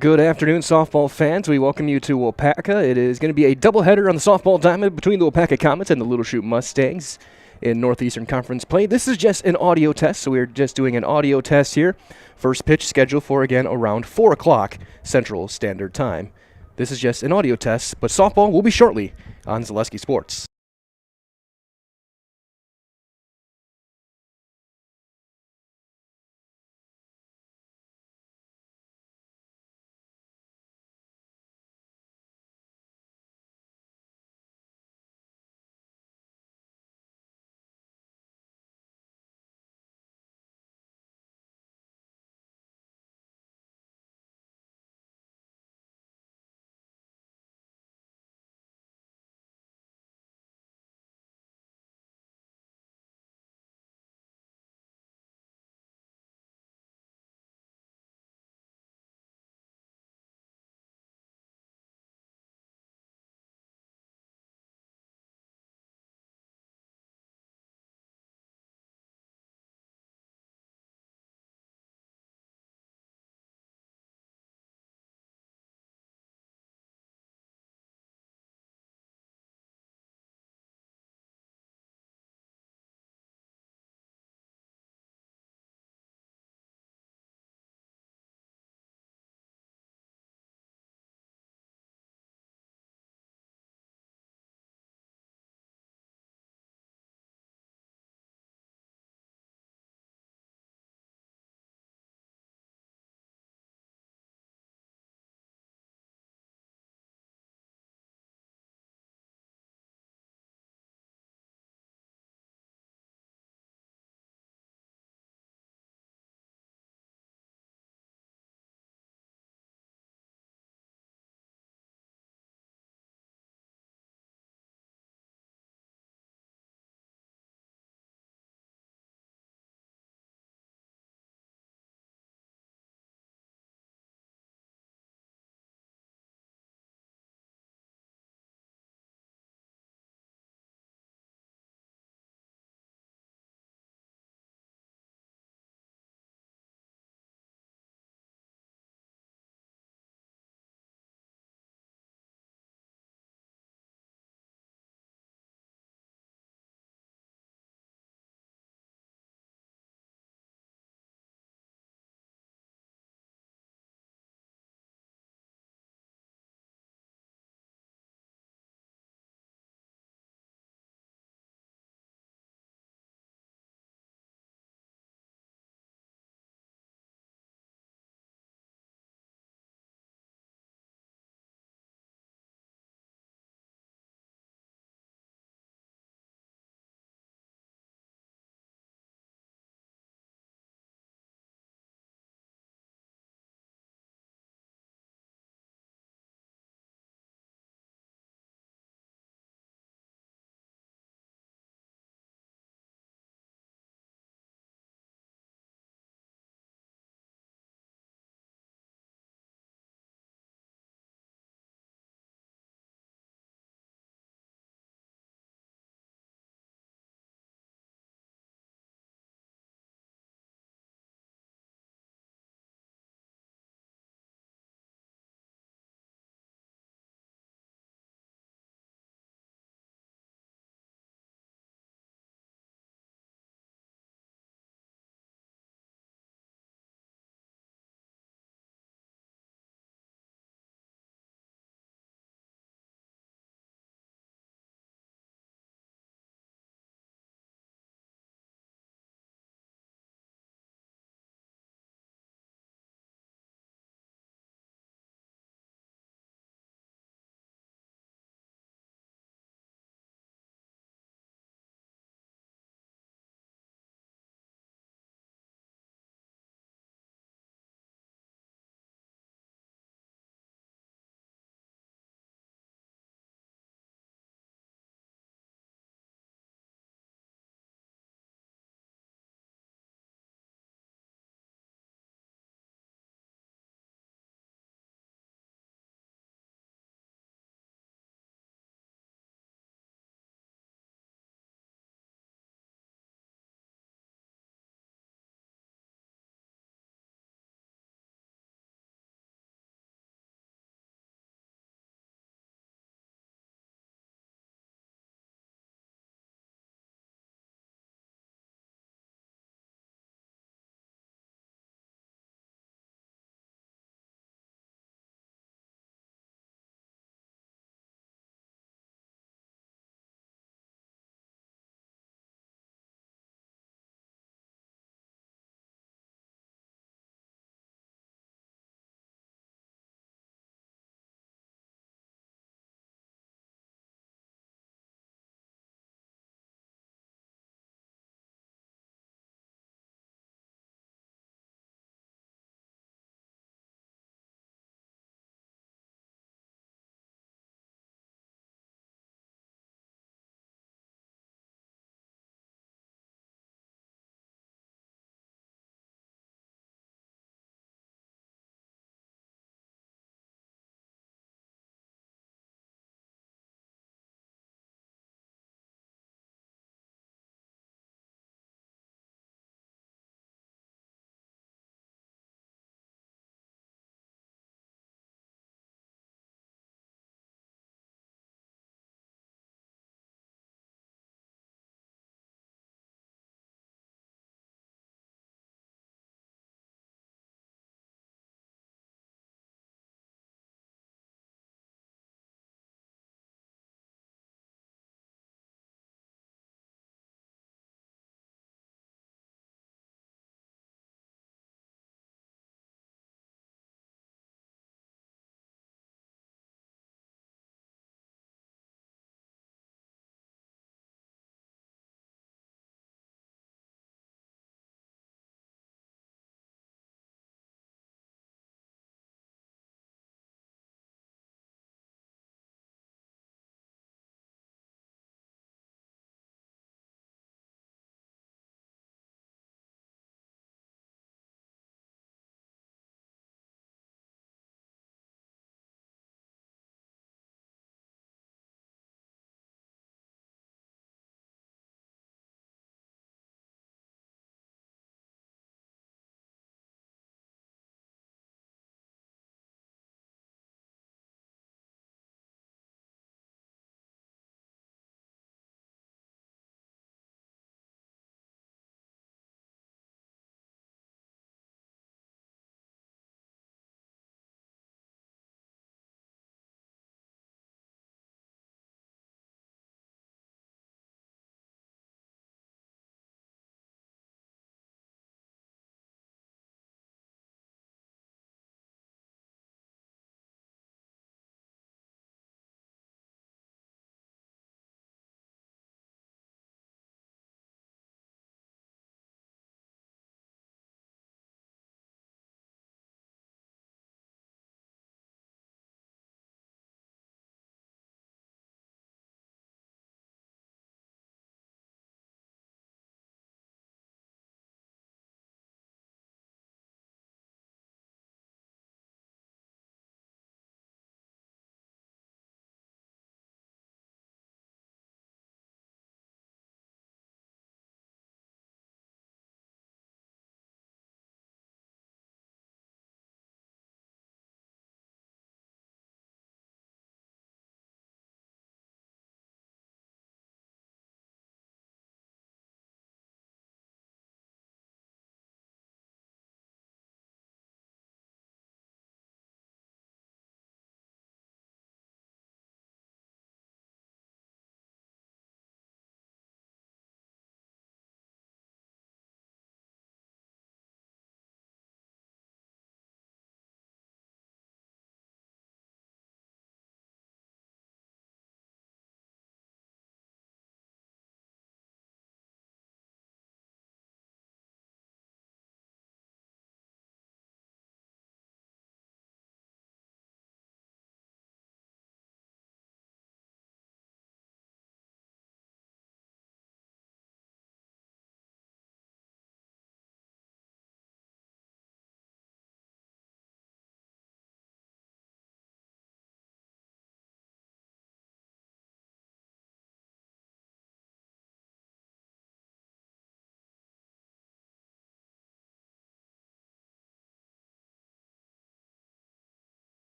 Good afternoon, softball fans. We welcome you to Waupaca. It is going to be a doubleheader on the softball diamond between the Waupaca Comets and the Little Chute Mustangs in Northeastern Conference play. This is just an audio test, so we're just doing an audio test here. First pitch scheduled for, again, around 4 o'clock Central Standard Time. This is just an audio test, but softball will be shortly on Zaleski Sports.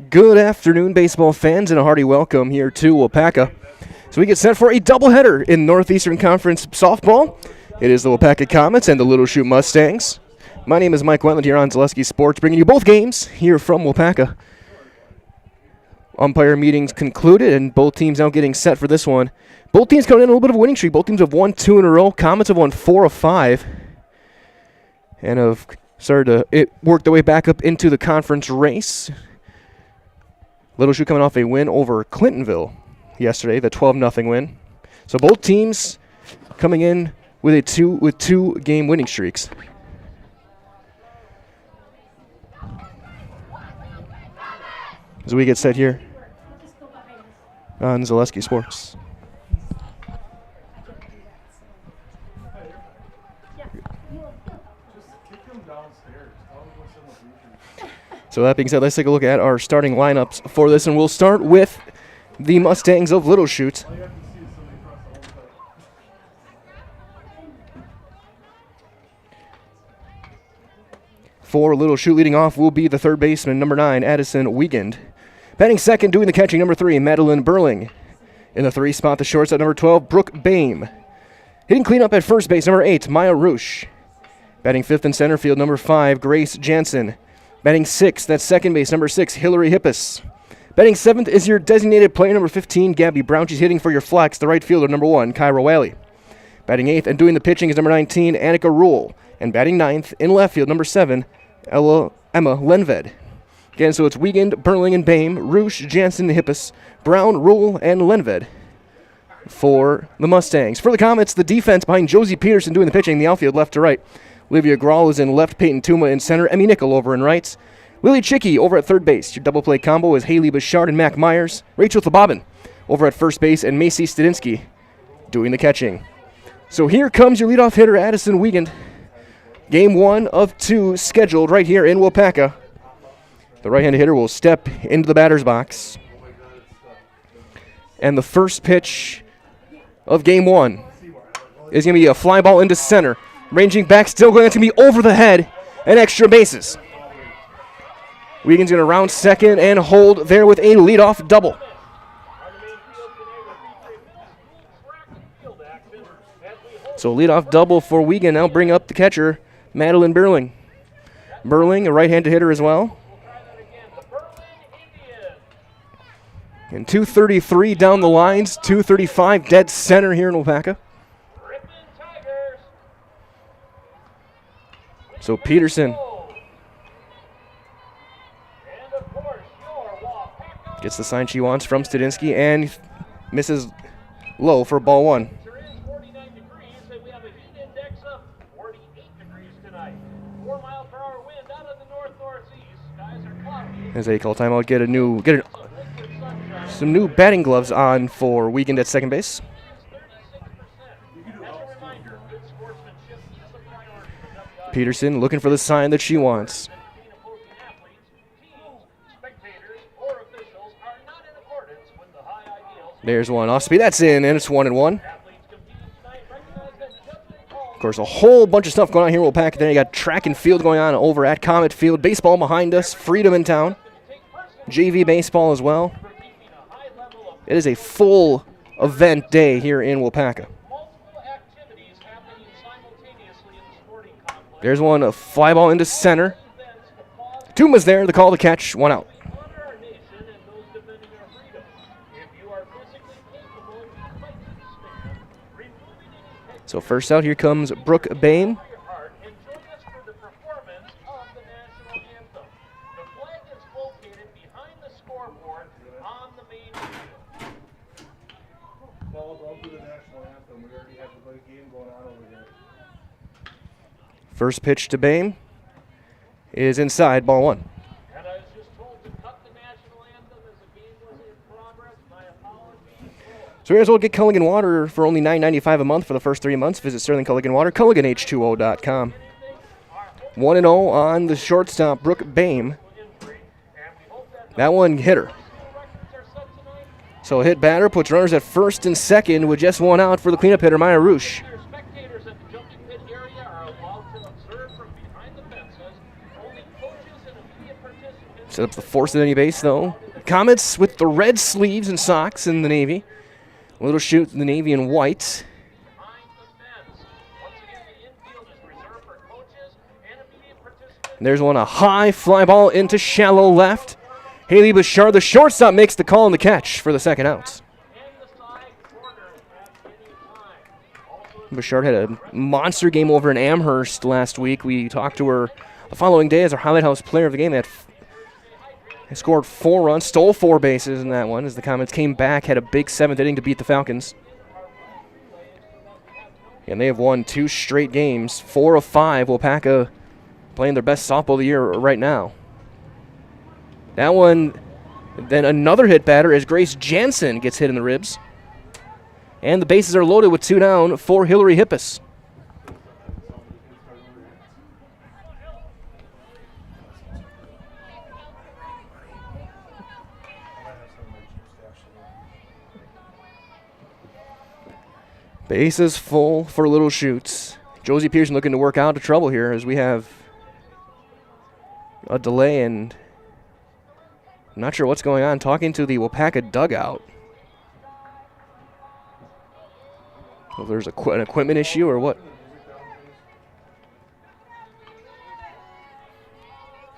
Good afternoon, baseball fans, and a hearty welcome here to Waupaca. So we get set for a doubleheader in Northeastern Conference softball. It is the Waupaca Comets and the Little Chute Mustangs. My name is Mike Wetland here on Zaleski Sports, bringing you both games here from Waupaca. Umpire meetings concluded, and both teams now getting set for this one. Both teams coming in a little bit of a winning streak. Both teams have won 2 in a row. Comets have won 4 of 5. And have started to work their way back up into the conference race. Little Chute coming off a win over Clintonville yesterday, the 12-0 win. So both teams coming in with two game winning streaks. As we get set here on Zaleski Sports. So that being said, let's take a look at our starting lineups for this, and we'll start with the Mustangs of Little Chute. For Little Chute, leading off will be the third baseman, number 9, Addison Wiegand. Batting second, doing the catching, number 3, Madeline Burling. In the 3 spot, the shortstop, number 12, Brooke Bame. Hitting cleanup at first base, number 8, Maya Roosh. Batting fifth in center field, number 5, Grace Jansen. Batting sixth, that's second base, number 6, Hillary Hippis. Batting seventh is your designated player, number 15, Gabby Brown. She's hitting for your flex, the right fielder, number 1, Kyra Whaley. Batting eighth and doing the pitching is number 19, Annika Rule. And batting ninth, in left field, number 7, Emma Lenved. Again, so it's Wiegand, Burling, and Bame, Roosh, Jansen, Hippis, Brown, Rule, and Lenved for the Mustangs. For the Comets, the defense behind Josie Peterson doing the pitching, the outfield left to right. Olivia Grawl is in left, Peyton Tuma in center, Emmy Nickel over in right. Lily Chicky over at third base. Your double play combo is Haley Bouchard and Mac Myers. Rachel Thabobin over at first base, and Macy Studinsky doing the catching. So here comes your leadoff hitter, Addison Wiegand. Game 1 of 2 scheduled right here in Waupaca. The right-handed hitter will step into the batter's box. And the first pitch of Game 1 is going to be a fly ball into center. Ranging back, still going to be over the head and extra bases. Wiegand's going to round second and hold there with a leadoff double. So leadoff double for Wiegand. Now bring up the catcher, Madeline Burling. Burling, a right-handed hitter as well. And 233 down the lines, 235 dead center here in Waupaca. So Peterson gets the sign she wants from Studinsky and misses low for ball 1. As they call timeout, get some new batting gloves on for Wiegand at second base. Peterson looking for the sign that she wants. There's one off speed. That's in, and it's 1-1. Of course, a whole bunch of stuff going on here in Waupaca. Then you got track and field going on over at Comet Field. Baseball behind us. Freedom in town. JV baseball as well. It is a full event day here in Waupaca. There's one, a fly ball into center. Tuma's there, the call to catch, 1 out. So first out, here comes Brooke Bame. First pitch to Bame is inside, ball 1. So here's what get Culligan Water for only $9.95 a month for the first 3 months. Visit Sterling Culligan Water, CulliganH2O.com. 1-0 on the shortstop, Brooke Bame. That one hit her. So a hit batter puts runners at first and second with just 1 out for the cleanup hitter, Maya Roosh. Set up the force at any base, though. Comets with the red sleeves and socks in the Navy. Little Chute in the Navy in white. And there's one, a high fly ball into shallow left. Haley Bouchard, the shortstop, makes the call and the catch for the second out. Bouchard had a monster game over in Amherst last week. We talked to her the following day as our Highlight House player of the game. They scored 4 runs, stole 4 bases in that one as the Comets came back, had a big 7th inning to beat the Falcons. And they have won 2 straight games, 4 of 5. Waupaca playing their best softball of the year right now. That one, then another hit batter as Grace Jansen gets hit in the ribs. And the bases are loaded with 2 down for Hillary Hippus. Bases full for Little Chutes. Josie Pearson looking to work out of trouble here as we have a delay, and I'm not sure what's going on. Talking to the Waupaca dugout. If there's an equipment issue or what.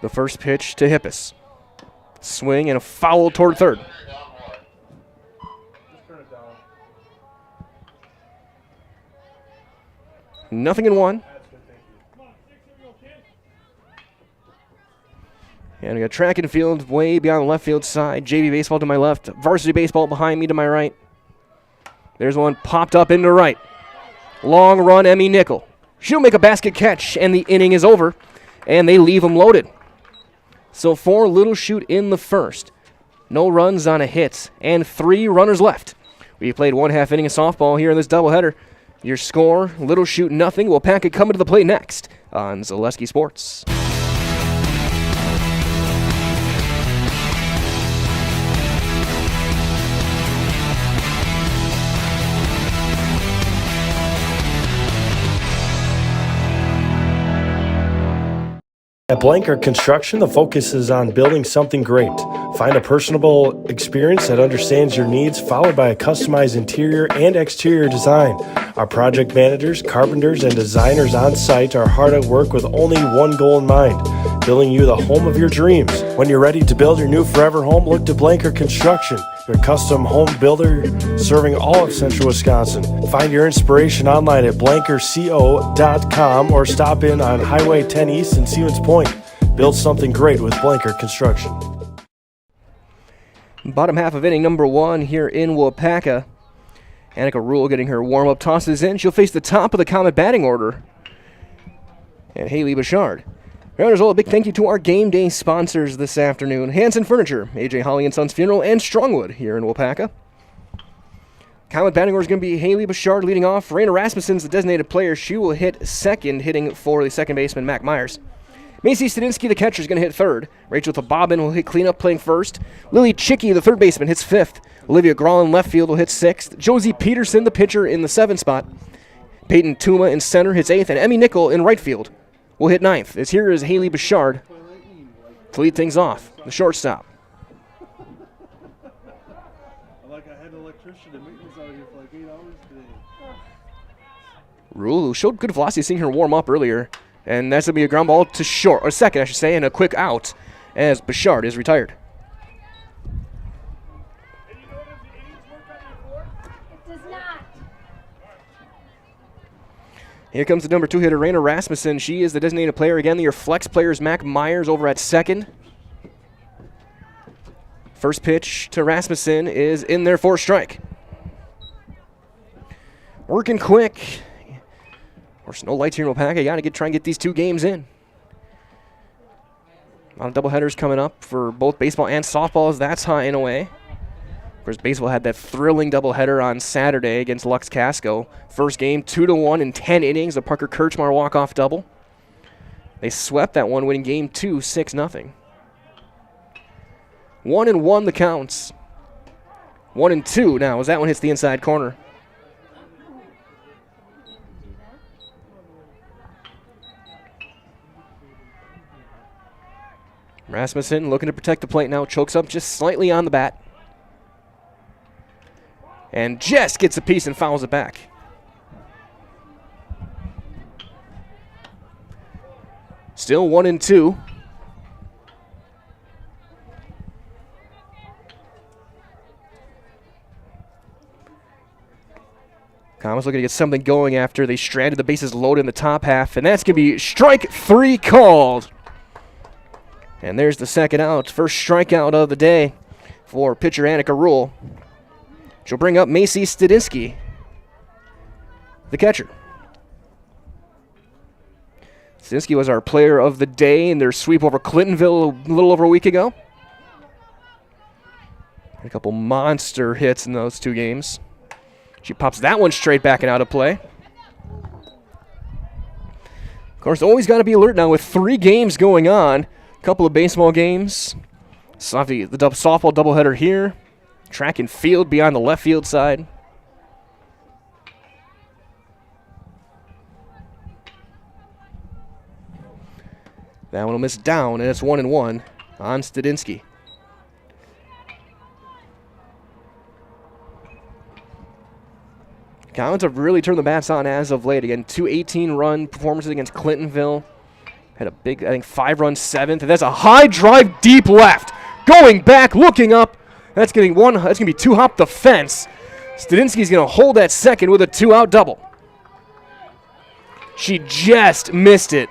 The first pitch to Hippus. Swing and a foul toward third. Nothing in 1. And we got track and field way beyond the left field side. JV baseball to my left. Varsity baseball behind me to my right. There's one popped up into right. Long run, Emmy Nickel. She'll make a basket catch, and the inning is over, and they leave them loaded. So 4 Little Chute in the first. No runs on a hit, and 3 runners left. We played 1/2 inning of softball here in this doubleheader. Your score, Little Chute nothing. Waupaca coming to the plate next on Zaleski Sports. At Blanker Construction, the focus is on building something great. Find a personable experience that understands your needs, followed by a customized interior and exterior design. Our project managers, carpenters, and designers on site are hard at work with only one goal in mind: building you the home of your dreams. When you're ready to build your new forever home, look to Blanker Construction, your custom home builder serving all of central Wisconsin. Find your inspiration online at blankerco.com or stop in on Highway 10 East in Stevens Point. Build something great with Blanker Construction. Bottom half of inning number 1 here in Waupaca. Annika Rule getting her warm-up tosses in. She'll face the top of the Comet batting order. And Haley Bouchard. As well, a big thank you to our game day sponsors this afternoon: Hanson Furniture, AJ Holly and Sons Funeral, and Strongwood here in Waupaca. Comet batting order is going to be Haley Bouchard leading off. Raina Rasmussen's the designated player. She will hit second, hitting for the second baseman, Mac Myers. Macy Stadinsky, the catcher, is going to hit third. Rachel Thabobin will hit cleanup, playing first. Lily Chicky, the third baseman, hits fifth. Olivia Grawl in left field will hit sixth. Josie Peterson, the pitcher, in the 7th spot. Peyton Tuma in center hits 8th, and Emmy Nickel in right field will hit 9th. As here is Haley Bouchard to lead things off, the shortstop. I had an electrician and maintenance out here for like 8 hours today. Rule, who showed good velocity, seeing her warm up earlier. And that's going to be a ground ball to short, or second, I should say, and a quick out as Bouchard is retired. It does not. Here comes the number 2 hitter, Raina Rasmussen. She is the designated player. Again, your flex player is Mac Myers over at second. First pitch to Rasmussen is in there for a strike. Working quick. Of course, no lights here in Waupaca. You got to try and get these 2 games in. A lot of doubleheaders coming up for both baseball and softball, as that's high and away. Of course, baseball had that thrilling doubleheader on Saturday against Lux Casco. First game, 2-1 in 10 innings, a Parker Kirchmar walk-off double. They swept that one, winning game 2, 6-0. 1-1 the counts. 1-2 now, as that one hits the inside corner. Rasmussen looking to protect the plate now. Chokes up just slightly on the bat. And just gets a piece and fouls it back. Still 1-2. Comets looking to get something going after they stranded the bases loaded in the top half, and that's going to be strike 3 called. And there's the second out, first strikeout of the day for pitcher Annika Rule. She'll bring up Macy Stadinsky, the catcher. Stadinsky was our player of the day in their sweep over Clintonville a little over a week ago. Had a couple monster hits in those 2 games. She pops that one straight back and out of play. Of course, always got to be alert now with 3 games going on. A couple of baseball games. The softball doubleheader here. Track and field beyond the left field side. That one will miss down, and it's 1-1 on Stadinsky. Comets have really turned the bats on as of late. Again, 2 18-run performances against Clintonville. Had a big, I think, 5-run 7th. And that's a high drive deep left. Going back, looking up. That's going to be 2 hop the fence. Stadinsky's going to hold that second with a 2-out double. She just missed it.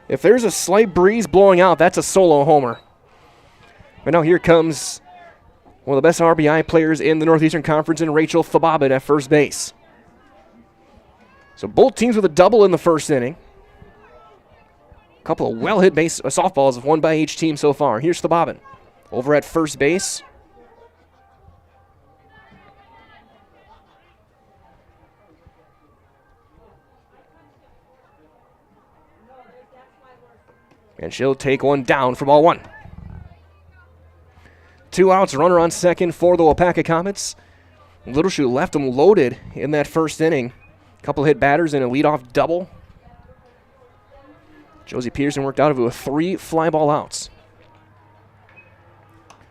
If there's a slight breeze blowing out, that's a solo homer. But now here comes one of the best RBI players in the Northeastern Conference in Rachel Fababin at first base. So both teams with a double in the first inning. A couple of well-hit softballs, one by each team so far. Here's Fababin over at first base. And she'll take one down for ball 1. 2 outs, runner on second for the Waupaca Comets. Little Chute left them loaded in that first inning. A couple hit batters and a leadoff double. Josie Peterson worked out of it with 3 fly ball outs.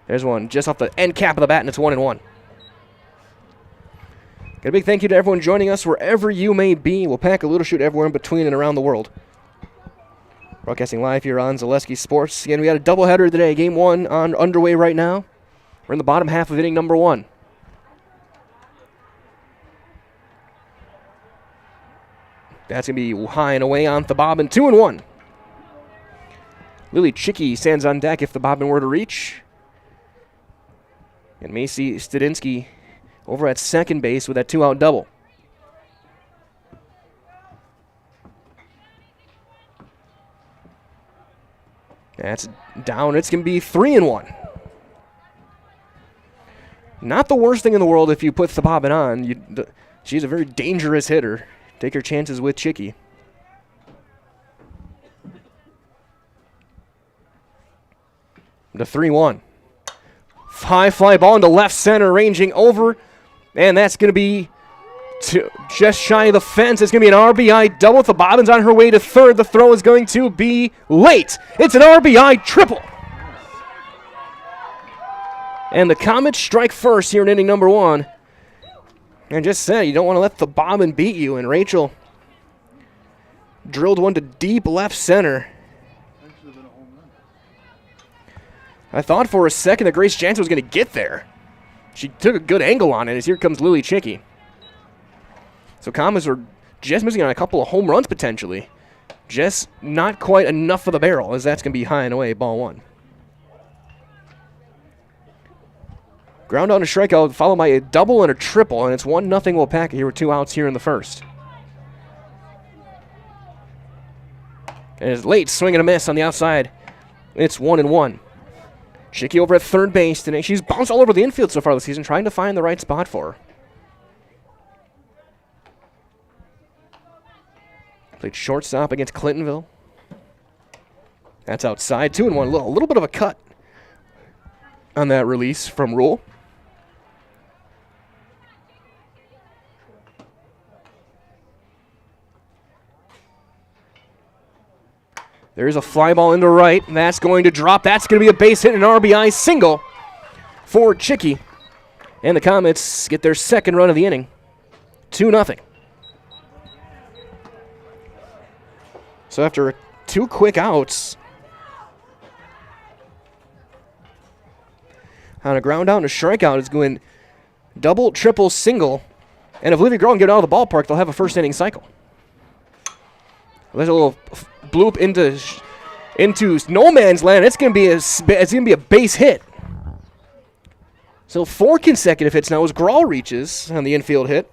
There's one just off the end cap of the bat, and it's 1-1. Got a big thank you to everyone joining us wherever you may be. Waupaca, Little Chute, everywhere in between and around the world. Broadcasting live here on Zaleski Sports. Again, we got a doubleheader today. Game 1 underway right now. We're in the bottom half of inning number 1. That's going to be high and away on Fababin. 2-1. Lily Chicky stands on deck if Fababin were to reach. And Macy Stadinsky over at second base with that 2-out double. That's down. It's going to be 3-1. Not the worst thing in the world if you put Fababin on. She's a very dangerous hitter. Take your chances with Chicky. The 3-1. High fly ball into left center, ranging over. And that's going to be just shy of the fence. It's going to be an RBI double. Fababin's on her way to third. The throw is going to be late. It's an RBI triple. And the Comets strike first here in inning number 1. And just said, you don't want to let Fababin beat you. And Rachel drilled one to deep left center. I thought for a second that Grace Jansen was going to get there. She took a good angle on it as here comes Lily Chicky. So Comets are just missing on a couple of home runs potentially. Just not quite enough for the barrel as that's going to be high and away, ball 1. Ground on a strikeout followed by a double and a triple, and it's 1-0 Waupaca here with 2 outs here in the first. And it's late, swing and a miss on the outside. It's 1-1. Chicky over at third base today. She's bounced all over the infield so far this season, trying to find the right spot for her. Played shortstop against Clintonville. That's outside. 2-1. A little bit of a cut on that release from Rule. There's a fly ball into right, and that's going to drop. That's going to be a base hit and an RBI single for Chicky. And the Comets get their second run of the inning. 2-0. So after 2 quick outs, on a ground out and a strikeout, is going double, triple, single. And if Livy Girl can get out of the ballpark, they'll have a first inning cycle. There's a little bloop into no man's land. It's going to be a base hit. So 4 consecutive hits now as Grawl reaches on the infield hit.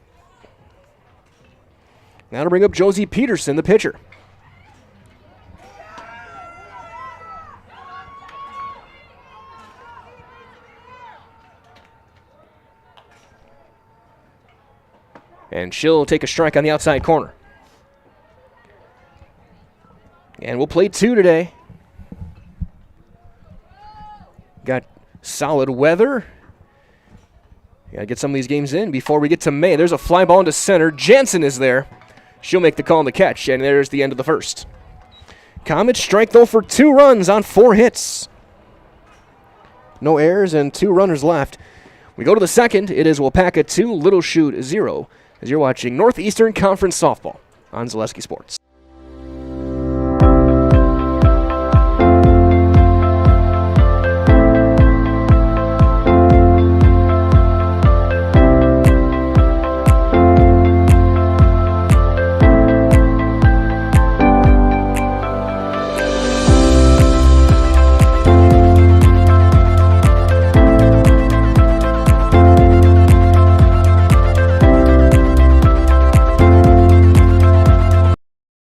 Now to bring up Josie Peterson, the pitcher. And she'll take a strike on the outside corner. And we'll play 2 today. Got solid weather. Gotta get some of these games in before we get to May. There's a fly ball into center. Jansen is there. She'll make the call on the catch, and there's the end of the first. Comets strike, though, for 2 runs on 4 hits. No errors and 2 runners left. We go to the second. It is Waupaca 2, Little Chute 0, as you're watching Northeastern Conference Softball on Zaleski Sports.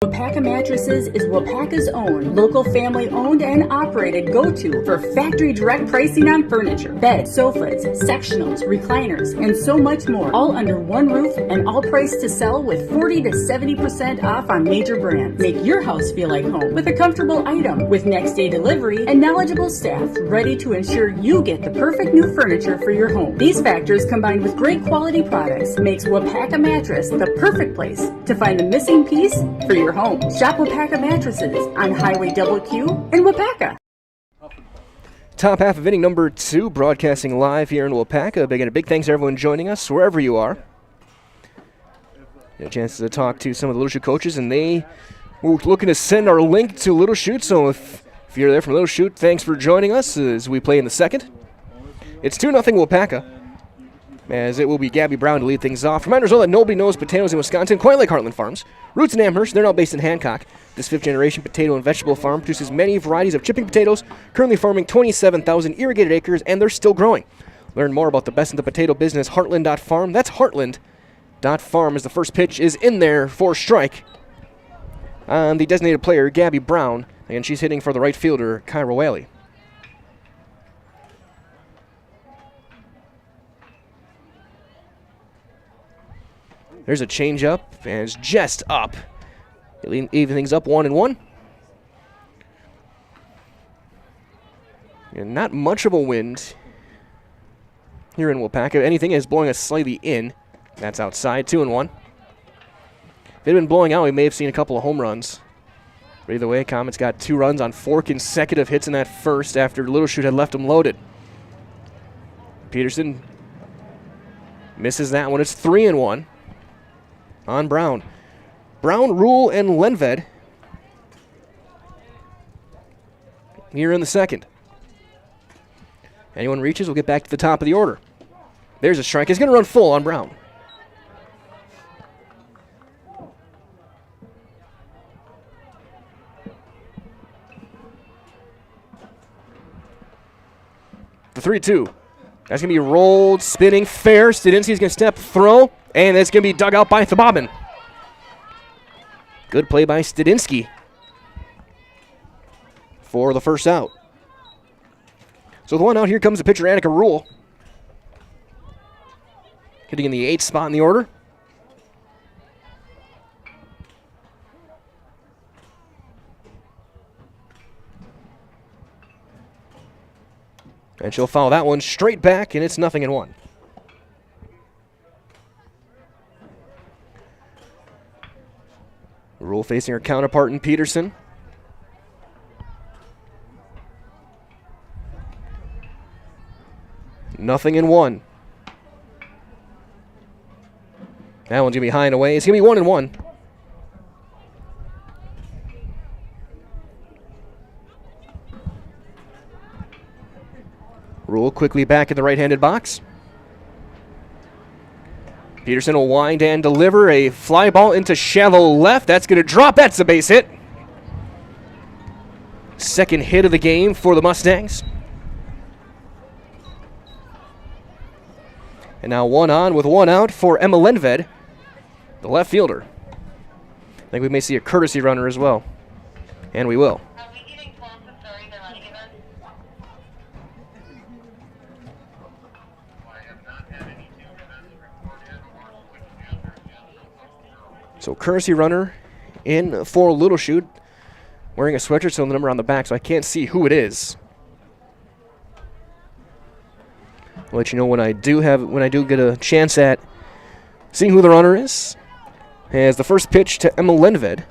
Waupaca Mattresses is Waupaca's own, local family-owned and operated go-to for factory direct pricing on furniture, beds, sofas, sectionals, recliners, and so much more, all under one roof and all priced to sell with 40 to 70% off on major brands. Make your house feel like home with a comfortable item with next-day delivery and knowledgeable staff ready to ensure you get the perfect new furniture for your home. These factors combined with great quality products makes Waupaca Mattress the perfect place to find the missing piece for your home. Shop Waupaca Mattresses on Highway Q in Waupaca. Top half of inning number 2, broadcasting live here in Waupaca. Again, a big thanks to everyone joining us, wherever you are. Get a chance to talk to some of the Little Chute coaches, and they were looking to send our link to Little Chute. So if you're there from Little Chute, thanks for joining us as we play in the second. It's 2-0 Waupaca, as it will be Gabby Brown to lead things off. Reminders all that nobody knows potatoes in Wisconsin, quite like Heartland Farms. Roots in Amherst, they're now based in Hancock. This 5th-generation potato and vegetable farm produces many varieties of chipping potatoes, currently farming 27,000 irrigated acres, and they're still growing. Learn more about the best in the potato business, heartland.farm. That's heartland.farm as the first pitch is in there for strike on the designated player, Gabby Brown, and she's hitting for the right fielder, Kyra Whaley. There's a changeup, and it's just up. Even things up 1-1. And not much of a wind here in Waupaca. Anything is blowing us slightly in. That's outside, 2-1. If it had been blowing out, we may have seen a couple of home runs. But either way, Comets got 2 runs on 4 consecutive hits in that first after Little Chute had left them loaded. Peterson misses that one. It's 3-1. On Brown. Brown, Rule, and Lenved here in the second. Anyone reaches, we'll get back to the top of the order. There's a strike. He's going to run full on Brown. The 3-2. That's going to be rolled, spinning, fair. Stadinsky's going to step, throw, and it's going to be dug out by Thabobin. Good play by Stadinsky for the first out. So the one out, here comes the pitcher, Annika Rule. Hitting in the 8th spot in the order. And she'll foul that one straight back, and it's 0-1. Rule facing her counterpart in Peterson. 0-1. That one's going to be high and away. It's going to be 1-1. Rule quickly back in the right-handed box. Peterson will wind and deliver a fly ball into shallow left. That's going to drop. That's a base hit. Second hit of the game for the Mustangs. And now 1 on with 1 out for Emma Lenved, the left fielder. I think we may see a courtesy runner as well. And we will. Are we getting close to starting the running event? So courtesy runner in for Little Chute, wearing a sweatshirt, so the number on the back, so I can't see who it is. I'll let you know when I do get a chance at seeing who the runner is. As the first pitch to Emma Lenved.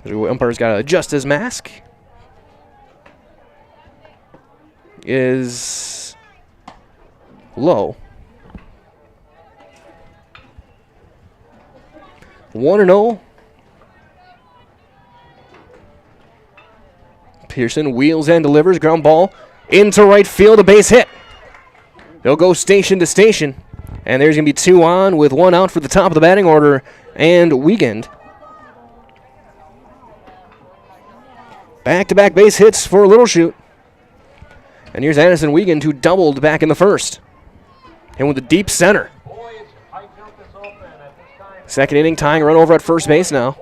The umpire's got to adjust his mask. Is low. 1-0. Pearson wheels and delivers. Ground ball into right field. A base hit. They'll go station to station. And there's going to be 2 on with 1 out for the top of the batting order and Wiegand. Back-to-back base hits for Little Chute. And here's Addison Wiegand, who doubled back in the first. And with a deep center. Second inning, tying run over at first base now.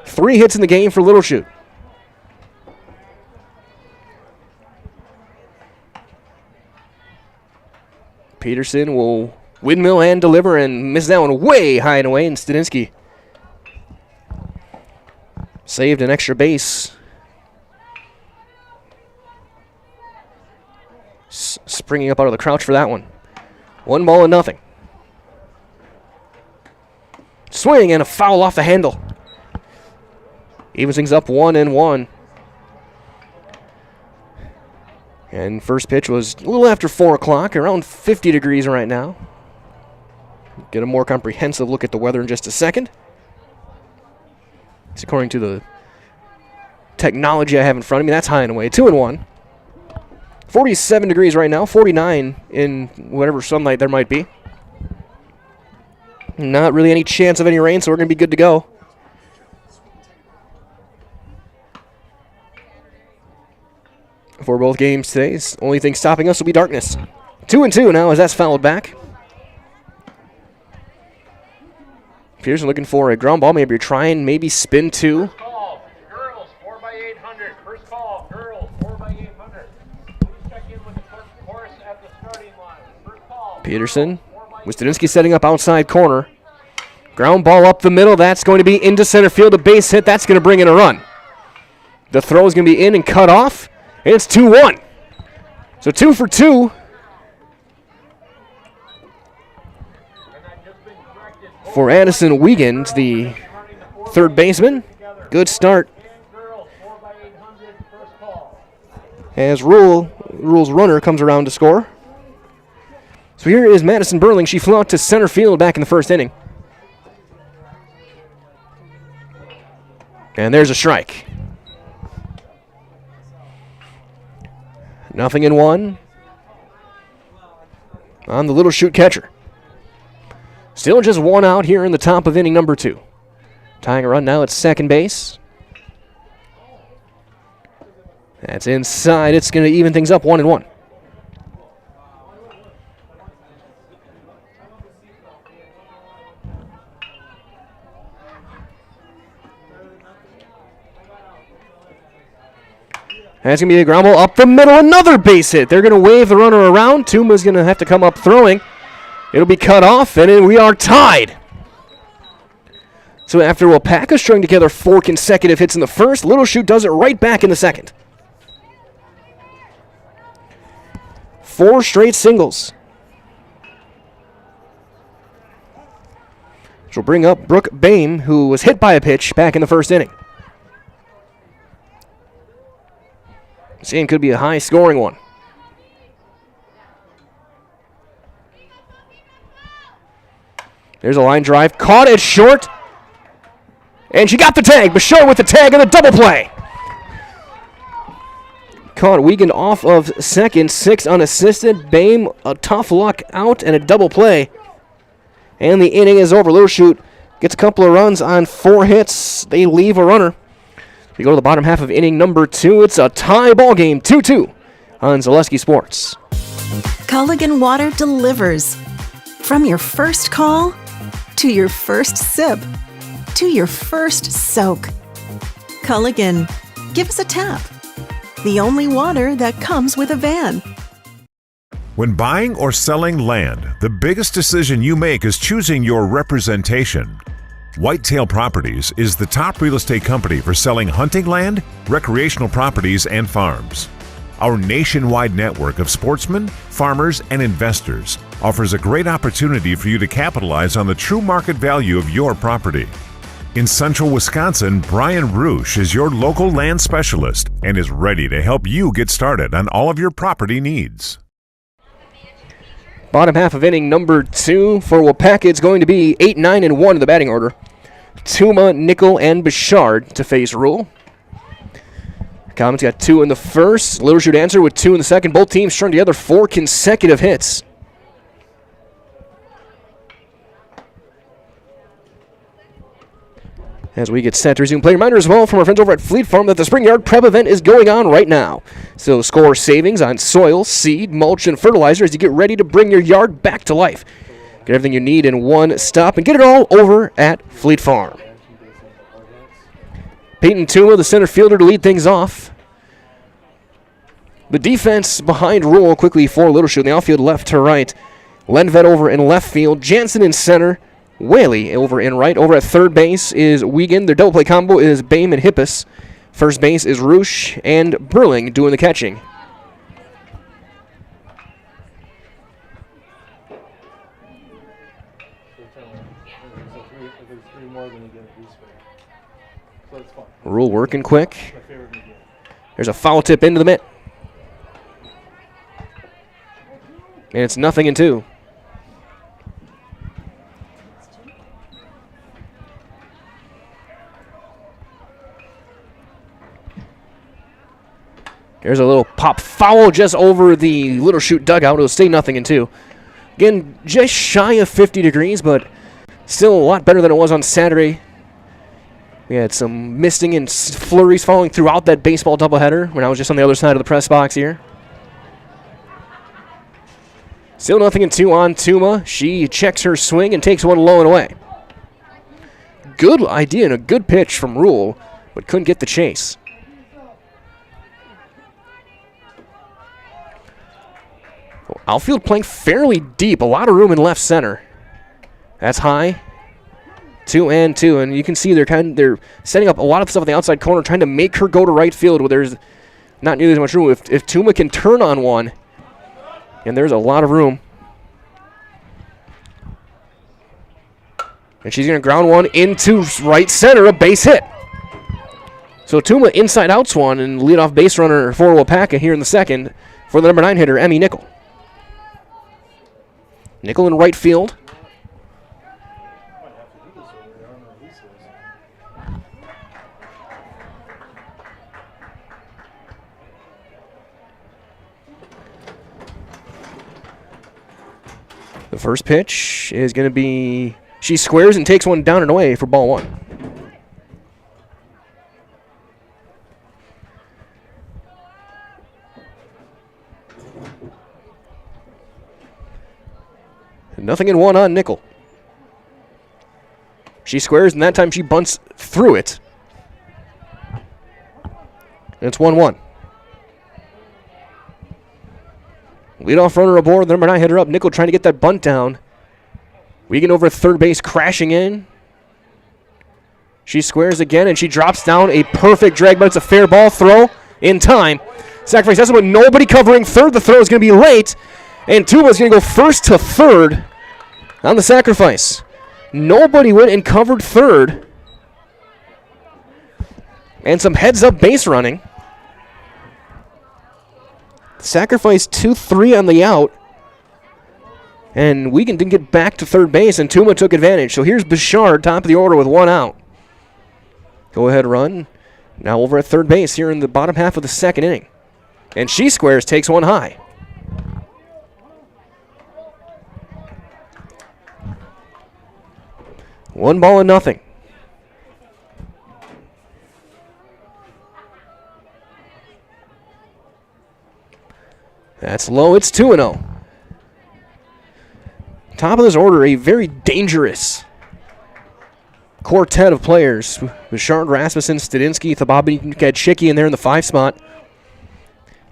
3 hits in the game for Little Chute. Peterson will windmill and deliver and miss that one way high and away, and Stadinsky saved an extra base. Springing up out of the crouch for that one. 1-0. Swing and a foul off the handle. Evens things up 1-1. And first pitch was a little after 4 o'clock, around 50 degrees right now. Get a more comprehensive look at the weather in just a second. It's according to the technology I have in front of me. That's high and away. 2-1. 47 degrees right now, 49 in whatever sunlight there might be. Not really any chance of any rain, so we're going to be good to go. For both games today, the only thing stopping us will be darkness. 2-2 now as that's fouled back. Pearson looking for a ground ball. Maybe you're trying, maybe spin 2. First call, girls, 4x800. First call, girls, 4x800. Please check in with the course at the starting line. First call. Peterson with Stadinsky setting up outside corner. Ground ball up the middle. That's going to be into center field. A base hit. That's going to bring in a run. The throw is going to be in and cut off. And it's 2-1. So 2 for 2. For Addison Wiegand, the third baseman. Good start. As Rule's runner comes around to score. So here is Madison Burling. She flew out to center field back in the first inning. And there's a strike. 0-1 on the Little Chute catcher. Still just 1 out here in the top of inning number 2. Tying a run now at second base. That's inside. It's going to even things up 1-1. That's going to be a ground ball up the middle. Another base hit. They're going to wave the runner around. Tuma's going to have to come up throwing. It'll be cut off, and then we are tied. So after Waupaca strung together 4 consecutive hits in the first, Little Chute does it right back in the second. 4 straight singles. Which will bring up Brooke Boehm, who was hit by a pitch back in the first inning. This game could be a high-scoring one. There's a line drive. Caught it short. And she got the tag. Bashar with the tag and the double play. Caught Wiegand off of second. 6 unassisted. Bame, a tough luck out and a double play. And the inning is over. Little Chute gets a couple of runs on 4 hits. They leave a runner. We go to the bottom half of inning number 2. It's a tie ball game, 2-2 on Zaleski Sports. Culligan Water delivers. From your first call to your first sip to your first soak. Culligan, give us a tap. The only water that comes with a van. When buying or selling land, the biggest decision you make is choosing your representation. Whitetail Properties is the top real estate company for selling hunting land, recreational properties, and farms. Our nationwide network of sportsmen, farmers, and investors offers a great opportunity for you to capitalize on the true market value of your property. In central Wisconsin, Brian Roosh is your local land specialist and is ready to help you get started on all of your property needs. Bottom half of inning number 2 for Waupaca. It's going to be 8, 9, and 1 in the batting order. Tuma, Nickel, and Bouchard to face Rule. Comets got 2 in the first. Little Chute answer with 2 in the second. Both teams strung together 4 consecutive hits. As we get set to resume play, reminder as well from our friends over at Fleet Farm that the Spring Yard Prep event is going on right now. So score savings on soil, seed, mulch, and fertilizer as you get ready to bring your yard back to life. Get everything you need in one stop and get it all over at Fleet Farm. Peyton Tuma, the center fielder, to lead things off. The defense behind Rule quickly for Little Chute in the outfield left to right. Lenvet over in left field. Jansen in center. Whaley over in right. Over at third base is Wiegand. Their double play combo is Bame and Hippus. First base is Roosh and Burling doing the catching. Rule working quick. There's a foul tip into the mitt. And it's 0-2. There's a little pop foul just over the Little Chute dugout. It'll stay 0-2. Again, just shy of 50 degrees, but still a lot better than it was on Saturday. We had some misting and flurries falling throughout that baseball doubleheader when I was just on the other side of the press box here. Still 0-2 on Tuma. She checks her swing and takes one low and away. Good idea and a good pitch from Rule, but couldn't get the chase. Outfield playing fairly deep. A lot of room in left center. That's high. 2-2, and you can see they're setting up a lot of stuff on the outside corner, trying to make her go to right field where there's not nearly as much room. If Tuma can turn on one, and there's a lot of room. And she's going to ground one into right center, a base hit. So Tuma inside outs one and leadoff base runner for Waupaca here in the second for the number 9 hitter, Emmy Nickel. Nickel in right field. The first pitch is going to be, she squares and takes one down and away for ball 1. Nothing in 1 on Nickel. She squares, and that time she bunts through it. And it's 1-1. Leadoff runner aboard, the number 9 hitter up. Nickel trying to get that bunt down. Wiegand over at third base, crashing in. She squares again, and she drops down a perfect drag, but it's a fair ball throw in time. Sacrifice has it, but nobody covering third. The throw is going to be late, and Tuma's going to go first to third on the sacrifice. Nobody went and covered third. And some heads-up base running. Sacrifice 2-3 on the out. And Wiegand didn't get back to third base, and Tuma took advantage. So here's Bouchard, top of the order with one out. Go-ahead run. Now over at third base here in the bottom half of the second inning. And she squares, takes one high. One ball and nothing. That's low. It's 2-0. Top of this order, a very dangerous quartet of players. Bouchard, Rasmussen, Studinsky, Thababin, Kadchicki in there in the 5 spot.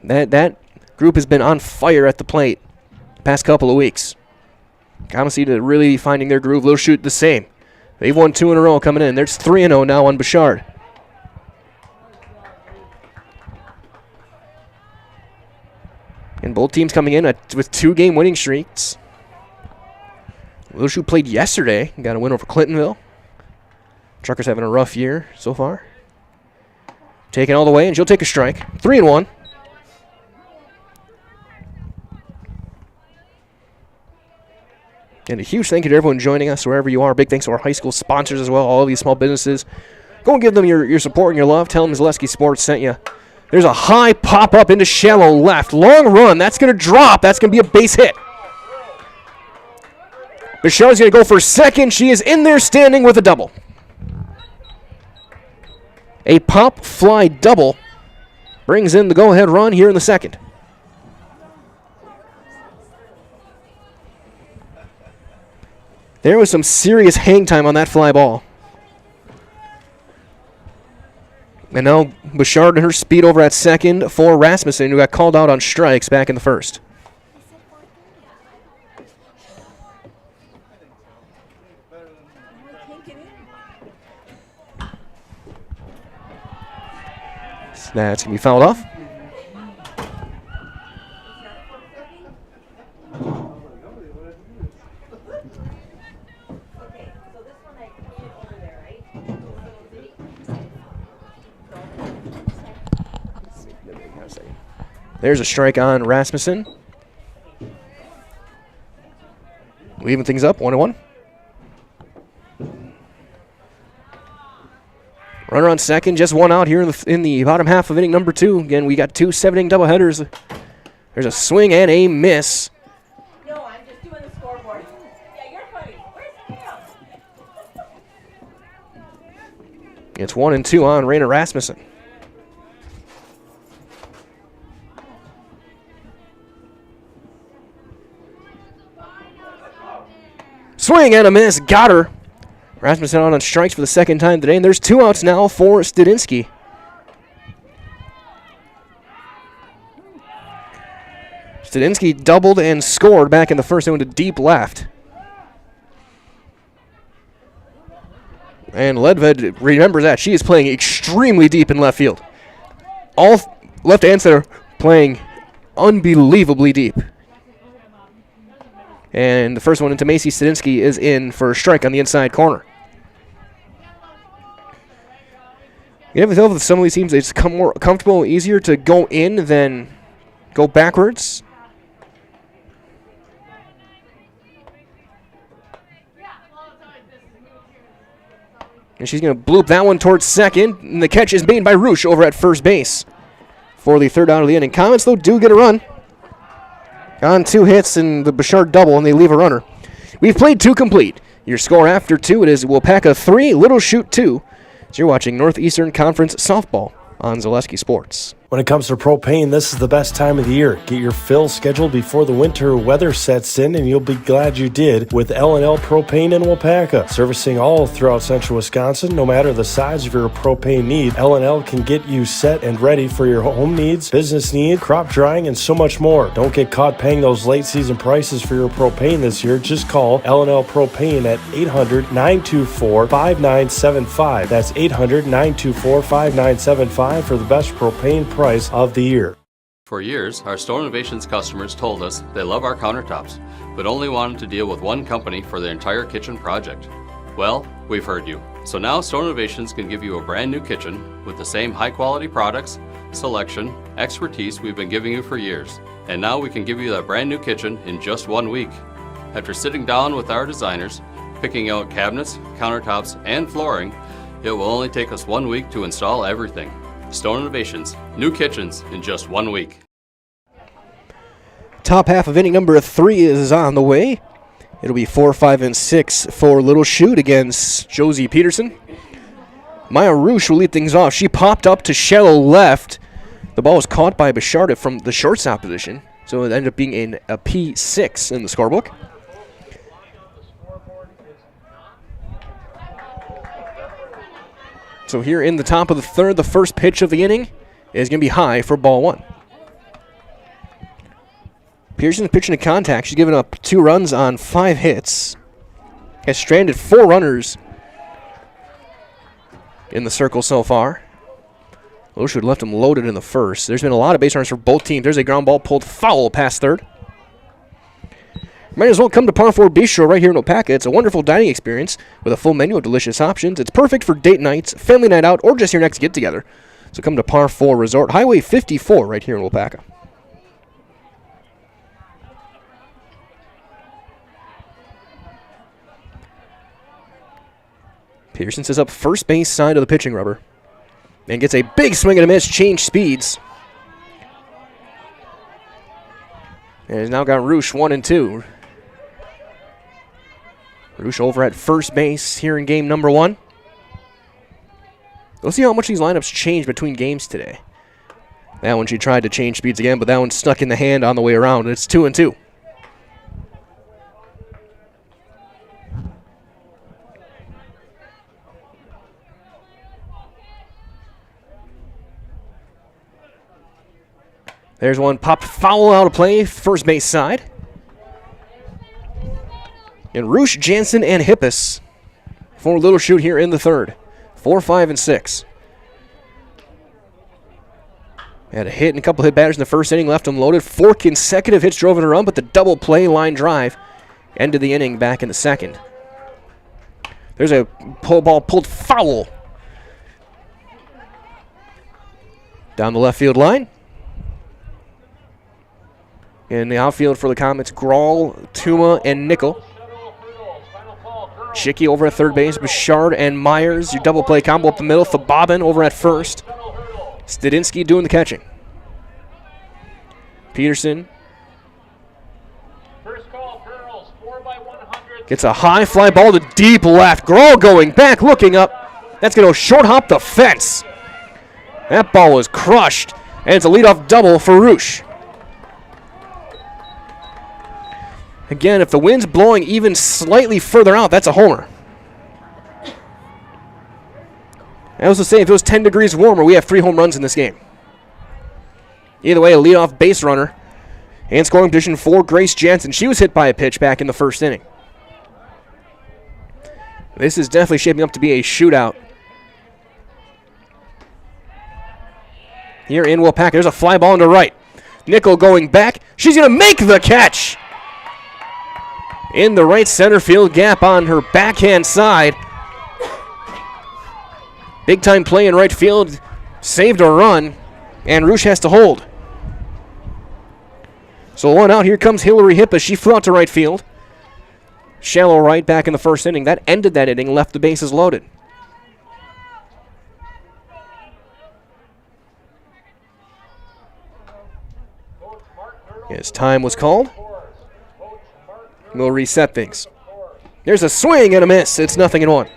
That group has been on fire at the plate the past couple of weeks. Kamasita really finding their groove. Little Chute the same. They've won 2 in a row coming in. There's 3-0 now on Bouchard. And both teams coming in with 2-game winning streaks. Little Chute played yesterday. Got a win over Clintonville. Truckers having a rough year so far. Taking all the way, and she'll take a strike. 3-1. And a huge thank you to everyone joining us wherever you are. Big thanks to our high school sponsors as well, all of these small businesses. Go and give them your support and your love. Tell them Zaleski Sports sent you. There's a high pop-up into shallow left. Long run. That's going to drop. That's going to be a base hit. Bouchard's going to go for second. She is in there standing with a double. A pop-fly double brings in the go-ahead run here in the second. There was some serious hang time on that fly ball. And now Bouchard and her speed over at second for Rasmussen, who got called out on strikes back in the first. That's going to be fouled off. There's a strike on Rasmussen. Leaving things up, 1-1. Runner on second, just one out here in the bottom half of inning number 2. Again, we got 2 7-inning doubleheaders. There's a swing and a miss. No, I'm just doing the scoreboard. Yeah, you're funny. Where's the It's 1-2 on Raina Rasmussen. Swing and a miss. Got her. Rasmussen out on strikes for the second time today, and there's 2 outs now for Studinsky. Studinsky doubled and scored back in the first inning to deep left. And Ledved remembers that. She is playing extremely deep in left field. All left and center playing unbelievably deep. And the first one into Macy Studinsky is in for a strike on the inside corner. You ever feel with some of these teams, it's more comfortable, easier to go in than go backwards? And she's going to bloop that one towards second. And the catch is made by Roosh over at first base for the third out of the inning. Comets, though, do get a run. On 2 hits and the Bouchard double, and they leave a runner. We've played 2 complete. Your score after 2, it is Waupaca 3, Little Chute 2. So you're watching Northeastern Conference Softball on Zaleski Sports. When it comes to propane, this is the best time of the year. Get your fill scheduled before the winter weather sets in, and you'll be glad you did with L&L Propane in Waupaca. Servicing all throughout central Wisconsin, no matter the size of your propane need, L&L can get you set and ready for your home needs, business needs, crop drying, and so much more. Don't get caught paying those late season prices for your propane this year. Just call L&L Propane at 800-924-5975. That's 800-924-5975 for the best propane price of the year. For years, our Store Innovations customers told us they love our countertops, but only wanted to deal with one company for their entire kitchen project. Well, we've heard you. So now Store Innovations can give you a brand new kitchen with the same high quality products, selection, expertise we've been giving you for years. And now we can give you that brand new kitchen in just 1 week. After sitting down with our designers, picking out cabinets, countertops, and flooring, it will only take us 1 week to install everything. Stone Innovations, new kitchens in just 1 week. Top half of inning number 3 is on the way. It'll be 4, 5, and 6 for Little Chute against Josie Peterson. Maya Roosh will lead things off. She popped up to shallow left. The ball was caught by Bicharda from the shortstop position, so it ended up being a P6 in the scorebook. So here in the top of the third, the first pitch of the inning is going to be high for ball 1. Pearson's pitching to contact. She's given up 2 runs on 5 hits. Has stranded 4 runners in the circle so far. Little left him loaded in the first. There's been a lot of base runners for both teams. There's a ground ball pulled foul past third. Might as well come to Par 4 Bistro right here in Waupaca. It's a wonderful dining experience with a full menu of delicious options. It's perfect for date nights, family night out, or just your next get-together. So come to Par 4 Resort, Highway 54 right here in Waupaca. Pearson is up first base side of the pitching rubber and gets a big swing and a miss, change speeds. And has now got Roosh 1 and 2. Roosh over at first base here in game number 1. We'll see how much these lineups change between games today. That one she tried to change speeds again, but that one stuck in the hand on the way around. It's 2 and 2. There's one popped foul out of play, first base side. And Roosh, Jansen, and Hippus for Little Chute here in the third. 4, 5, and 6. Had a hit and a couple hit batters in the first inning, left them loaded. 4 consecutive hits drove in a run, but the double play line drive ended the inning back in the second. There's a ball pulled foul down the left field line. In the outfield for the Comets, Grawl, Tuma, and Nickel. Chicky over at third base, Bouchard and Myers. Your double play combo up the middle. Thabobin over at first. Stadinsky doing the catching. Peterson gets a high fly ball to deep left. Grawl going back, looking up. That's going to short hop the fence. That ball was crushed, and it's a leadoff double for Roosh. Again, if the wind's blowing even slightly further out, that's a homer. I was to say, if it was 10 degrees warmer, we have 3 home runs in this game. Either way, a leadoff base runner and scoring position for Grace Jansen. She was hit by a pitch back in the first inning. This is definitely shaping up to be a shootout here in Waupaca. There's a fly ball into right. Nickel going back. She's going to make the catch in the right center field gap on her backhand side. Big time play in right field. Saved a run, and Roosh has to hold. So 1 out. Here comes Hillary Hippus. She flew out to right field. Shallow right back in the first inning. That ended that inning, left the bases loaded. His time was called. We'll reset things. There's a swing and a miss. It's 0-1.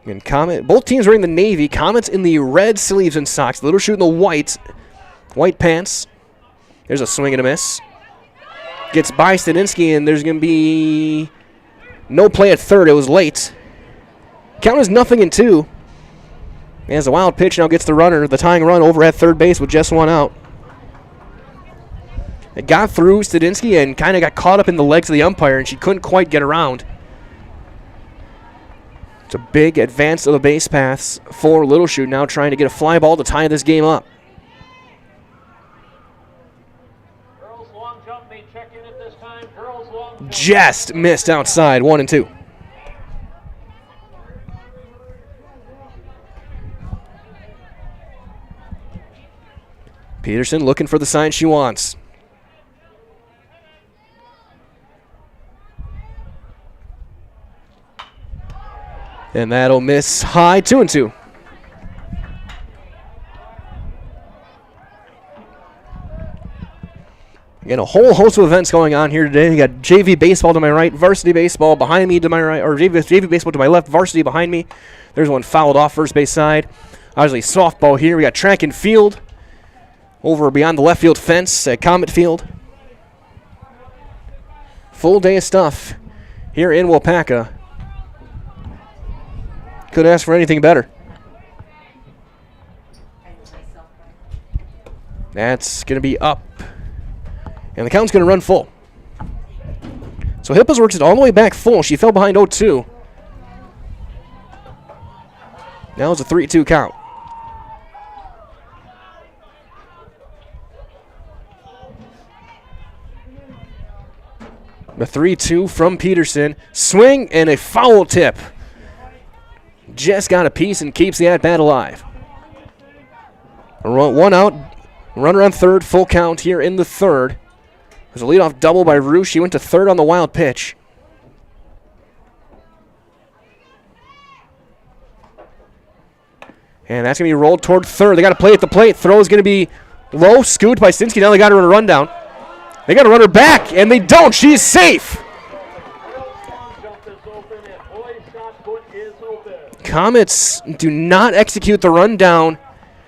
And Comet, both teams wearing the navy. Comets in the red sleeves and socks. Little Chute in the white pants. There's a swing and a miss. Gets by Stadinsky, and there's going to be no play at third. It was late. Count is 0-2. As a wild pitch now gets the runner, the tying run over at third base with just 1 out. It got through Stadinsky and kind of got caught up in the legs of the umpire, and she couldn't quite get around. It's a big advance of the base paths for Little Chute, now trying to get a fly ball to tie this game up. Just missed outside, 1-2. Peterson looking for the sign she wants. And that'll miss high, 2-2. Again, a whole host of events going on here today. You got JV baseball to my right, varsity baseball behind me to my right, or JV baseball to my left, varsity behind me. There's one fouled off first base side. Obviously softball here. We got track and field over beyond the left field fence at Comet Field. Full day of stuff here in Waupaca. Could ask for anything better. That's going to be up. And the count's going to run full. So Hippos works it all the way back full. She fell behind 0-2. Now it's a 3-2 count. The 3-2 from Peterson. Swing and a foul tip. Just got a piece and keeps the at-bat alive. One out. Runner on third. Full count here in the third. There's a leadoff double by Roosh. She went to third on the wild pitch. And that's going to be rolled toward third. They got to play at the plate. Throw is going to be low. Scooped by Stinsky. Now they got to run a rundown. They got to run her back, and they don't. She's safe. Comets do not execute the rundown.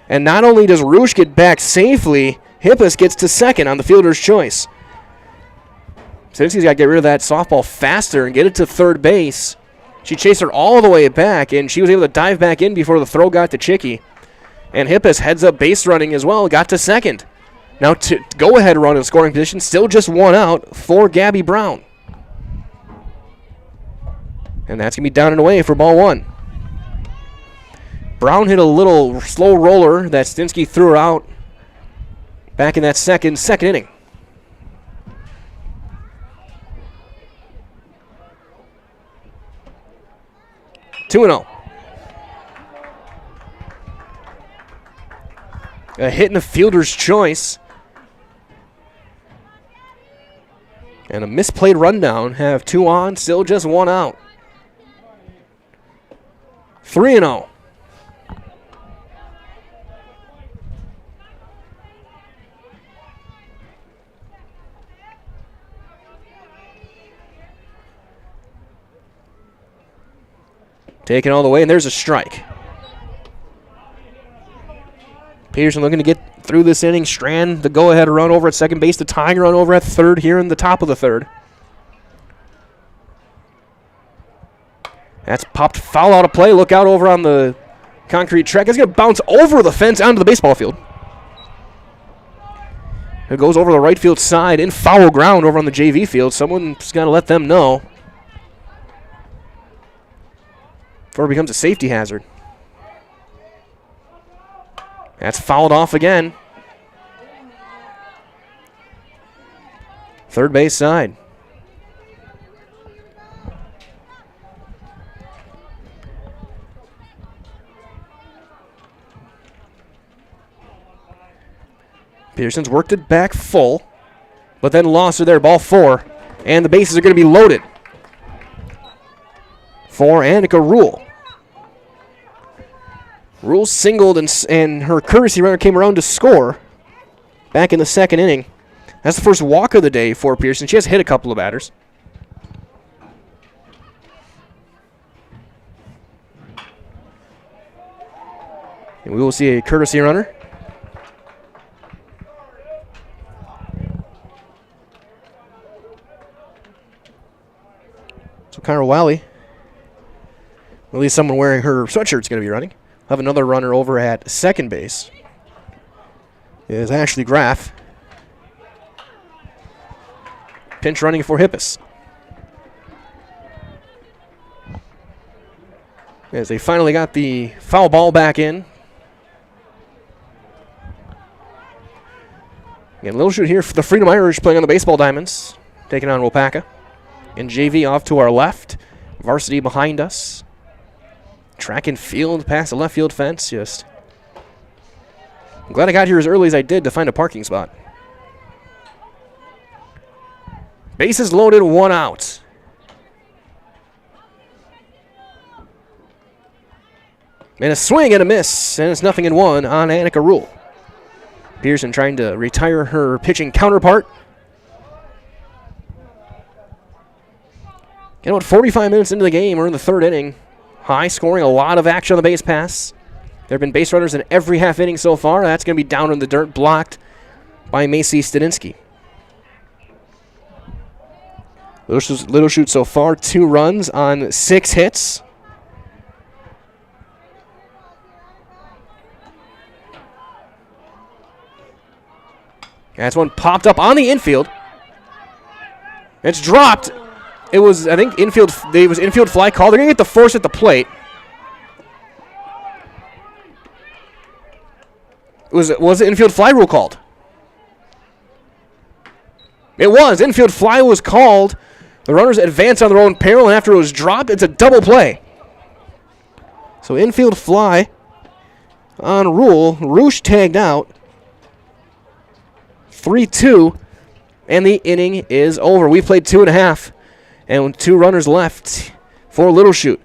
And not only does Roosh get back safely, Hippos gets to second on the fielder's choice. Stinsky's got to get rid of that softball faster and get it to third base. She chased her all the way back, and she was able to dive back in before the throw got to Chicky. And Hippos heads up base running as well, got to second. Now to go-ahead run in scoring position, still just one out for Gabby Brown. And that's going to be down and away for ball one. Brown hit a little slow roller that Stinsky threw her out back in that second inning. Two and 0. A hit in the fielder's choice. And a misplayed rundown. Have 2 on, still just 1 out. 3 and 0. Taken all the way, and there's a strike. Peterson looking to get through this inning. Strand, the go-ahead run over at second base. The tying run over at third here in the top of the third. That's popped foul out of play. Look out over on the concrete track. It's going to bounce over the fence onto the baseball field. It goes over the right field side in foul ground over on the JV field. Someone's got to let them know before it becomes a safety hazard. That's fouled off again. Third base side. Peterson's worked it back full, but then lost her there, ball 4, and the bases are going to be loaded for Annika Rule. Rule singled, and her courtesy runner came around to score back in the second inning. That's the first walk of the day for Pearson. She has hit a couple of batters. And we will see a courtesy runner. So Kyra Wally, at least someone wearing her sweatshirt, is going to be running. We'll have another runner over at second base. Is Ashley Graff. Pinch running for Hippos. As they finally got the foul ball back in. Again, Little Chute here for the Freedom Irish playing on the baseball diamonds. Taking on Waupaca. And JV off to our left. Varsity behind us. Track and field past the left field fence. Just I'm glad I got here as early as I did to find a parking spot. Bases loaded, 1 out. And a swing and a miss, and it's 0-1 on Annika Rule. Pearson trying to retire her pitching counterpart. And about 45 minutes into the game, we're in the 3rd inning. High scoring, a lot of action on the base pass. There have been base runners in every half inning so far. That's going to be down in the dirt, blocked by Macy Stadinsky. Little Chute so far, 2 runs on 6 hits. That's one popped up on the infield. It's dropped. It was, I think, infield fly call. They're going to get the force at the plate. Was the infield fly rule called? It was. Infield fly was called. The runners advance on their own peril, and after it was dropped, it's a double play. So infield fly on Rule. Roosh tagged out. 3-2, and the inning is over. We've played 2.5, and 2 runners left for Little Chute.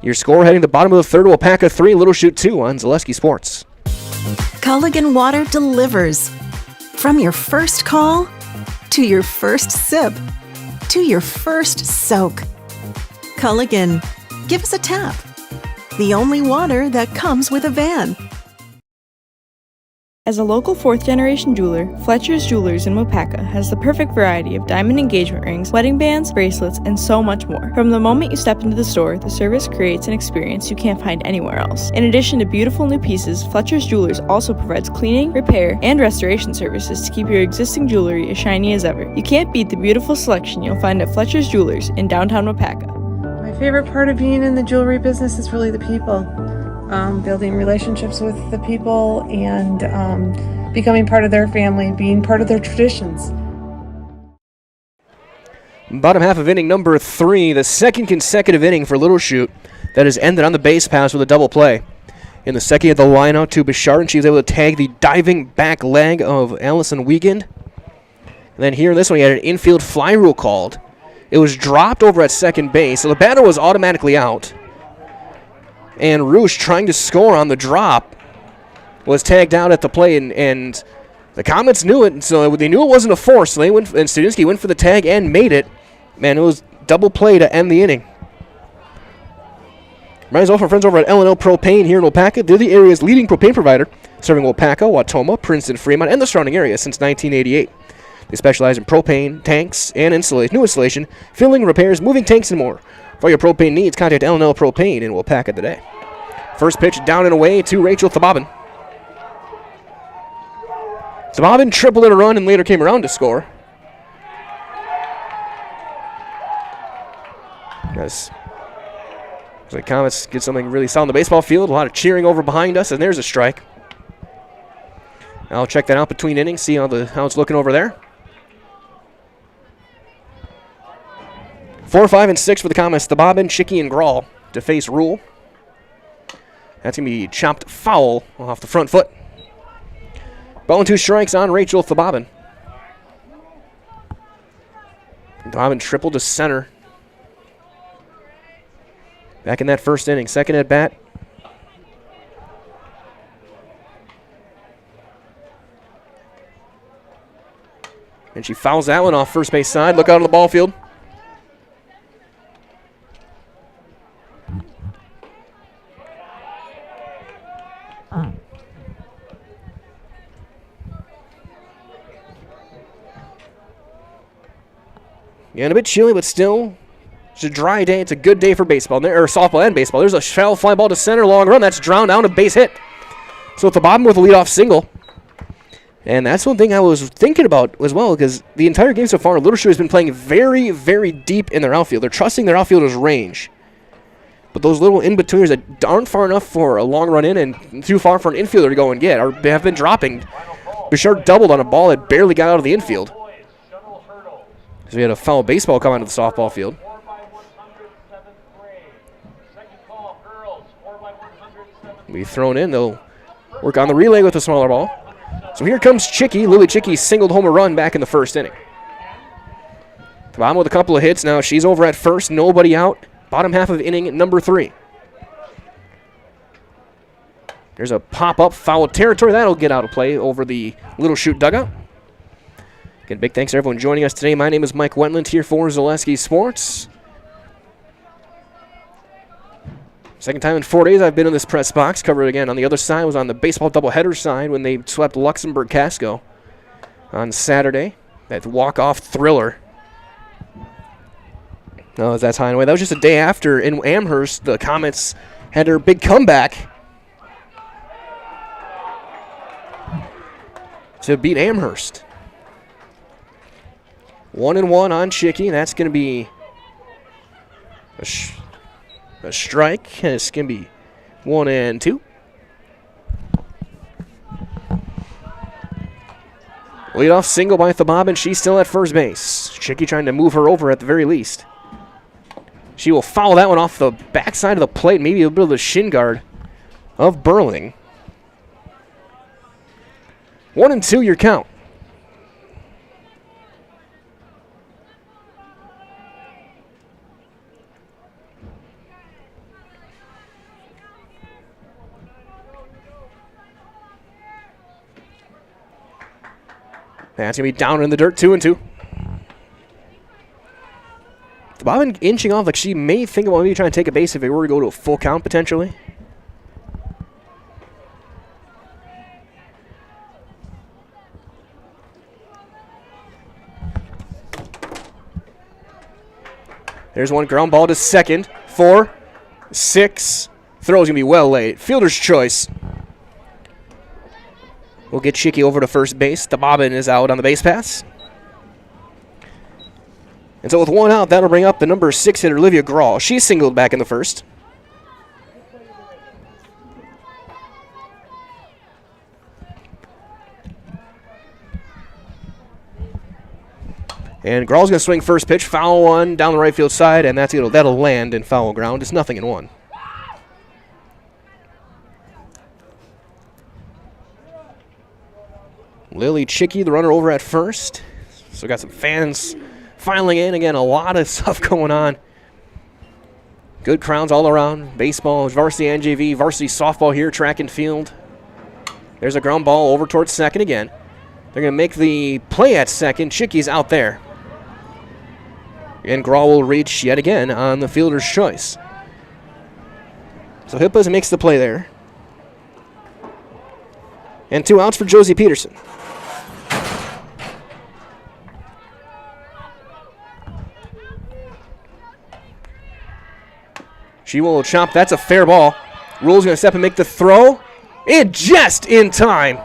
Your score heading to the bottom of the 3rd, Waupaca 3, Little Chute 2 on Zaleski Sports. Culligan Water delivers. From your first call to your first sip to your first soak. Culligan, give us a tap. The only water that comes with a van. As a local 4th-generation jeweler, Fletcher's Jewelers in Waupaca has the perfect variety of diamond engagement rings, wedding bands, bracelets, and so much more. From the moment you step into the store, the service creates an experience you can't find anywhere else. In addition to beautiful new pieces, Fletcher's Jewelers also provides cleaning, repair, and restoration services to keep your existing jewelry as shiny as ever. You can't beat the beautiful selection you'll find at Fletcher's Jewelers in downtown Waupaca. My favorite part of being in the jewelry business is really the people. Building relationships with the people and becoming part of their family, being part of their traditions. Bottom half of inning number 3, the 2nd consecutive inning for Little Chute that has ended on the base pass with a double play. In the 2nd, the line out to Bouchard, and she was able to tag the diving back leg of Allison Wiegand. And then here in this one, he had an infield fly rule called. It was dropped over at second base, so the batter was automatically out. And Roosh, trying to score on the drop, was tagged out at the plate, and the Comets knew it, so they knew it wasn't a force, so they went, and Stadinsky went for the tag and made it. Man, it was double play to end the inning. Reminds all our friends over at L&L Propane here in Waupaca. They're the area's leading propane provider, serving Waupaca, Wautoma, Princeton, Fremont, and the surrounding area since 1988. They specialize in propane, tanks, and new installation, filling, repairs, moving tanks, and more. For your propane needs, contact L&L Propane in Waupaca today. First pitch down and away to Rachel Thababin. Thababin tripled in a run and later came around to score. As the Comets get something really solid on the baseball field, a lot of cheering over behind us, and there's a strike. I'll check that out between innings, see how it's looking over there. 4, 5, and 6 for the Comets. Thababin, Schicky, and Grawl to face Rule. That's going to be chopped foul off the front foot. Ball and 2 strikes on Rachel Thababin. Thababin tripled to center. Back in that first inning. Second at bat. And she fouls that one off first base side. Look out on the ball field. Yeah, and a bit chilly, but still, it's a dry day. It's a good day for baseball, or softball and baseball. There's a shallow fly ball to center, long run. That's drowned down, a base hit. So Thababin with a leadoff single. And that's one thing I was thinking about as well, because the entire game so far, Little Chute has been playing very, very deep in their outfield. They're trusting their outfielders' range. But those little in-betweeners that aren't far enough for a long run in and too far for an infielder to go and get have been dropping. Bouchard doubled on a ball that barely got out of the infield. So we had a foul baseball come onto the softball field. Be thrown in, though. work on the relay with a smaller ball. So here comes Chicky. Lily Chicky singled home a run back in the first inning. Bottom with a couple of hits. Now she's over at first. Nobody out. Bottom half of inning number 3. There's a pop-up foul territory. That'll get out of play over the Little Chute dugout. Again, big thanks to everyone joining us today. My name is Mike Wentland here for Zaleski Sports. Second time in 4 days I've been in this press box. Covered again on the other side. Was on the baseball doubleheader side when they swept Luxembourg Casco on Saturday. That walk-off thriller. No, that's high and away. That was just a day after in Amherst. The Comets had their big comeback to beat Amherst. 1-1 on Chicky. That's going to be a strike. It's going to be 1-2. Leadoff single by Thabobin. She's still at first base. Chicky trying to move her over at the very least. She will foul that one off the backside of the plate, maybe a bit of the shin guard of Burling. 1-2 your count. That's going to be down in the dirt, 2-2. Bobbin inching off like she may think about maybe trying to take a base if it were to go to a full count potentially. There's one ground ball to second. 4, 6. Throw's going to be well late. Fielder's choice. We'll get Chicky over to first base. The Bobbin is out on the base pass. And so with one out, that'll bring up the number 6 hitter, Olivia Grawl. She's singled back in the first. And Grawl's going to swing first pitch, foul one down the right field side, and that'll land in foul ground. It's 0-1. Lily Chicky, the runner over at first. So got some fans filing in. Again, a lot of stuff going on. Good crowds all around. Baseball, varsity and JV, varsity softball here, track and field. There's a ground ball over towards second again. They're going to make the play at second. Chicky's out there. And Grawl will reach yet again on the fielder's choice. So Hippas makes the play there. And 2 outs for Josie Peterson. She will chop. That's a fair ball. Rule's going to step and make the throw. And just in time.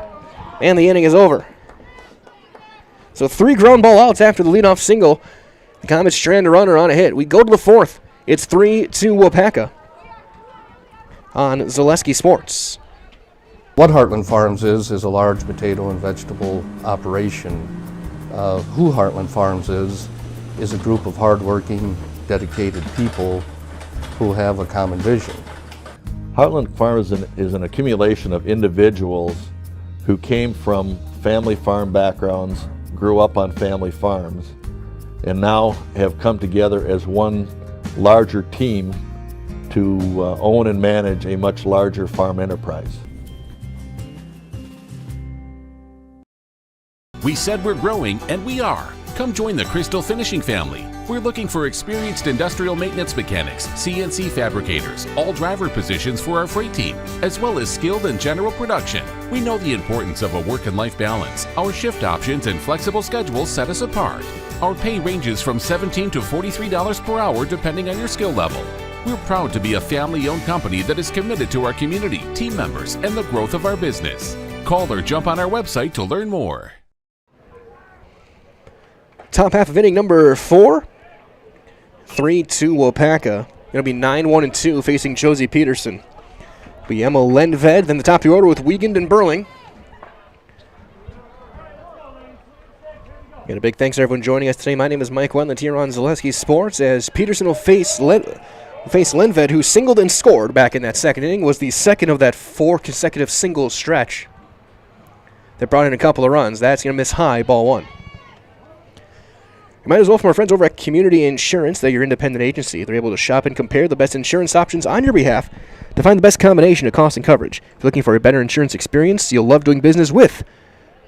And the inning is over. So 3 ground ball outs after the leadoff single. The Comets strand a runner on a hit. We go to the 4th. It's 3-2 Waupaca on Zaleski Sports. What Heartland Farms is a large potato and vegetable operation. Who Heartland Farms is a group of hardworking, dedicated people who have a common vision. Heartland Farms is an accumulation of individuals who came from family farm backgrounds, grew up on family farms, and now have come together as one larger team to own and manage a much larger farm enterprise. We said we're growing, and we are. Come join the Crystal Finishing family. We're looking for experienced industrial maintenance mechanics, CNC fabricators, all driver positions for our freight team, as well as skilled and general production. We know the importance of a work and life balance. Our shift options and flexible schedules set us apart. Our pay ranges from $17 to $43 per hour depending on your skill level. We're proud to be a family-owned company that is committed to our community, team members, and the growth of our business. Call or jump on our website to learn more. Top half of inning number 4. 3-2 Waupaca. It'll be 9-1-2 facing Josie Peterson. It'll be Emma Lendved, then the top of the order with Wiegand and Burling. And a big thanks to everyone joining us today. My name is Mike Wentland here on Zaleski Sports as Peterson will face Faced Linved, who singled and scored back in that second inning, was the second of that 4 consecutive singles stretch that brought in a couple of runs. That's going to miss high, ball 1. You might as well from our friends over at Community Insurance. They're your independent agency. They're able to shop and compare the best insurance options on your behalf to find the best combination of cost and coverage. If you're looking for a better insurance experience, you'll love doing business with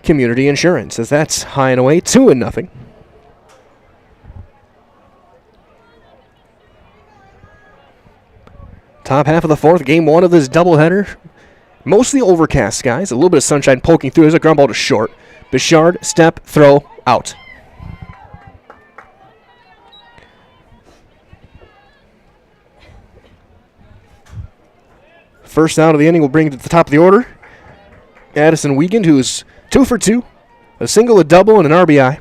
Community Insurance, as that's high and away, 2-0. Top half of the 4th, game 1 of this doubleheader. Mostly overcast skies, a little bit of sunshine poking through. There's a ground ball to short. Bichard, step, throw, out. First out of the inning will bring it to the top of the order. Addison Wiegand, who's 2 for 2. A single, a double, and an RBI.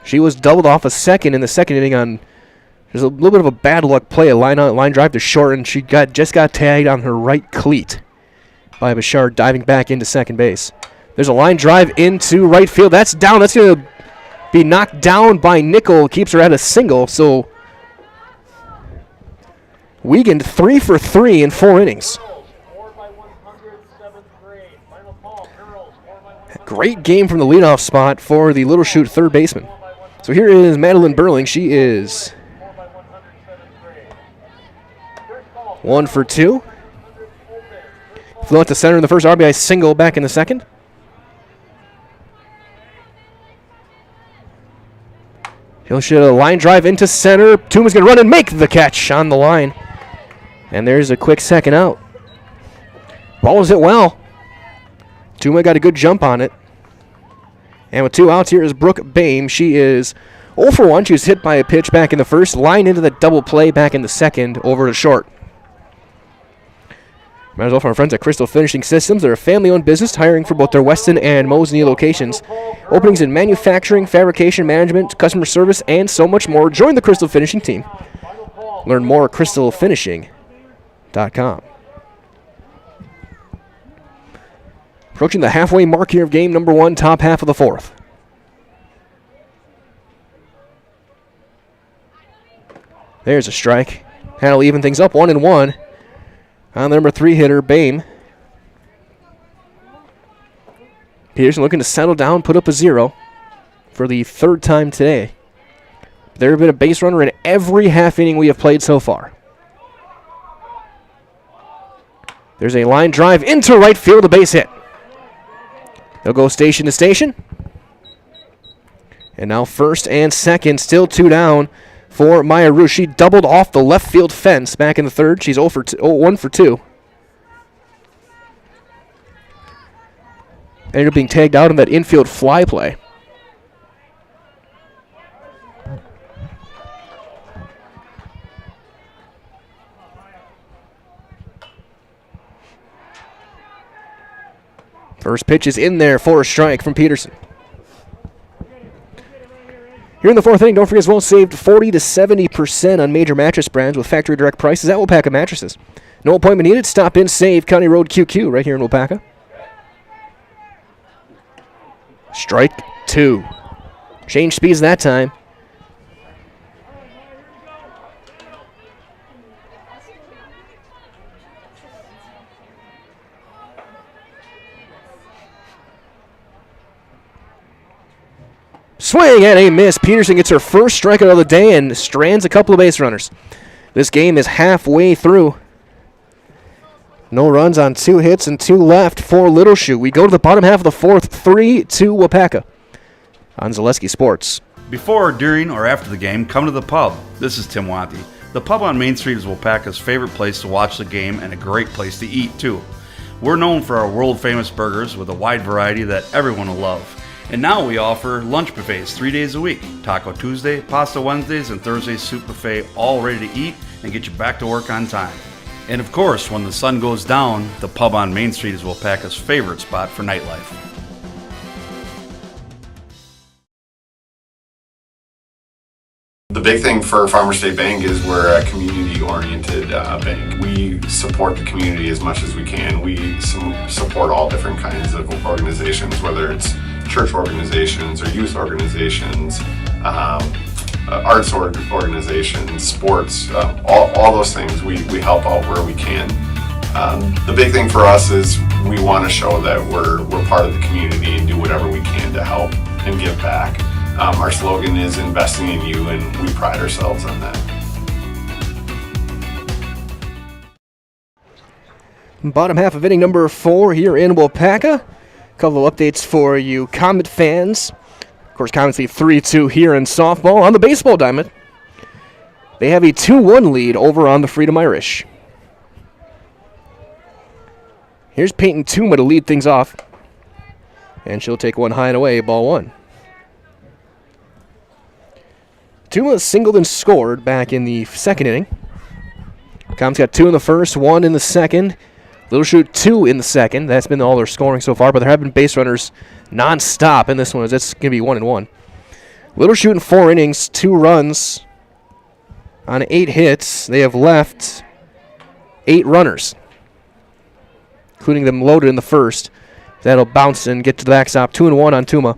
She was doubled off a second in the second inning on there's a little bit of a bad luck play, a line drive to short, and she just got tagged on her right cleat by Bichard diving back into second base. There's a line drive into right field. That's down. That's going to be knocked down by Nickel. Keeps her at a single. So Wiegand 3 for 3 in 4 innings. Great game from the leadoff spot for the Little Chute third baseman. So here is Madeline Burling. She is 1 for 2. Flew out to center in the first, RBI single back in the second. He'll shoot a line drive into center. Tuma's going to run and make the catch on the line. And there's a quick second out. Ball was hit well. Tuma got a good jump on it. And with 2 outs, here is Brooke Bame. She is 0 for 1. She was hit by a pitch back in the first. Line into the double play back in the second over to short. Might as well from our friends at Crystal Finishing Systems. They're a family-owned business hiring for both their Weston and Mosinee locations. Openings in manufacturing, fabrication management, customer service, and so much more. Join the Crystal Finishing team. Learn more at crystalfinishing.com. Approaching the halfway mark here of game number 1, top half of the 4th. There's a strike. That'll even things up 1-1. On the number 3 hitter, Bame. Peterson looking to settle down, put up a 0 for the 3rd time today. There have been a base runner in every half inning we have played so far. There's a line drive into right field, a base hit. They'll go station to station. And now first and second, still 2 down for Maya Roos. She doubled off the left field fence back in the 3rd. She's 1 for 2. Ended up being tagged out on that infield fly play. First pitch is in there for a strike from Peterson. Here in the 4th inning, don't forget as well, saved 40 to 70% on major mattress brands with factory direct prices at Waupaca Mattresses. No appointment needed. Stop in, save County Road QQ right here in Waupaca. Strike 2. Change speeds that time. Swing and a miss. Peterson gets her first strikeout of the day and strands a couple of base runners. This game is halfway through. No runs on 2 hits and 2 left for Little Chute. We go to the bottom half of the 4th, 3-2 Waupaca on Zaleski Sports. Before, during, or after the game, come to the pub. This is Tim Watty. The pub on Main Street is Waupaca's favorite place to watch the game and a great place to eat, too. We're known for our world-famous burgers with a wide variety that everyone will love. And now we offer lunch buffets 3 days a week. Taco Tuesday, Pasta Wednesdays, and Thursday's soup buffet, all ready to eat and get you back to work on time. And of course, when the sun goes down, the pub on Main Street is Waupaca's favorite spot for nightlife. The big thing for Farmers State Bank is we're a community-oriented bank. We support the community as much as we can. We support all different kinds of organizations, whether it's church organizations or youth organizations, arts organizations, sports, all those things. We help out where we can. The big thing for us is we want to show that we're part of the community and do whatever we can to help and give back. Our slogan is investing in you, and we pride ourselves on that. Bottom half of inning number 4 here in Waupaca. A couple of updates for you Comet fans. Of course, Comets lead 3-2 here in softball. On the baseball diamond, they have a 2-1 lead over on the Freedom Irish. Here's Peyton Tuma to lead things off. And she'll take one high and away, ball 1. Tuma singled and scored back in the second inning. Comets got 2 in the first, 1 in the second. Little Chute 2 in the second. That's been all their scoring so far, but there have been base runners non-stop in this one. That's going to be 1-1. Little Chute in 4 innings, 2 runs on 8 hits. They have left 8 runners, including them loaded in the first. That'll bounce and get to the backstop. 2-1 on Tuma.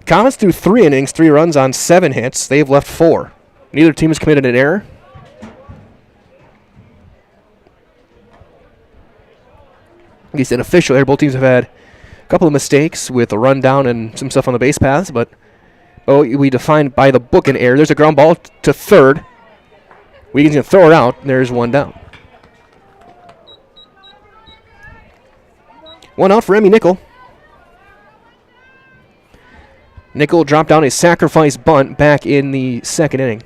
Comets through 3 innings, 3 runs on 7 hits. They've left 4. Neither team has committed an error. At least an official there. Both teams have had a couple of mistakes with a run down and some stuff on the base paths, but we defined by the book an error. There's a ground ball to third. Wiegand's going to throw it out. There's one down. 1 out for Emmy Nickel. Nickel dropped down a sacrifice bunt back in the second inning.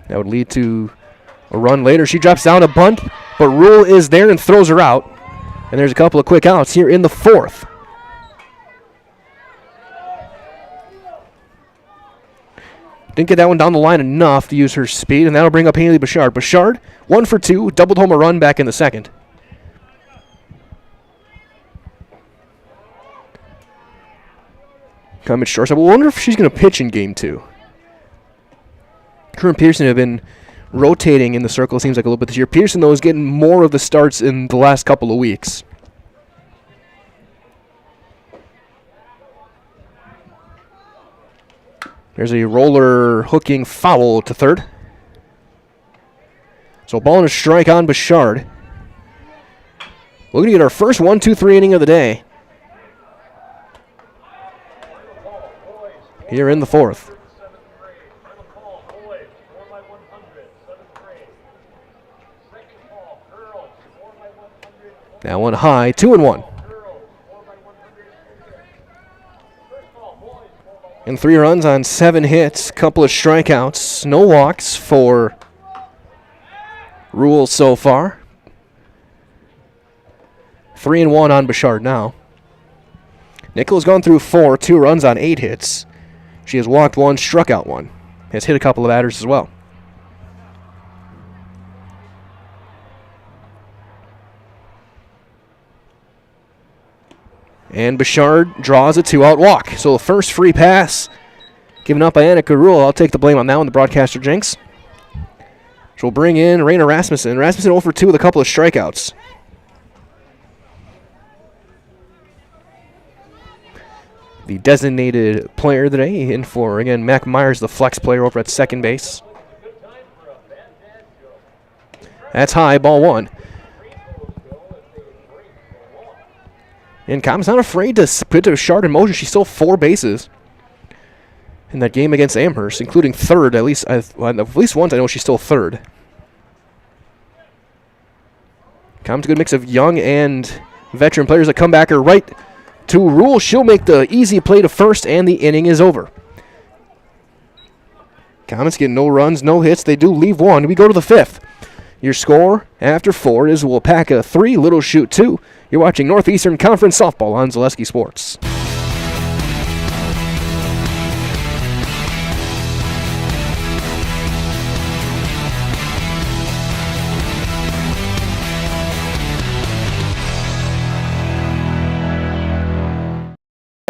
That would lead to a run later. She drops down a bunt, but Rule is there and throws her out. And there's a couple of quick outs here in the 4th. Didn't get that one down the line enough to use her speed, and that'll bring up Haley Bouchard. Bouchard, 1 for 2, doubled home a run back in the second. Comet shortstop. I wonder if she's going to pitch in game 2. Her and Pearson have been rotating in the circle, seems like a little bit this year. Pearson, though, is getting more of the starts in the last couple of weeks. There's a roller hooking foul to third. So ball and a strike on Bouchard. We're going to get our first 1-2-3 inning of the day here in the 4th. That one high, 2-1. And 3 runs on 7 hits, couple of strikeouts, no walks for Rule so far. 3-1 on Bouchard now. Nickel has gone through 4, 2 runs on 8 hits. She has walked 1, struck out 1. Has hit a couple of batters as well. And Bouchard draws a 2-out walk. So the first free pass given up by Annika Rule. I'll take the blame on that one, the broadcaster jinx. She'll bring in Raina Rasmussen. Rasmussen 0 for 2 with a couple of strikeouts. The designated player today in for, again, Mac Myers, the flex player over at second base. That's high, ball 1. And Com's not afraid to put Bouchard in motion. She stole 4 bases in that game against Amherst, including third. At least once I know she stole third. Com's a good mix of young and veteran players that come back her right to Rule. She'll make the easy play to first, and the inning is over. Comets get no runs, no hits. They do leave 1. We go to the 5th. Your score after 4 is Waupaca 3, Little Chute 2. You're watching Northeastern Conference Softball on Zaleski Sports.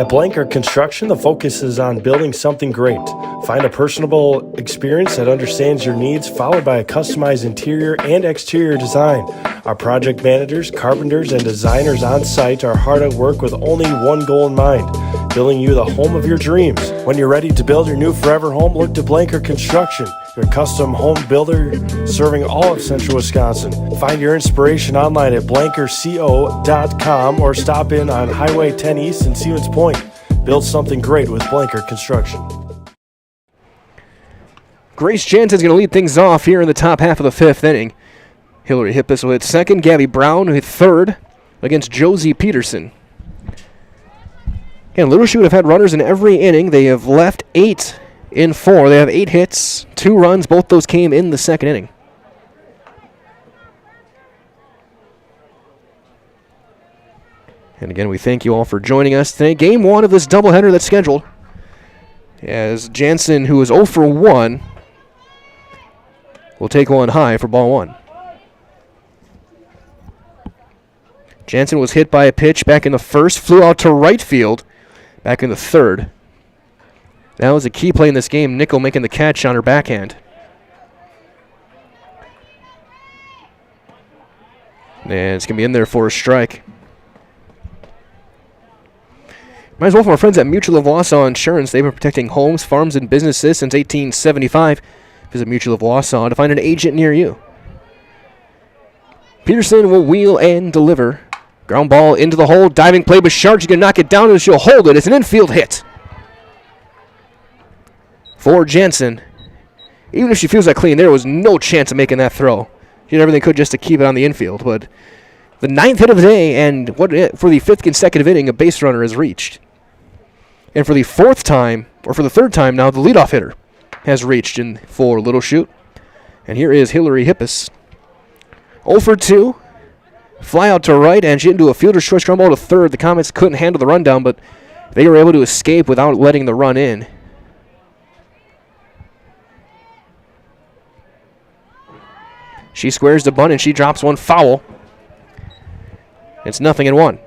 At Blanker Construction, the focus is on building something great. Find a personable experience that understands your needs, followed by a customized interior and exterior design. Our project managers, carpenters, and designers on site are hard at work with only one goal in mind: building you the home of your dreams. When you're ready to build your new forever home, look to Blanker Construction, your custom home builder serving all of central Wisconsin. Find your inspiration online at blankerco.com or stop in on Highway 10 East in Stevens Point. Build something great with Blanker Construction. Grace Jansen's going to lead things off here in the top half of the fifth inning. Hillary Hippis will hit second. Gabby Brown will hit third against Josie Peterson. Again, Little Chute have had runners in every inning. They have left 8 in 4. They have 8 hits, 2 runs. Both those came in the second inning. And again, we thank you all for joining us today. Game 1 of this doubleheader that's scheduled, as Jansen, who is 0 for 1, will take one high for ball 1. Jansen was hit by a pitch back in the first, flew out to right field back in the third. That was a key play in this game, Nickel making the catch on her backhand. And it's going to be in there for a strike. Might as well from our friends at Mutual of Wausau Insurance. They've been protecting homes, farms, and businesses since 1875. Visit Mutual of Wausau to find an agent near you. Peterson will wheel and deliver. Ground ball into the hole. Diving play, but Sharp. She's going to knock it down and she'll hold it. It's an infield hit for Jansen. Even if she feels that clean, there was no chance of making that throw. She did everything could just to keep it on the infield. But the 9th hit of the day, and for the 5th consecutive inning, a base runner is reached. And for the 4th time, or for the 3rd time now, the leadoff hitter has reached in for Little Chute. And here is Hillary Hippis. 0 for 2. Fly out to right, and she didn't do a fielder's choice ground ball to third. The Comets couldn't handle the rundown, but they were able to escape without letting the run in. She squares the bunt, and she drops one foul. It's 0-1.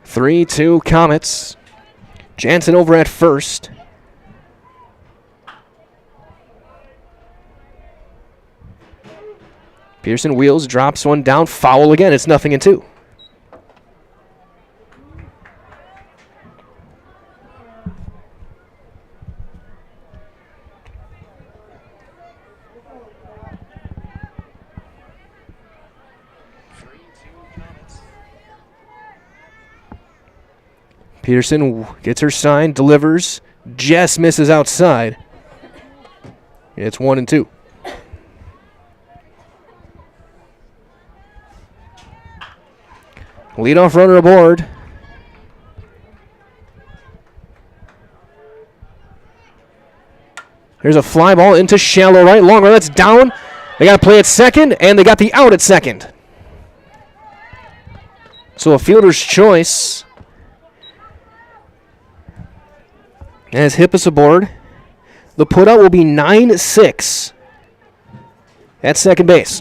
Three-2 Comets. Jansen over at first. Pearson wheels, drops one down, foul again. It's 0-2. Peterson gets her sign, delivers, just misses outside. It's 1-2. Leadoff runner aboard. Here's a fly ball into shallow right. Long run, that's down. They got to play at second, and they got the out at second. So a fielder's choice. As Hippis aboard, the putout will be 9-6 at second base.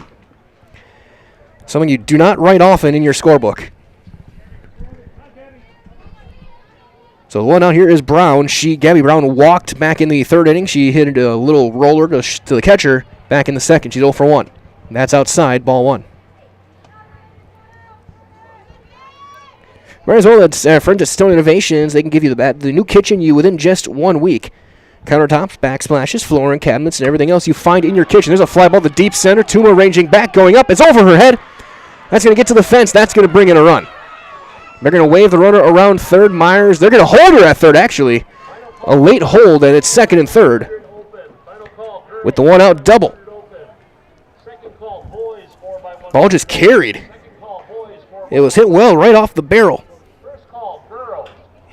Something you do not write often in your scorebook. So the one out here is Brown. Gabby Brown walked back in the 3rd inning. She hit a little roller to the catcher back in the 2nd. She's 0 for 1. That's outside, ball 1. Might as well, that's friends at Stone Innovations. They can give you the new kitchen you within just 1 week. Countertops, backsplashes, flooring, cabinets, and everything else you find in your kitchen. There's a fly ball to deep center. Tuma ranging back, going up. It's over her head. That's going to get to the fence. That's going to bring in a run. They're going to wave the runner around third. Myers, they're going to hold her at third, actually. A late hold, and it's 2nd and 3rd. With the one out double. Ball just carried. It was hit well right off the barrel.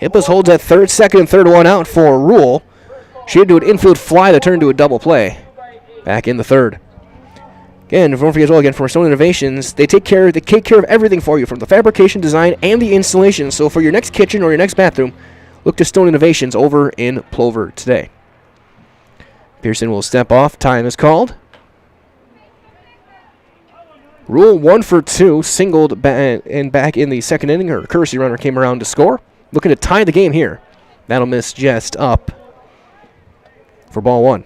Hippis holds at third, 2nd and 3rd, one out for Rule. She had to do an infield fly that turned into a double play back in the 3rd. Again, don't forget as well, again, for Stone Innovations, they take care of everything for you, from the fabrication, design, and the installation. So for your next kitchen or your next bathroom, look to Stone Innovations over in Plover today. Pearson will step off. Time is called. Rule 1 for 2, singled and back in the second inning. Her courtesy runner came around to score. Looking to tie the game here. That'll miss just up for ball 1.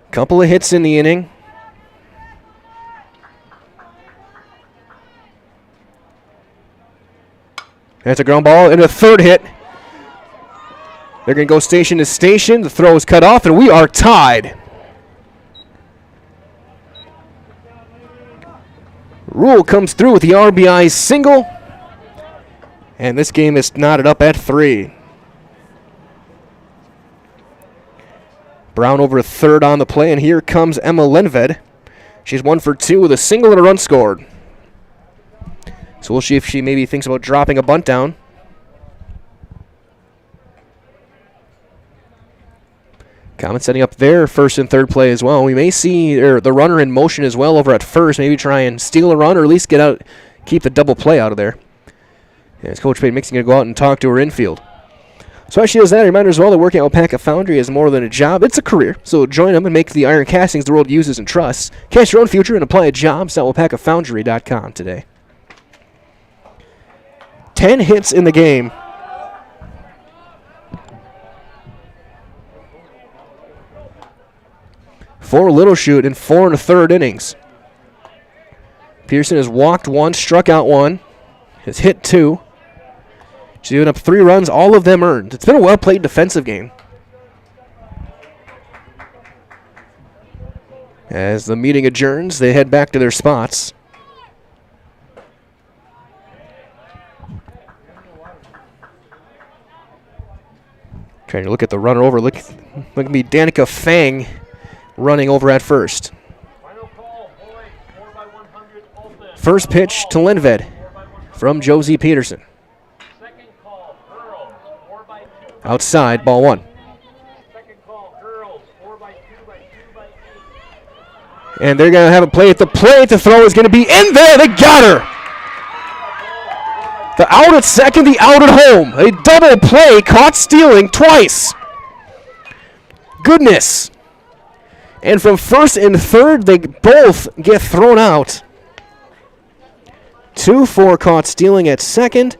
Couple of hits in the inning. That's a ground ball and a third hit. They're going to go station to station. The throw is cut off, and we are tied. Rule comes through with the RBI single. And this game is knotted up at 3. Brown over third on the play, and here comes Emma Lenved. She's 1 for 2 with a single and a run scored. So we'll see if she maybe thinks about dropping a bunt down. Comet setting up their first and third play as well. We may see the runner in motion as well over at first. Maybe try and steal a run or at least get out, keep the double play out of there. And as Coach Payton Mixon going to go out and talk to her infield. So as she does that, a reminder as well that working at Waupaca Foundry is more than a job. It's a career. So join them and make the iron castings the world uses and trusts. Cast your own future and apply at jobs.waupacafoundry.com today. 10 hits in the game. For Little Chute in 4 1/3 innings. Pearson has walked 1, struck out 1, has hit 2. She's given up 3 runs, all of them earned. It's been a well-played defensive game. As the meeting adjourns, they head back to their spots. Trying to look at the runner over. Look at me, Danica Fang running over at first. First pitch to Lenved from Josie Peterson. Outside, ball 1. And they're going to have a play at the plate. The throw is going to be in there. They got her. The out at second, the out at home. A double play, caught stealing twice. Goodness. And from first and third, they both get thrown out. 2 for caught stealing at second.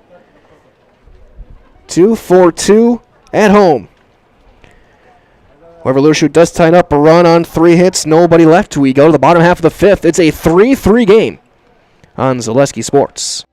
2 for 2 at home. However, Little Chute does tie up a run on 3 hits. Nobody left. We go to the bottom half of the 5th. It's a 3-3 game on Zaleski Sports.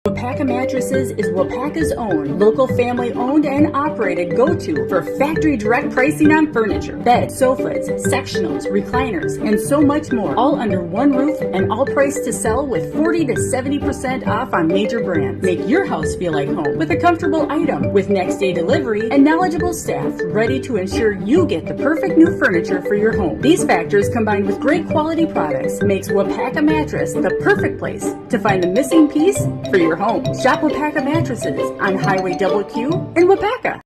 Waupaca Mattresses is Waupaca's own, local family-owned and operated go-to for factory direct pricing on furniture, beds, sofas, sectionals, recliners, and so much more, all under one roof and all priced to sell with 40 to 70% off on major brands. Make your house feel like home with a comfortable item with next-day delivery and knowledgeable staff ready to ensure you get the perfect new furniture for your home. These factors combined with great quality products makes Waupaca Mattress the perfect place to find the missing piece for your home. Shop Waupaca Mattresses on Highway WQ in Waupaca.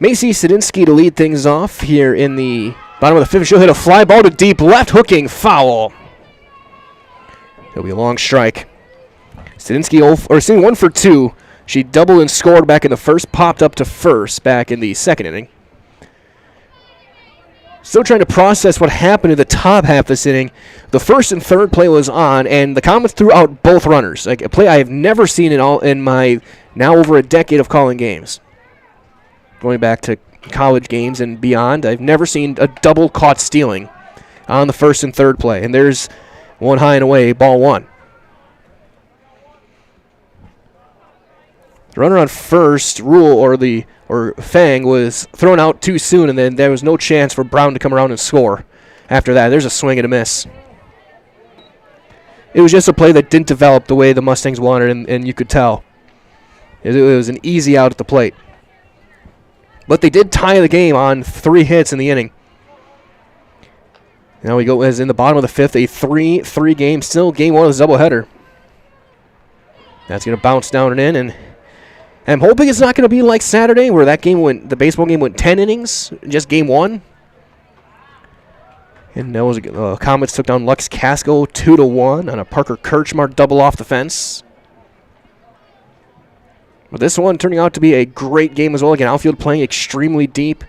Macy Sadinsky to lead things off here in the bottom of the 5th. She'll hit a fly ball to deep left, hooking foul. It'll be a long strike. Sadinsky 1 for 2. She doubled and scored back in the first, popped up to first back in the second inning. Still trying to process what happened in the top half of this inning. The first and third play was on, and the Comets threw out both runners. Like a play I have never seen in my now over a decade of calling games. Going back to college games and beyond, I've never seen a double caught stealing on the first and third play. And there's one high and away, ball 1. The runner on first, or Fang, was thrown out too soon, and then there was no chance for Brown to come around and score after that. There's a swing and a miss. It was just a play that didn't develop the way the Mustangs wanted, and you could tell. It was an easy out at the plate. But they did tie the game on 3 hits in the inning. Now we go as in the bottom of the fifth, a 3-3 game. Still game one of the doubleheader. That's going to bounce down and in, and I'm hoping it's not going to be like Saturday where the baseball game went 10 innings, just game one. And that was Comets took down Lux Casco 2-1 on a Parker Kirchmark double off the fence. But this one turning out to be a great game as well. Again, outfield playing extremely deep.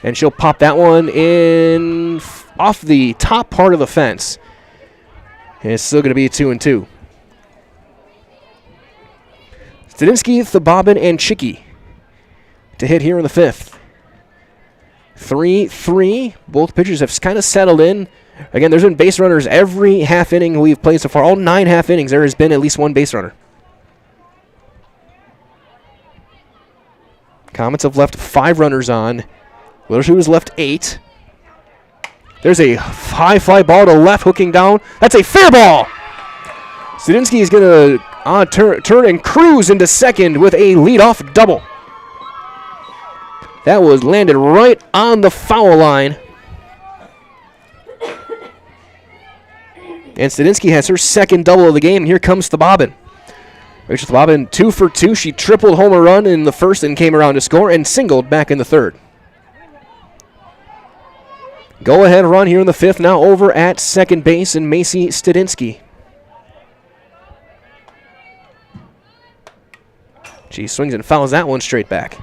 And she'll pop that one in off the top part of the fence. And it's still going to be a 2-2. Stadinsky, Thobabin, and Chicky to hit here in the fifth. 3-3. Both pitchers have kind of settled in. Again, there's been base runners every half inning we've played so far. All 9 half innings, there has been at least one base runner. Comets have left 5 runners on. Little Chute has left 8. There's a high fly ball to left, hooking down. That's a fair ball. Stadinsky is going to turn and cruise into second with a leadoff double. That was landed right on the foul line. And Stadinsky has her second double of the game. And here comes Thobabin. Rachel Thobabin 2 for 2. She tripled home run in the first and came around to score and singled back in the third. Go ahead run here in the fifth. Now over at second base and Macy Stadinsky. She swings and fouls that one straight back.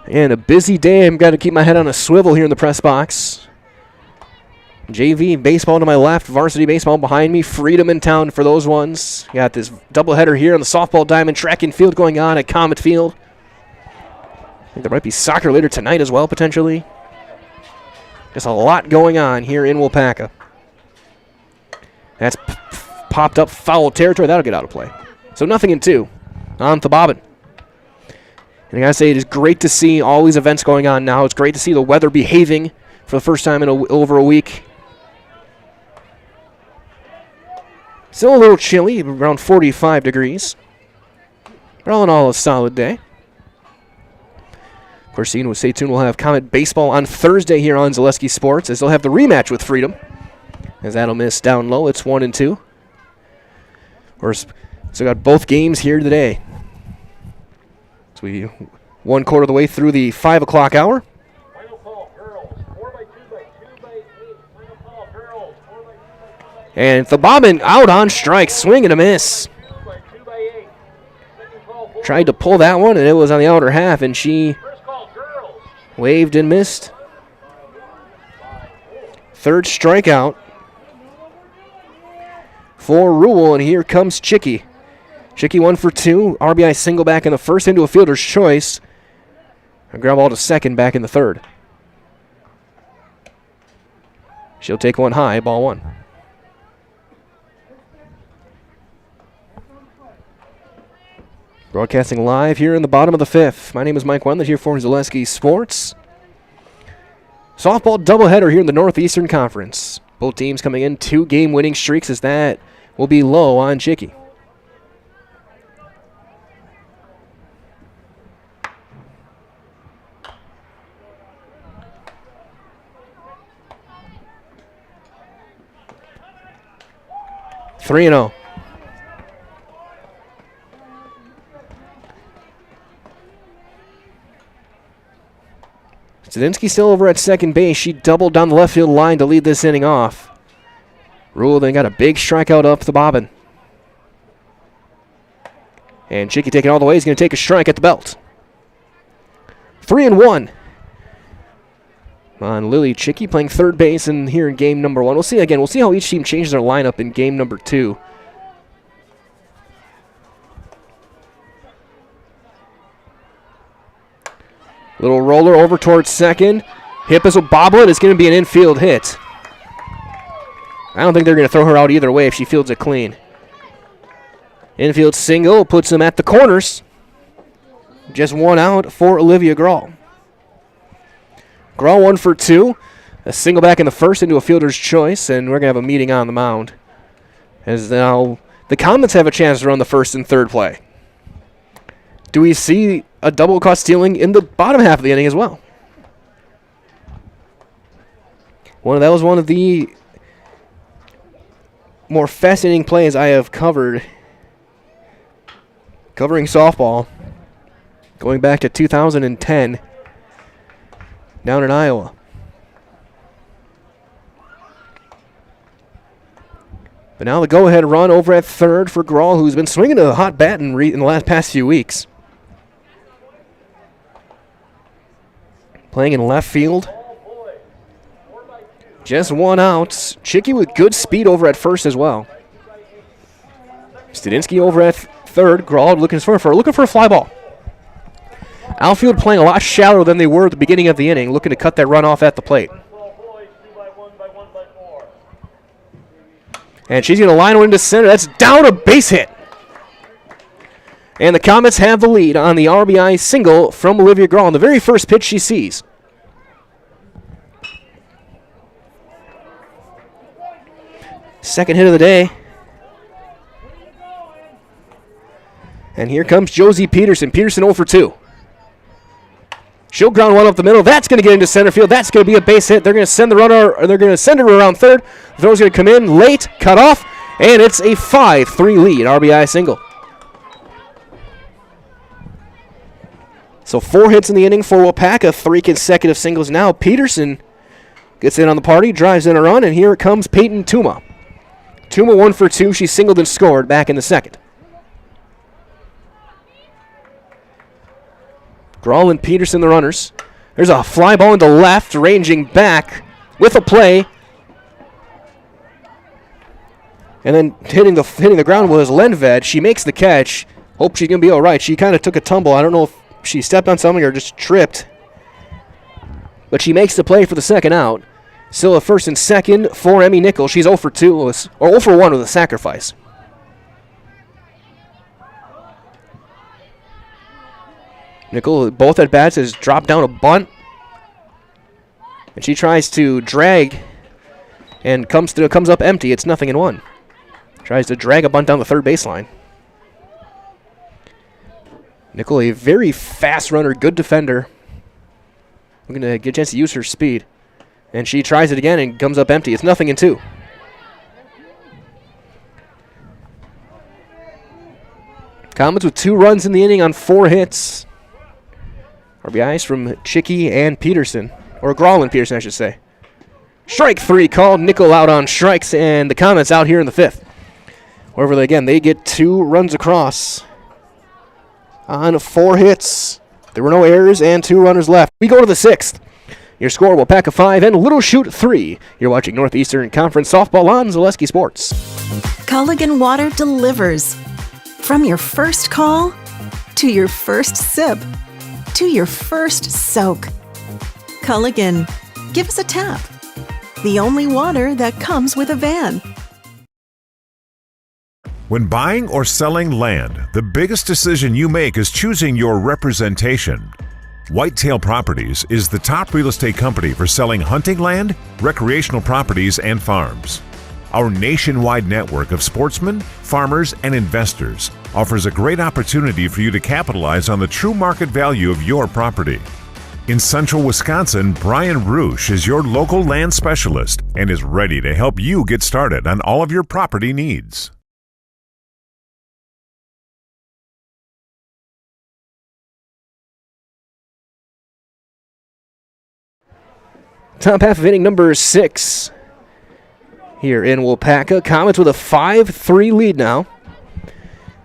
And a busy day. I've got to keep my head on a swivel here in the press box. JV baseball to my left, varsity baseball behind me. Freedom in town for those ones. Got this doubleheader here on the softball diamond track and field going on at Comet Field. I think there might be soccer later tonight as well, potentially. Just a lot going on here in Waupaca. That's popped up foul territory. That'll get out of play. So 0-2 on Thobabin. And I gotta say, it is great to see all these events going on now. It's great to see the weather behaving for the first time in over a week. Still a little chilly, around 45 degrees. But all in all, a solid day. Of course, stay tuned. We'll have Comet Baseball on Thursday here on Zaleski Sports, as they'll have the rematch with Freedom. As that'll miss down low. It's 1-2. We're still got both games here today. So we 1/4 of the way through the 5 o'clock hour. Final call, girls. 4x2x2x8. Final call, girls. 4x2x2x8. And Thobabin out on strike. Swing and a miss. 2x2x8. Second call, Tried to pull that one, and it was on the outer half, and she waved and missed. Third strikeout for Rule, and here comes Chicky. Chicky 1 for 2. RBI single back in the first into a fielder's choice. A ground ball to second back in the third. She'll take one high, ball 1. Broadcasting live here in the bottom of the fifth. My name is Mike Wendler here for Zaleski Sports. Softball doubleheader here in the Northeastern Conference. Both teams coming in 2-game winning streaks, as that will be low on Chicky. Three and 0. Stadinsky still over at second base. She doubled down the left field line to lead this inning off. Rule then got a big strikeout up Thobabin. And Chicky taking all the way. He's going to take a strike at the belt. 3-1 on Lily Chicky playing third base in here in game number 1. We'll see again. We'll see how each team changes their lineup in game number 2. Little roller over towards second. Hippis will bobble it. It's going to be an infield hit. I don't think they're going to throw her out either way if she fields it clean. Infield single puts them at the corners. Just one out for Olivia Grawl. Grawl 1 for 2. A single back in the first into a fielder's choice, and we're going to have a meeting on the mound. As now the Comets have a chance to run the first and third play. Do we see a double caught stealing in the bottom half of the inning as well. That was one of the more fascinating plays I have covered covering softball going back to 2010 down in Iowa. But now the go-ahead run over at third for Grawl, who's been swinging a hot bat in the past few weeks. Playing in left field. Just one out. Chicky with good speed over at first as well. Studinsky over at third. Grawl looking for a fly ball. Outfield playing a lot shallower than they were at the beginning of the inning, looking to cut that run off at the plate. And she's going to line one into center. That's down, a base hit. And the Comets have the lead on the RBI single from Olivia Grawl on the very first pitch she sees. Second hit of the day. And here comes Josie Peterson. Peterson 0 for 2. She'll ground one up the middle. That's going to get into center field. That's going to be a base hit. They're going to send the runner, or they're going to send her around third. The throw's going to come in late, cut off, and it's a 5-3 lead, RBI single. So 4 hits in the inning for Waupaca, 3 consecutive singles now. Peterson gets in on the party, drives in a run, and here comes Peyton Tuma. Tuma 1 for 2. She singled and scored back in the second. Grawl and Peterson, the runners. There's a fly ball into left, ranging back with a play. And then hitting the ground was Lenved. She makes the catch. Hope she's going to be all right. She kind of took a tumble. I don't know if she stepped on something or just tripped. But she makes the play for the second out. Still a first and second for Emmy Nichols. She's 0 for 2, or 0 for 1 with a sacrifice. Nichols, both at bats, has dropped down a bunt. And she tries to drag and comes up empty. It's 0-1. Tries to drag a bunt down the third baseline. Nichols, a very fast runner, good defender. Looking to get a chance to use her speed. And she tries it again and comes up empty. It's 0-2. Comets with 2 runs in the inning on 4 hits. RBIs from Chicky and Peterson. Or Grawl and Peterson, I should say. Strike 3 called. Nickel out on strikes, and the Comets out here in the 5th. However, again, they get 2 runs across on 4 hits. There were no errors and 2 runners left. We go to the 6th. Your score, Waupaca 5 and Little Chute 3. You're watching Northeastern Conference Softball on Zaleski Sports. Culligan Water delivers. From your first call to your first sip to your first soak. Culligan, give us a tap. The only water that comes with a van. When buying or selling land, the biggest decision you make is choosing your representation. Whitetail Properties is the top real estate company for selling hunting land, recreational properties, and farms. Our nationwide network of sportsmen, farmers, and investors offers a great opportunity for you to capitalize on the true market value of your property. In central Wisconsin, Brian Roosh is your local land specialist and is ready to help you get started on all of your property needs. Top half of inning number 6 here in Waupaca. Comets with a 5-3 lead now,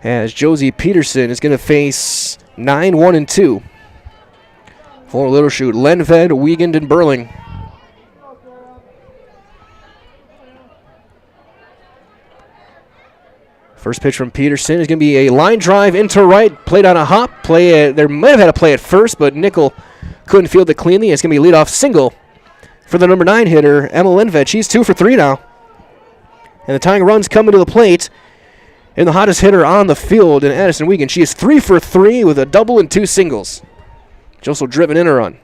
as Josie Peterson is going to face 9-1-2 for Little Chute. Lenved, Wiegand, and Burling. First pitch from Peterson is going to be a line drive into right, played on a hop. There might have had a play at first, but Nickel couldn't field it cleanly. It's going to be a leadoff single for the number 9 hitter, Emma Lenved. She's 2 for 3 now. And the tying run's coming to the plate. And the hottest hitter on the field in Addison Wiegand. She is 3 for 3 with a double and 2 singles. She's also driven in a run.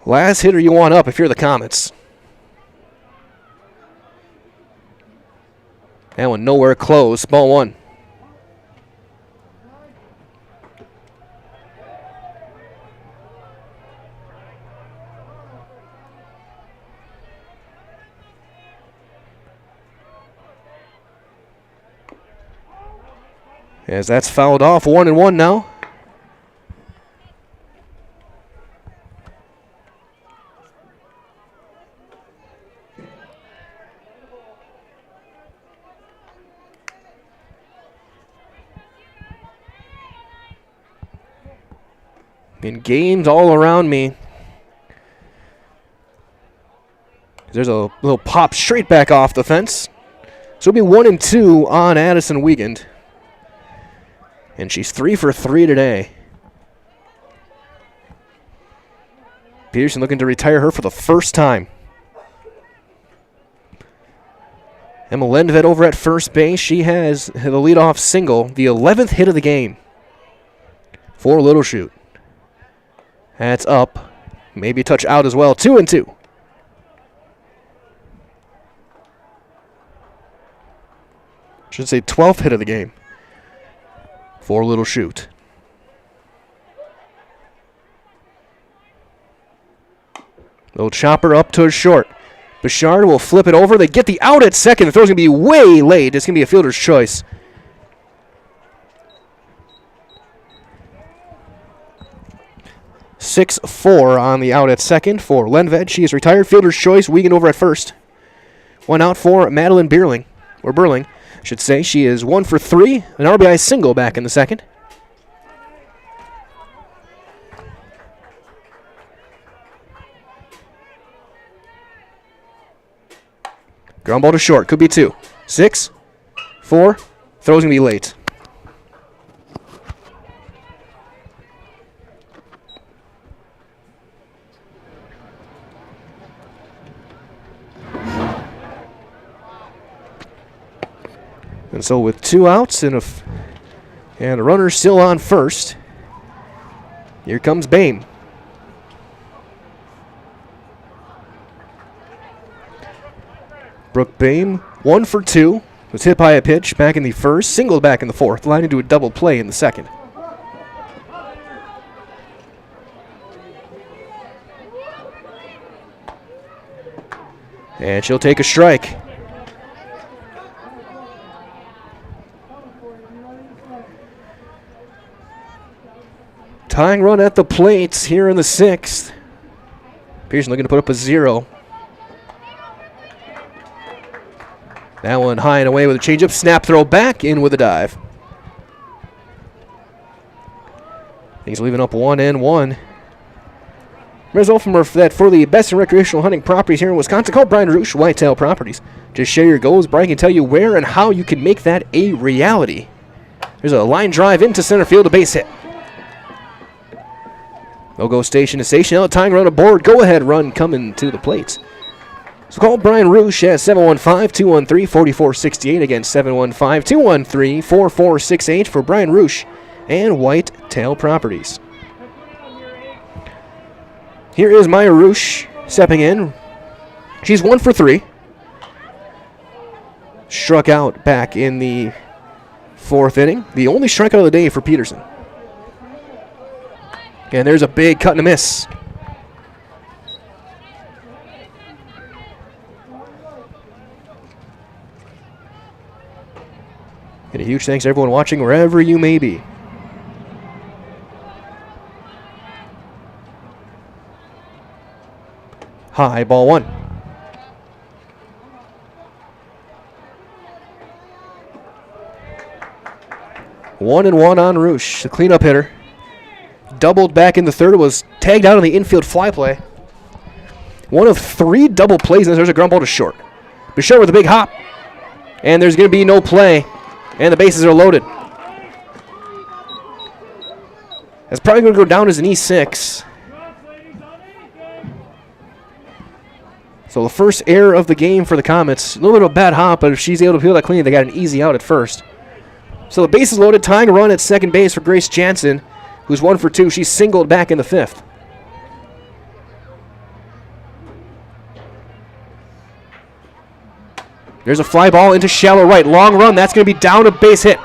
Last hitter you want up if you're the Comets. That one nowhere close. Ball 1. As that's fouled off, 1-1 now. And games all around me. There's a little pop straight back off the fence. So it'll be 1-2 on Addison Wiegand. And she's 3 for 3 today. Peterson looking to retire her for the first time. Emma Lendvet over at first base. She has the leadoff single, the 11th hit of the game for Little Chute. That's up. Maybe a touch out as well. 2-2. Should say 12th hit of the game for Little Chute. Little chopper up to short. Bouchard will flip it over. They get the out at second. The throw's going to be way late. It's going to be a fielder's choice. (6-4) on the out at second for Lenved. She is retired. Fielder's choice. Wiegand over at first. One out for Madeline Burling. Should say she is 1 for 3. An RBI single back in the second. Ground ball to short. Could be 2. 6-4. Throw's going to be late. And so with 2 outs and a runner still on first, here comes Bame. Brooke Bame, 1 for 2. Was hit by a pitch back in the first, singled back in the fourth, line into a double play in the second. And she'll take a strike. Tying run at the plates here in the 6th. Pearson looking to put up a 0. That one high and away with a changeup. Snap throw back in with a dive. He's leaving up 1-1. Result from that for the best in recreational hunting properties here in Wisconsin. Call Brian Roosh, Whitetail Properties. Just share your goals. Brian can tell you where and how you can make that a reality. There's a line drive into center field, a base hit. They'll go station to station. Now tying run aboard. Go ahead run coming to the plates. So call Brian Roosh at 715-213-4468. Again, 715-213-4468 for Brian Roosh and Whitetail Properties. Here is Maya Roosh stepping in. She's 1 for 3. Struck out back in the 4th inning. The only strikeout of the day for Peterson. And there's a big cut and a miss. And a huge thanks to everyone watching wherever you may be. High, ball 1. One and one on Roosh, the cleanup hitter. Doubled back in the third, was tagged out on the infield fly play. One of 3 double plays, and there's a ground ball to short. Bouchard with a big hop, and there's going to be no play, and the bases are loaded. That's probably going to go down as an E6. So the first error of the game for the Comets. A little bit of a bad hop, but if she's able to peel that clean, they got an easy out at first. So the bases loaded, tying a run at second base for Grace Jansen, who's 1 for 2. She's singled back in the 5th. There's a fly ball into shallow right. Long run. That's going to be down, a base hit.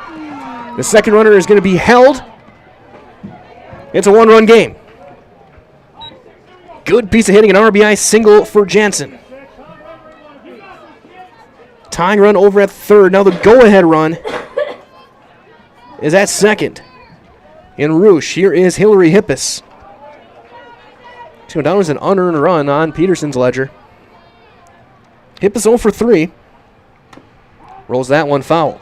The second runner is going to be held. It's a 1-run game. Good piece of hitting, an RBI single for Jansen. Tying run over at third. Now the go-ahead run is at second. In Rouge, here is Hillary Hippus. She's going down as an unearned run on Peterson's ledger. Hippus 0 for 3. Rolls that one foul.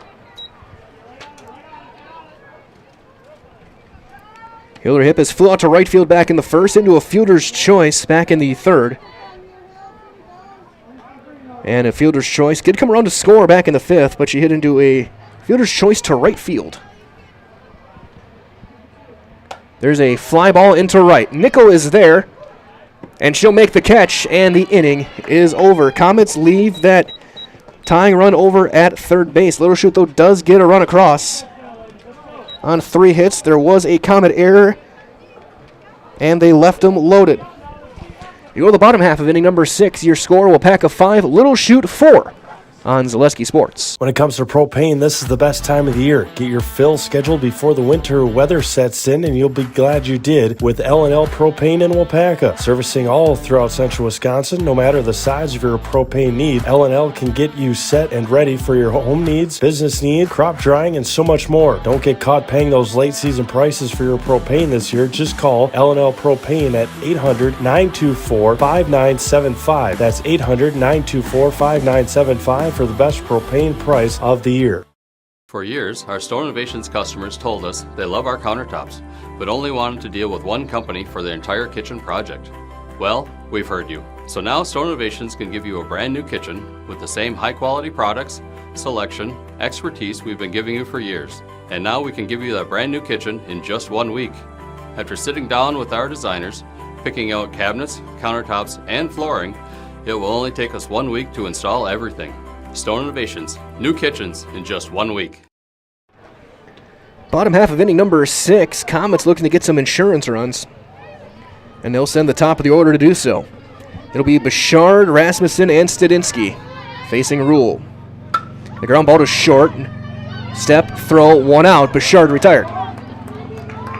Hillary Hippus flew out to right field back in the first, into a fielder's choice back in the third. And a fielder's choice did come around to score back in the fifth, but she hit into a fielder's choice to right field. There's a fly ball into right. Nickel is there, and she'll make the catch, and the inning is over. Comets leave that tying run over at third base. Little Chute, though, does get a run across. On 3 hits, there was a Comet error, and they left them loaded. You go to the bottom half of inning number 6. Your score, Waupaca 5, Little Chute 4 on Zaleski Sports. When it comes to propane, this is the best time of the year. Get your fill scheduled before the winter weather sets in, and you'll be glad you did with L&L Propane in Waupaca. Servicing all throughout central Wisconsin, no matter the size of your propane need, L&L can get you set and ready for your home needs, business needs, crop drying, and so much more. Don't get caught paying those late season prices for your propane this year. Just call L&L Propane at 800-924-5975. That's 800-924-5975 for the best propane price of the year. For years, our Store Innovations customers told us they love our countertops, but only wanted to deal with one company for their entire kitchen project. Well, we've heard you. So now Store Innovations can give you a brand new kitchen with the same high quality products, selection, expertise we've been giving you for years. And now we can give you that brand new kitchen in just 1 week. After sitting down with our designers, picking out cabinets, countertops, and flooring, it will only take us 1 week to install everything. Stone Innovations, new kitchens in just 1 week. Bottom half of inning number 6, Comets looking to get some insurance runs, and they'll send the top of the order to do so. It'll be Bouchard, Rasmussen, and Stadinsky facing Rule. The ground ball to short. Step, throw, 1 out. Bouchard retired.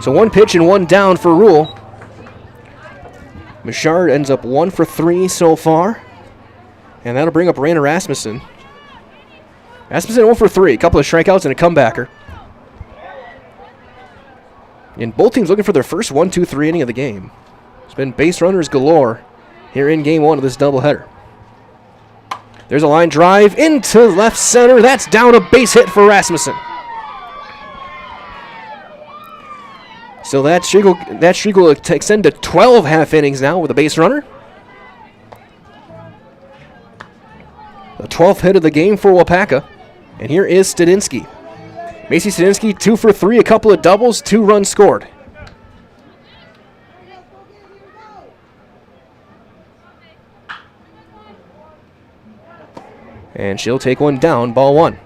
So 1 pitch and 1 down for Rule. Bouchard ends up 1 for 3 so far, and that'll bring up Raina Rasmussen. Rasmussen 0 for 3, a couple of strikeouts and a comebacker. And both teams looking for their first 1-2-3 inning of the game. It's been base runners galore here in game 1 of this doubleheader. There's a line drive into left center. That's down, a base hit for Rasmussen. So that streak will extend to 12 half innings now with a base runner. The 12th hit of the game for Waupaca. And here is Stadinsky. Macy Stadinsky 2 for 3, a couple of doubles, 2 runs scored. And she'll take one down, ball 1.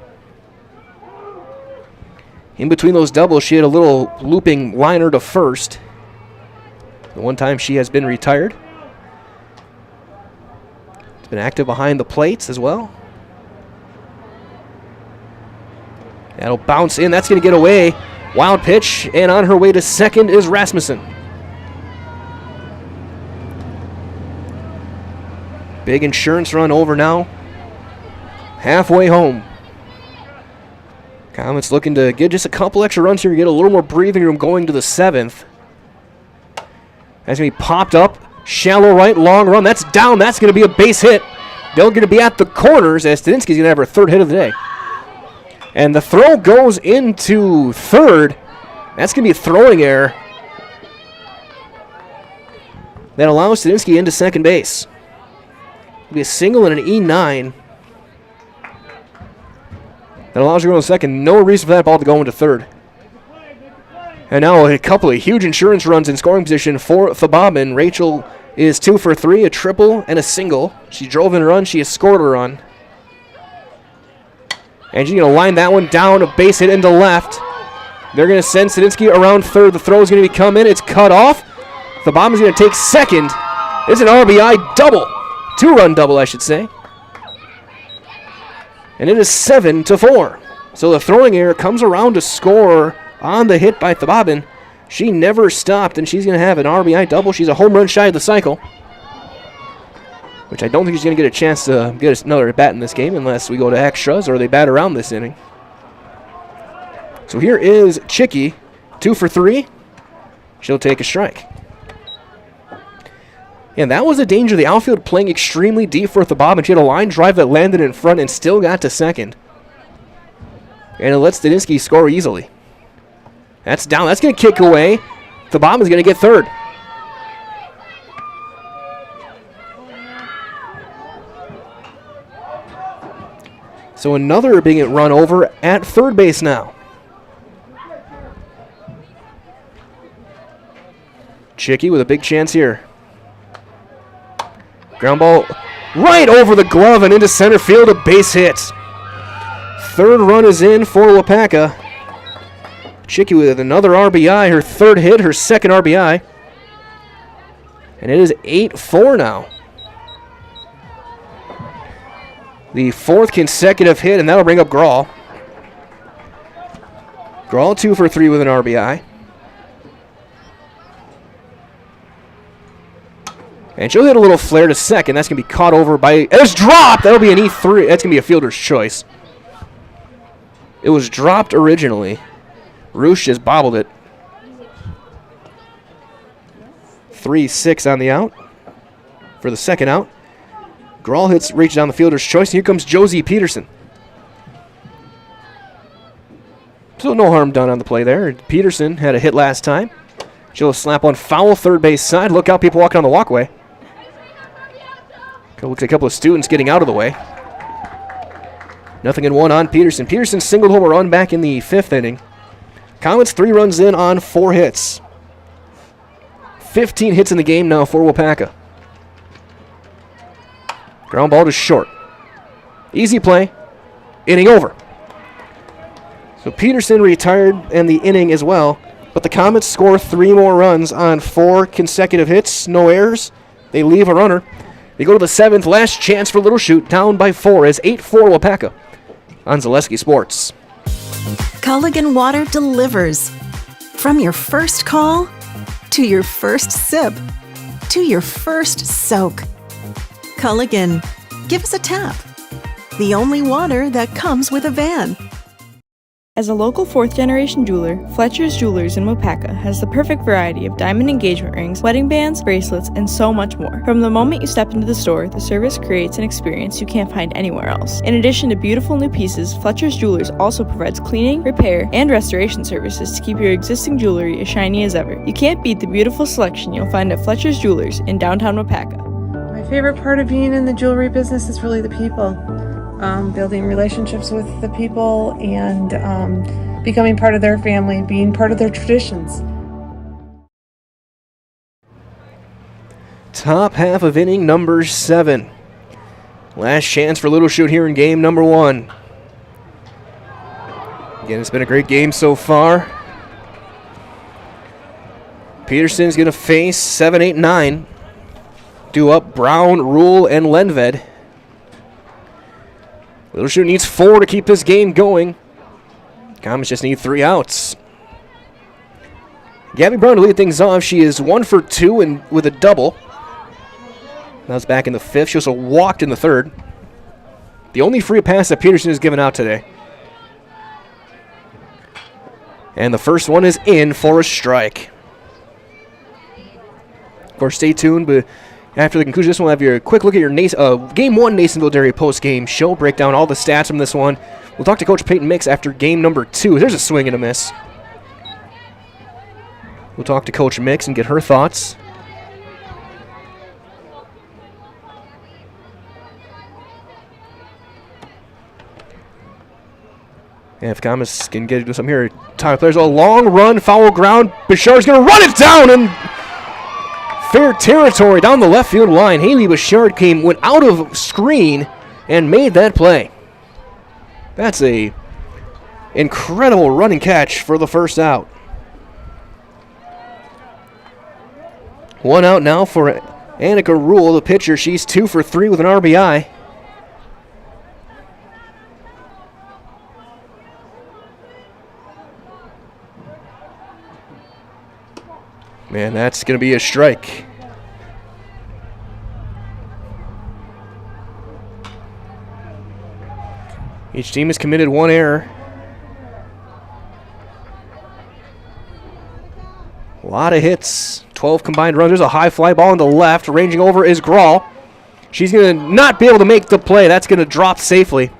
In between those doubles, she had a little looping liner to first. The one time she has been retired. It's been active behind the plates as well. That'll bounce in. That's going to get away. Wild pitch, and on her way to second is Rasmussen. Big insurance run over now. Halfway home. Comets looking to get just a couple extra runs here to get a little more breathing room going to the 7th. That's going to be popped up. Shallow right, long run. That's down. That's going to be a base hit. They're going to be at the corners as Stadinsky's going to have her 3rd hit of the day. And the throw goes into third. That's going to be a throwing error. That allows Stadinsky into second base. It'll be a single and an E9. That allows her to go to second. No reason for that ball to go into third. And now a couple of huge insurance runs in scoring position for Thabobin. Rachel is 2 for 3, a triple and a single. She drove in a run. She has scored a run. And she's going to line that one down, a base hit into left. They're going to send Stadinsky around third. The throw is going to be come in. It's cut off. Thabobin's going to take second. It's an RBI double. 2-run double, I should say. And it is 7-4. So the throwing error comes around to score on the hit by Thobabin. She never stopped, and she's going to have an RBI double. She's a home run shy of the cycle, which I don't think she's going to get a chance to get another at bat in this game unless we go to extras or they bat around this inning. So here is Chicky, 2 for 3. She'll take a strike. And that was the danger of the outfield playing extremely deep for Thobabin. She had a line drive that landed in front and still got to second. And it lets Stadinsky score easily. That's down. That's going to kick away. Thobabin's going to get third. So another being run over at third base now. Chicky with a big chance here. Ground ball right over the glove and into center field, a base hit. Third run is in for Waupaca. Chicky with another RBI, her third hit, her second RBI. And it is 8-4 now. The fourth consecutive hit, and that'll bring up Grawl. Grawl 2 for 3 with an RBI. And she'll hit a little flare to second. That's going to be caught over by... It's dropped! That'll be an E3. That's going to be a fielder's choice. It was dropped originally. Roosh just bobbled it. 3-6 on the out for the second out. Grawl reaches down the fielder's choice. Here comes Josie Peterson. So no harm done on the play there. Peterson had a hit last time. She'll slap on foul third base side. Look out, people walking on the walkway. Looks like a couple of students getting out of the way. 0-1 on Peterson. Peterson singled home a run back in the 5th inning. Comets 3 runs in on 4 hits. 15 hits in the game now for Waupaca. Ground ball to short. Easy play. Inning over. So Peterson retired and the inning as well. But the Comets score 3 more runs on 4 consecutive hits. No errors. They leave a runner. They go to the 7th. Last chance for Little Chute. Down by 4 as 8-4 Waupaca on Zaleski Sports. Culligan Water delivers. From your first call, to your first sip, to your first soak. Culligan, give us a tap. The only water that comes with a van. As a local 4th-generation jeweler, Fletcher's Jewelers in Waupaca has the perfect variety of diamond engagement rings, wedding bands, bracelets, and so much more. From the moment you step into the store, the service creates an experience you can't find anywhere else. In addition to beautiful new pieces, Fletcher's Jewelers also provides cleaning, repair, and restoration services to keep your existing jewelry as shiny as ever. You can't beat the beautiful selection you'll find at Fletcher's Jewelers in downtown Waupaca. My favorite part of being in the jewelry business is really the people. Building relationships with the people and becoming part of their family, being part of their traditions. Top half of inning number 7. Last chance for Little Chute here in game number 1. Again, it's been a great game so far. Peterson's going to face 7, 8, 9. Due up Brown, Rule, and Lenved. Little Chute needs 4 to keep this game going. Comets just need 3 outs. Gabby Brown to lead things off. She is 1 for 2 and with a double. That was back in the 5th. She also walked in the 3rd. The only free pass that Peterson has given out today. And the first one is in for a strike. Of course, stay tuned, but after the conclusion of this one, we'll have your quick look at your Game 1 Nasonville Dairy post-game show. Break down all the stats from this one. We'll talk to Coach Peyton Mix after game number 2. There's a swing and a miss. We'll talk to Coach Mix and get her thoughts. And if Comets can get something here, Tyler Players, a long run, foul ground. Bouchard's going to run it down and fair territory down the left field line. Haley Bouchard went out of screen and made that play. That's a incredible running catch for the first out. 1 out now for Annika Rule, the pitcher. She's 2 for 3 with an RBI. And that's going to be a strike. Each team has committed one error. A lot of hits. 12 combined runs. There's a high fly ball on the left. Ranging over is Grawl. She's going to not be able to make the play. That's going to drop safely.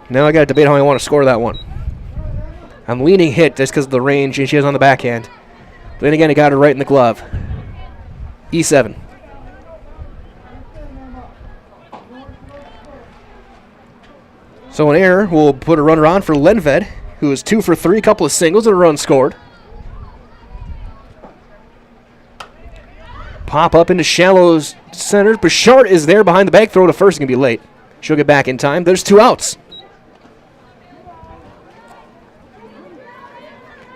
Now I got to debate how I want to score that one. I'm leaning hit just because of the range she has on the backhand. But then again, it got her right in the glove. E7. So an error will put a runner on for Lenved, who is 2 for 3, couple of singles and a run scored. Pop up into shallow center. Bouchard is there behind the bag. Throw to first is going to be late. She'll get back in time. There's 2 outs.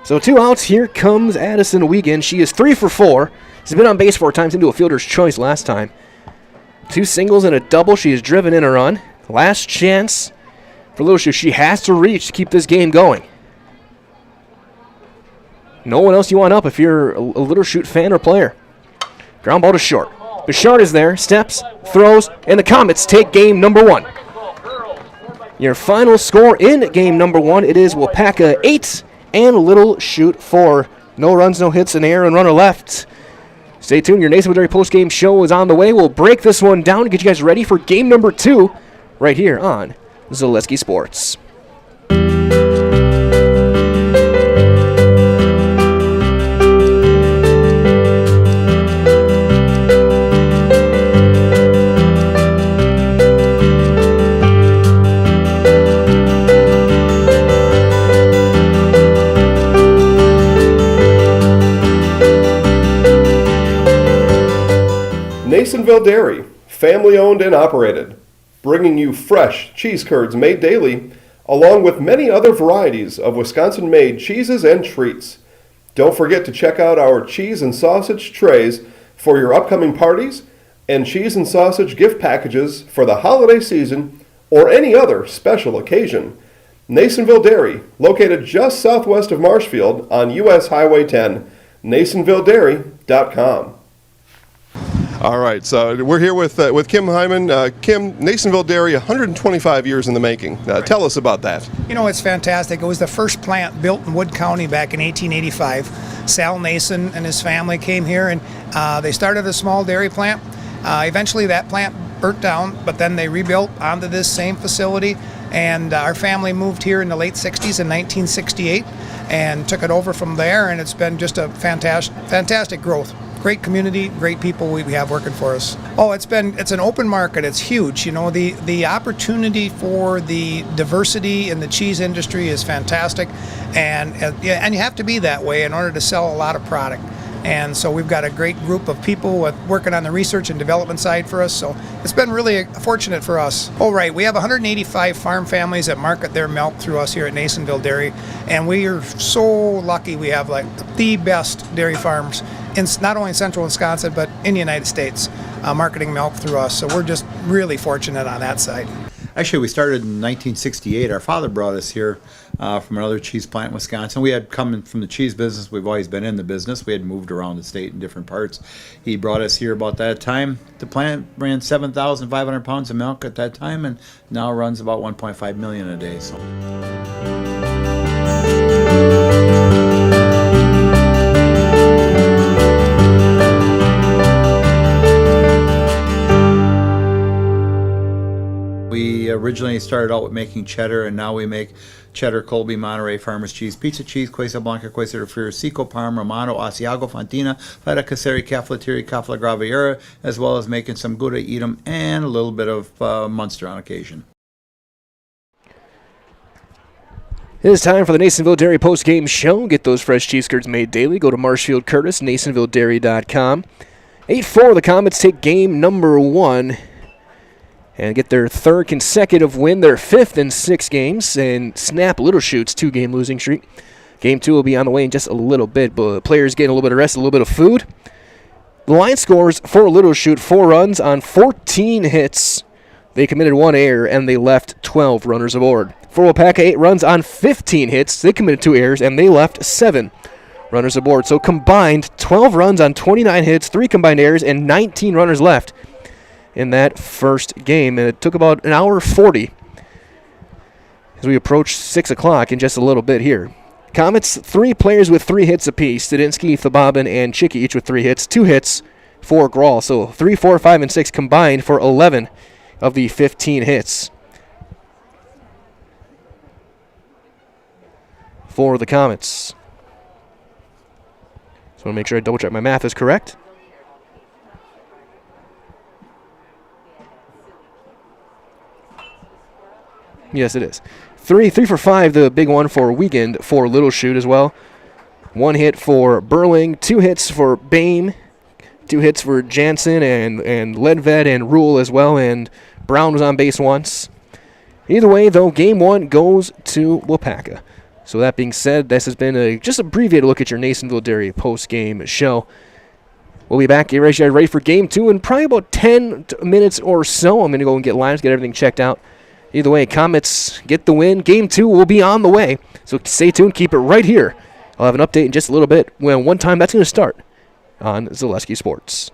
So 2 outs. Here comes Addison Wiegand. She is 3 for 4. She's been on base 4 times into a fielder's choice last time. 2 singles and a double. She has driven in a run. Last chance for Little Chute. She has to reach to keep this game going. No one else you want up if you're a Little Chute fan or player. Ground ball to short. Bouchard is there. Steps, throws, and the Comets take game number 1. Your final score in game number 1, it is Waupaca 8 and Little Chute 4. No runs, no hits, an error, and runner left. Stay tuned. Your Nasonville Dairy postgame show is on the way. We'll break this one down to get you guys ready for game number 2 right here on Zaleski Sports. Nasonville Dairy, family owned and operated, bringing you fresh cheese curds made daily, along with many other varieties of Wisconsin-made cheeses and treats. Don't forget to check out our cheese and sausage trays for your upcoming parties and cheese and sausage gift packages for the holiday season or any other special occasion. Nasonville Dairy, located just southwest of Marshfield on US Highway 10, NasonvilleDairy.com. All right, so we're here with Kim Hyman. Kim, Nasonville Dairy, 125 years in the making. Tell us about that. You know, it's fantastic. It was the first plant built in Wood County back in 1885. Sal Nason and his family came here, and they started a small dairy plant. Eventually that plant burnt down, but then they rebuilt onto this same facility, and our family moved here in the late 60s in 1968 and took it over from there, and it's been just a fantastic growth. Great community, great people we have working for us. Oh, it's an open market. It's huge. You know, the opportunity for the diversity in the cheese industry is fantastic, and you have to be that way in order to sell a lot of product. And so we've got a great group of people working on the research and development side for us. So it's been really fortunate for us. Oh, right. We have 185 farm families that market their milk through us here at Nasonville Dairy. And we are so lucky we have like the best dairy farms in not only in central Wisconsin, but in the United States, marketing milk through us. So we're just really fortunate on that side. Actually, we started in 1968. Our father brought us here from another cheese plant in Wisconsin. We had come from the cheese business. We've always been in the business. We had moved around the state in different parts. He brought us here about that time. The plant ran 7,500 pounds of milk at that time, and now runs about 1.5 million a day. So. We originally started out with making cheddar, and now we make cheddar, Colby, Monterey, Farmers Cheese, Pizza Cheese, Quesa Blanca, Quesa de Friar, Seco, Parma, Romano, Asiago, Fontina, Feta Caseri, Caflateri, Cafla Graviera, as well as making some Gouda Edam and a little bit of Munster on occasion. It is time for the Nasonville Dairy post-game show. Get those fresh cheese curds made daily. Go to Marshfield Curtis, NasonvilleDairy.com. 8-4, the Comets take game number 1. And get their 3rd consecutive win, their 5th in 6 games, and snap Little Chute's 2-game losing streak. Game 2 will be on the way in just a little bit, but players getting a little bit of rest, a little bit of food. The line scores for Little Chute 4 runs on 14 hits. They committed 1 error, and they left 12 runners aboard. For Waupaca, 8 runs on 15 hits. They committed 2 errors, and they left 7 runners aboard. So combined, 12 runs on 29 hits, 3 combined errors, and 19 runners left in that first game. And it took about an hour 40 as we approach 6 o'clock in just a little bit here. Comets, 3 players with 3 hits apiece. Studinsky, Thababin, and Chicky each with 3 hits. 2 hits for Grawl. So 3, 4, 5, and 6 combined for 11 of the 15 hits for the Comets. Just want to make sure I double check my math is correct. Yes, it is. 3 for 5, the big one for Wiegand for Little Chute as well. 1 hit for Burling, 2 hits for Bame, 2 hits for Jansen and Ledved and Rule as well, and Brown was on base once. Either way, though, Game 1 goes to Waupaca. So that being said, this has been just an abbreviated look at your Nasonville Dairy post-game show. We'll be back, get ready for Game 2 in probably about 10 minutes or so. I'm going to go and get lines, get everything checked out. Either way, Comets get the win. Game 2 will be on the way. So stay tuned, keep it right here. I'll have an update in just a little bit when one time that's going to start on Zaleski Sports.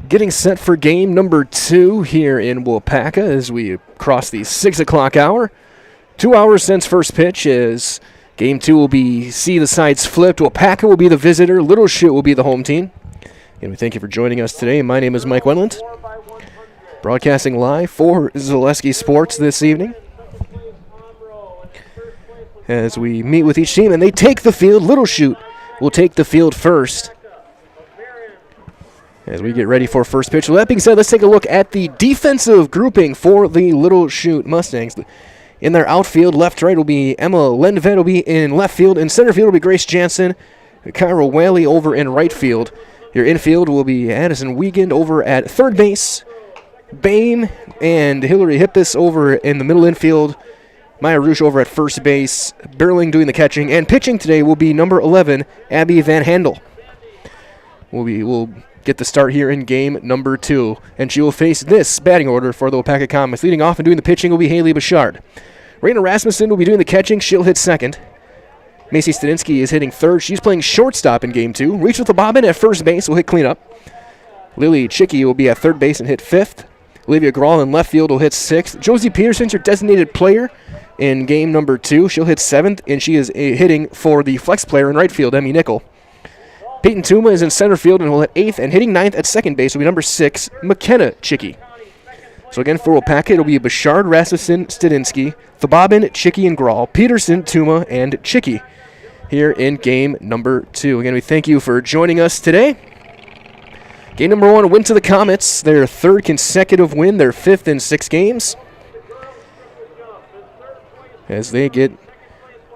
Getting set for game number 2 here in Waupaca as we cross the 6 o'clock hour. 2 hours since first pitch as game 2 will see the sides flipped. Waupaca will be the visitor. Little Chute will be the home team. And we thank you for joining us today. My name is Mike Wendland, broadcasting live for Zaleski Sports this evening. As we meet with each team, and they take the field. Little Chute will take the field first as we get ready for first pitch. With that being said, let's take a look at the defensive grouping for the Little Chute Mustangs. In their outfield, left to right will be Emma Lendvet will be in left field. In center field will be Grace Jansen. Kyra Whaley over in right field. Your infield will be Addison Wiegand over at third base. Bame and Hillary Hippis over in the middle infield. Maya Roosh over at first base. Berling doing the catching. And pitching today will be number 11, Abby Van Handel. We'll get the start here in game number 2. And she will face this batting order for the Waupaca Comets. Leading off and doing the pitching will be Haley Bouchard. Raina Rasmussen will be doing the catching. She'll hit second. Macy Stadinsky is hitting third. She's playing shortstop in game 2. Reach with the bobbin at first base will hit cleanup. Lily Chicky will be at third base and hit 5th. Olivia Grawl in left field will hit 6th. Josie Peterson's your designated player in game number 2. She'll hit 7th, and she is hitting for the flex player in right field, Emmy Nickel. Peyton Tuma is in center field and will hit 8th, and hitting 9th at second base will be number 6, McKenna Chicky. So again, for Waupaca, it'll be Bouchard, Rasmussen, Stadinsky, Thobabin, Chicky, and Grawl, Peterson, Tuma, and Chicky here in game number 2. Again, we thank you for joining us today. Game number 1, a win to the Comets, their 3rd consecutive win, their 5th in 6 games. As they get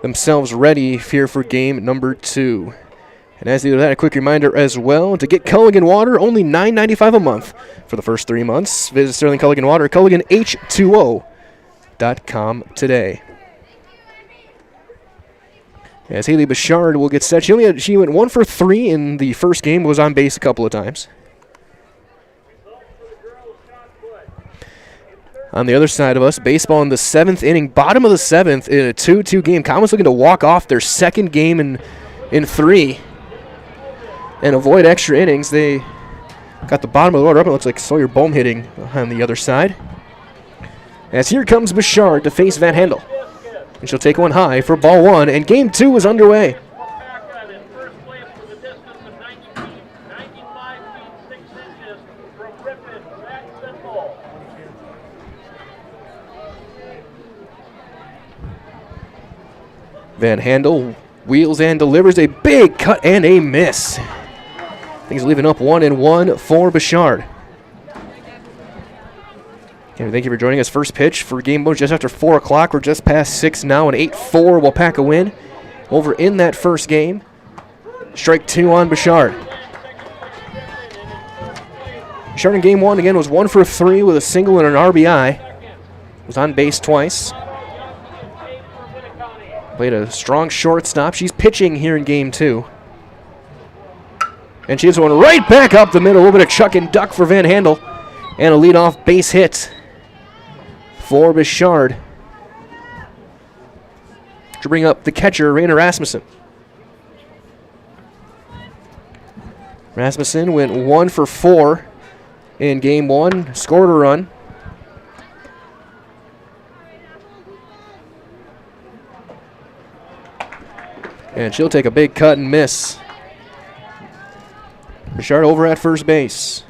themselves ready here for game number 2. And as they do that, a quick reminder as well, to get Culligan Water, only $9.95 a month for the first 3 months. Visit Sterling Culligan Water at CulliganH2O.com today. As Haley Bouchard will get set. She went 1 for 3 in the first game, was on base a couple of times. On the other side of us, baseball in the 7th inning, bottom of the 7th in a 2-2 game. Comets looking to walk off their second game in 3 and avoid extra innings. They got the bottom of the order up. It looks like Sawyer Bohm hitting on the other side. As here comes Bouchard to face Van Handel. And she'll take one high for ball 1, and game 2 is underway. Van Handel wheels and delivers a big cut and a miss. Things leaving up 1-1 for Bouchard. Okay, thank you for joining us. First pitch for game 1 just after 4 o'clock. We're just past 6 now. An 8-4 Waupaca win over in that first game. Strike 2 on Bouchard. Bouchard in game 1 again was 1 for 3 with a single and an RBI. Was on base twice. Played a strong shortstop. She's pitching here in game 2. And she hits one right back up the middle. A little bit of chuck and duck for Van Handel. And a leadoff base hit for Bouchard to bring up the catcher, Raina Rasmussen. Rasmussen went 1 for 4 in game 1. Scored a run. And she'll take a big cut and miss. Bouchard over at first base.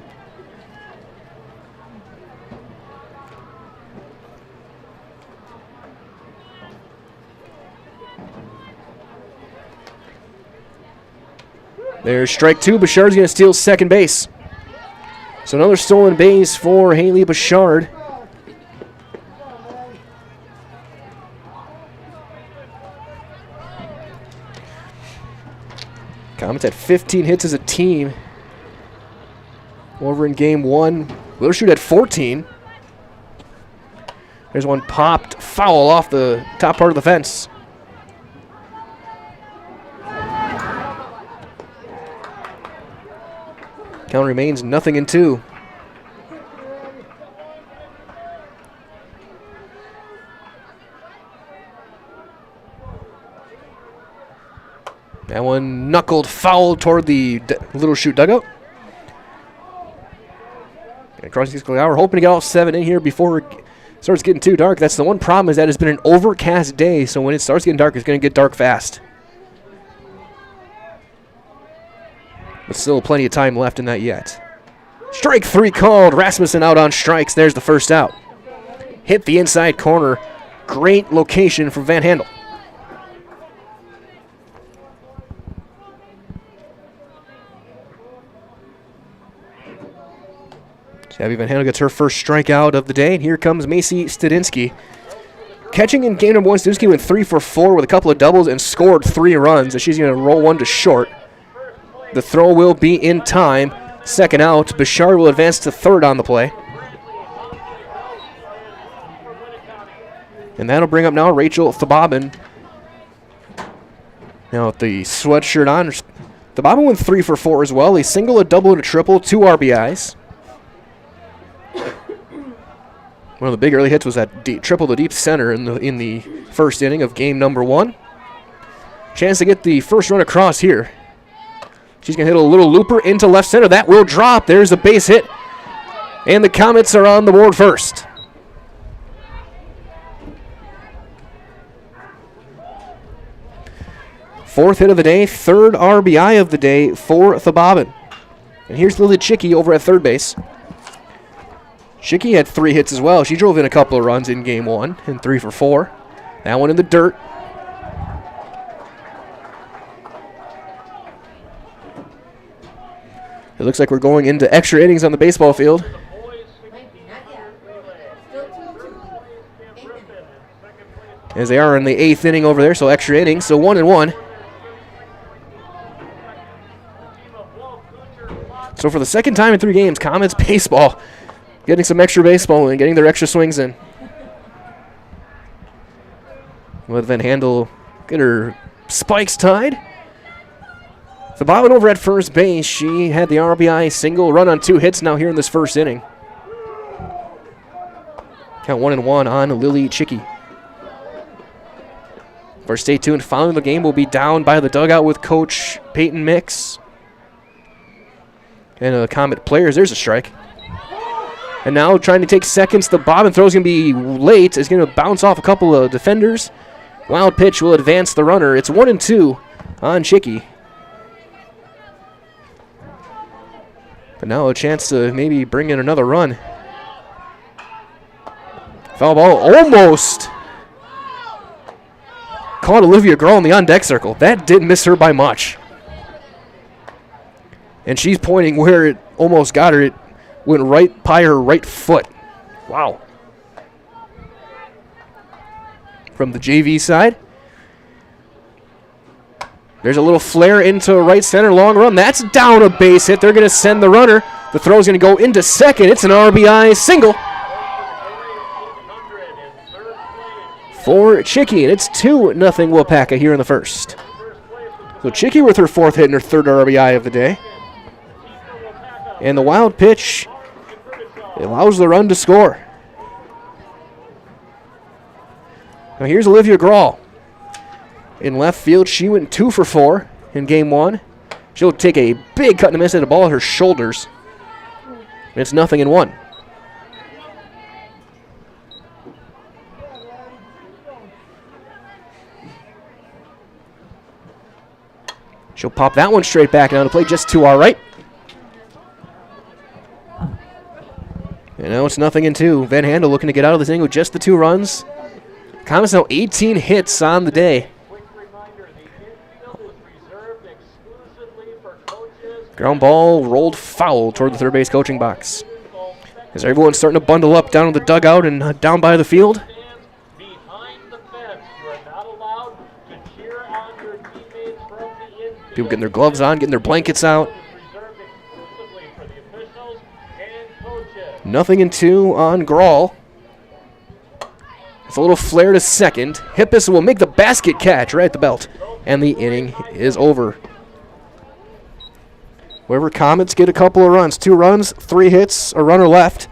There's strike 2. Bouchard's going to steal second base. So another stolen base for Haley Bouchard. Comets had 15 hits as a team over in game 1. Little Chute had 14. There's one popped foul off the top part of the fence. Count remains 0-2. That one knuckled foul toward the Little Chute dugout. Crossing 6 o'clock hour, hoping to get all 7 in here before it starts getting too dark. That's the one problem, is that it's been an overcast day, so when it starts getting dark, it's going to get dark fast. But still plenty of time left in that yet. Strike 3 called. Rasmussen out on strikes. There's the first out. Hit the inside corner. Great location from Van Handel. Abby Van Handel gets her first strikeout of the day, and here comes Macy Studinsky. Catching in game number 1, Studinsky went 3 for 4 with a couple of doubles and scored 3 runs, and she's going to roll one to short. The throw will be in time. Second out, Bouchard will advance to third on the play. And that'll bring up now Rachel Thabobin. Now with the sweatshirt on, Thabobin went 3 for 4 as well. A single, a double, and a triple, 2 RBIs. One of the big early hits was that triple to deep center in the first inning of game number 1. Chance to get the first run across here. She's going to hit a little looper into left center. That will drop. There's a base hit. And the Comets are on the board first. Fourth hit of the day, third RBI of the day for Thabobin. And here's Lily Chicky over at third base. Chicky had 3 hits as well. She drove in a couple of runs in game 1 and 3 for 4. That one in the dirt. It looks like we're going into extra innings on the baseball field. As they are in the 8th inning over there, so extra innings, so 1-1. So for the second time in 3 games, Comets baseball getting some extra baseball and getting their extra swings in. Let Van Handel get her spikes tied. Thabobin over at first base. She had the RBI single, run on 2 hits now here in this first inning. Count 1-1 on Lily Chicky. For stay tuned, following the game, we'll be down by the dugout with Coach Peyton Mix. And Comet players, there's a strike. And now trying to take seconds, the Bobbin throw's going to be late. It's going to bounce off a couple of defenders. Wild pitch will advance the runner. It's 1-2 on Chicky. But now a chance to maybe bring in another run. Foul ball almost caught Olivia Grohl in the on-deck circle. That didn't miss her by much. And she's pointing where it almost got her. It went right by her right foot. Wow. From the JV side. There's a little flare into right center, long run. That's down a base hit. They're going to send the runner. The throw's going to go into second. It's an RBI single for Chicky, and it's 2-0 Waupaca here in the first. So Chicky with her 4th hit and her 3rd RBI of the day. And the wild pitch allows the run to score. Now here's Olivia Grohl. In left field, she went 2 for 4 in game 1. She'll take a big cut and a miss at the ball at her shoulders. And it's 0-1. She'll pop that one straight back down to play just to our right. And now it's 0-2. Van Handel looking to get out of this inning with just the 2 runs. Comets now 18 hits on the day. Ground ball rolled foul toward the third base coaching box. As everyone's starting to bundle up down in the dugout and down by the field. People getting their gloves on, getting their blankets out. 0-2 on Grohl. It's a little flare to second. Hippus will make the basket catch right at the belt. And the inning is over. Wherever Comets get a couple of runs. 2 runs, 3 hits, a runner left.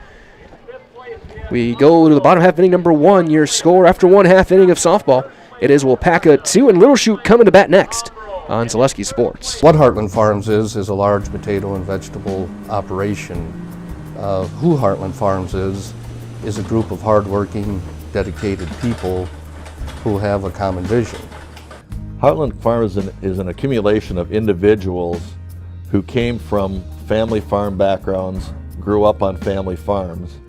We go to the bottom half of inning number 1. Your score after 1/2 inning of softball. It is Waupaca 2 and Little Chute coming to bat next on Zaleski Sports. What Heartland Farms is a large potato and vegetable operation. Who Heartland Farms is a group of hardworking, dedicated people who have a common vision. Heartland Farms is an accumulation of individuals who came from family farm backgrounds, grew up on family farms,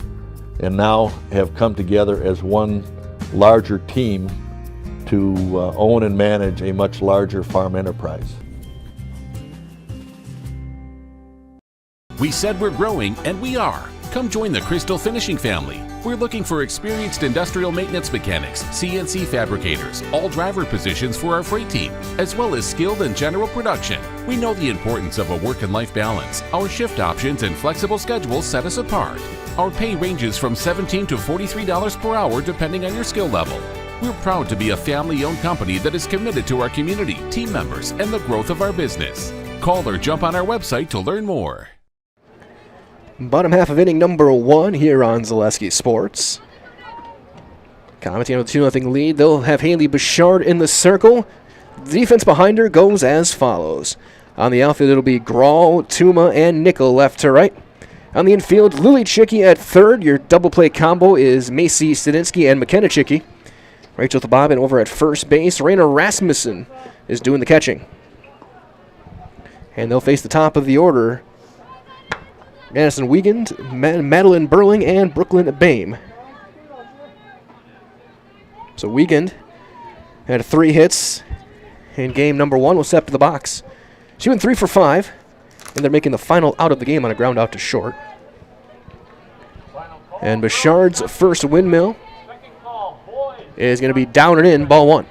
and now have come together as one larger team to own and manage a much larger farm enterprise. We said we're growing, and we are. Come join the Crystal Finishing family. We're looking for experienced industrial maintenance mechanics, CNC fabricators, all driver positions for our freight team, as well as skilled and general production. We know the importance of a work and life balance. Our shift options and flexible schedules set us apart. Our pay ranges from $17 to $43 per hour depending on your skill level. We're proud to be a family-owned company that is committed to our community, team members, and the growth of our business. Call or jump on our website to learn more. Bottom half of inning number 1 here on Zaleski Sports. Commenting on a 2-0 lead, they'll have Haley Bouchard in the circle. The defense behind her goes as follows. On the outfield, it'll be Grawl, Tuma, and Nickel left to right. On the infield, Lily Chicky at third. Your double play combo is Macy Stadinsky and McKenna Chicky. Rachel Thabobin over at first base. Raina Rasmussen is doing the catching. And they'll face the top of the order. Madison Wiegand, Madeline Burling, and Brooklyn Bame. So Wiegand had 3 hits in game number 1. Will step to the box. She went 3 for 5, and they're making the final out of the game on a ground out to short. And Bouchard's first windmill is going to be down and in, ball 1.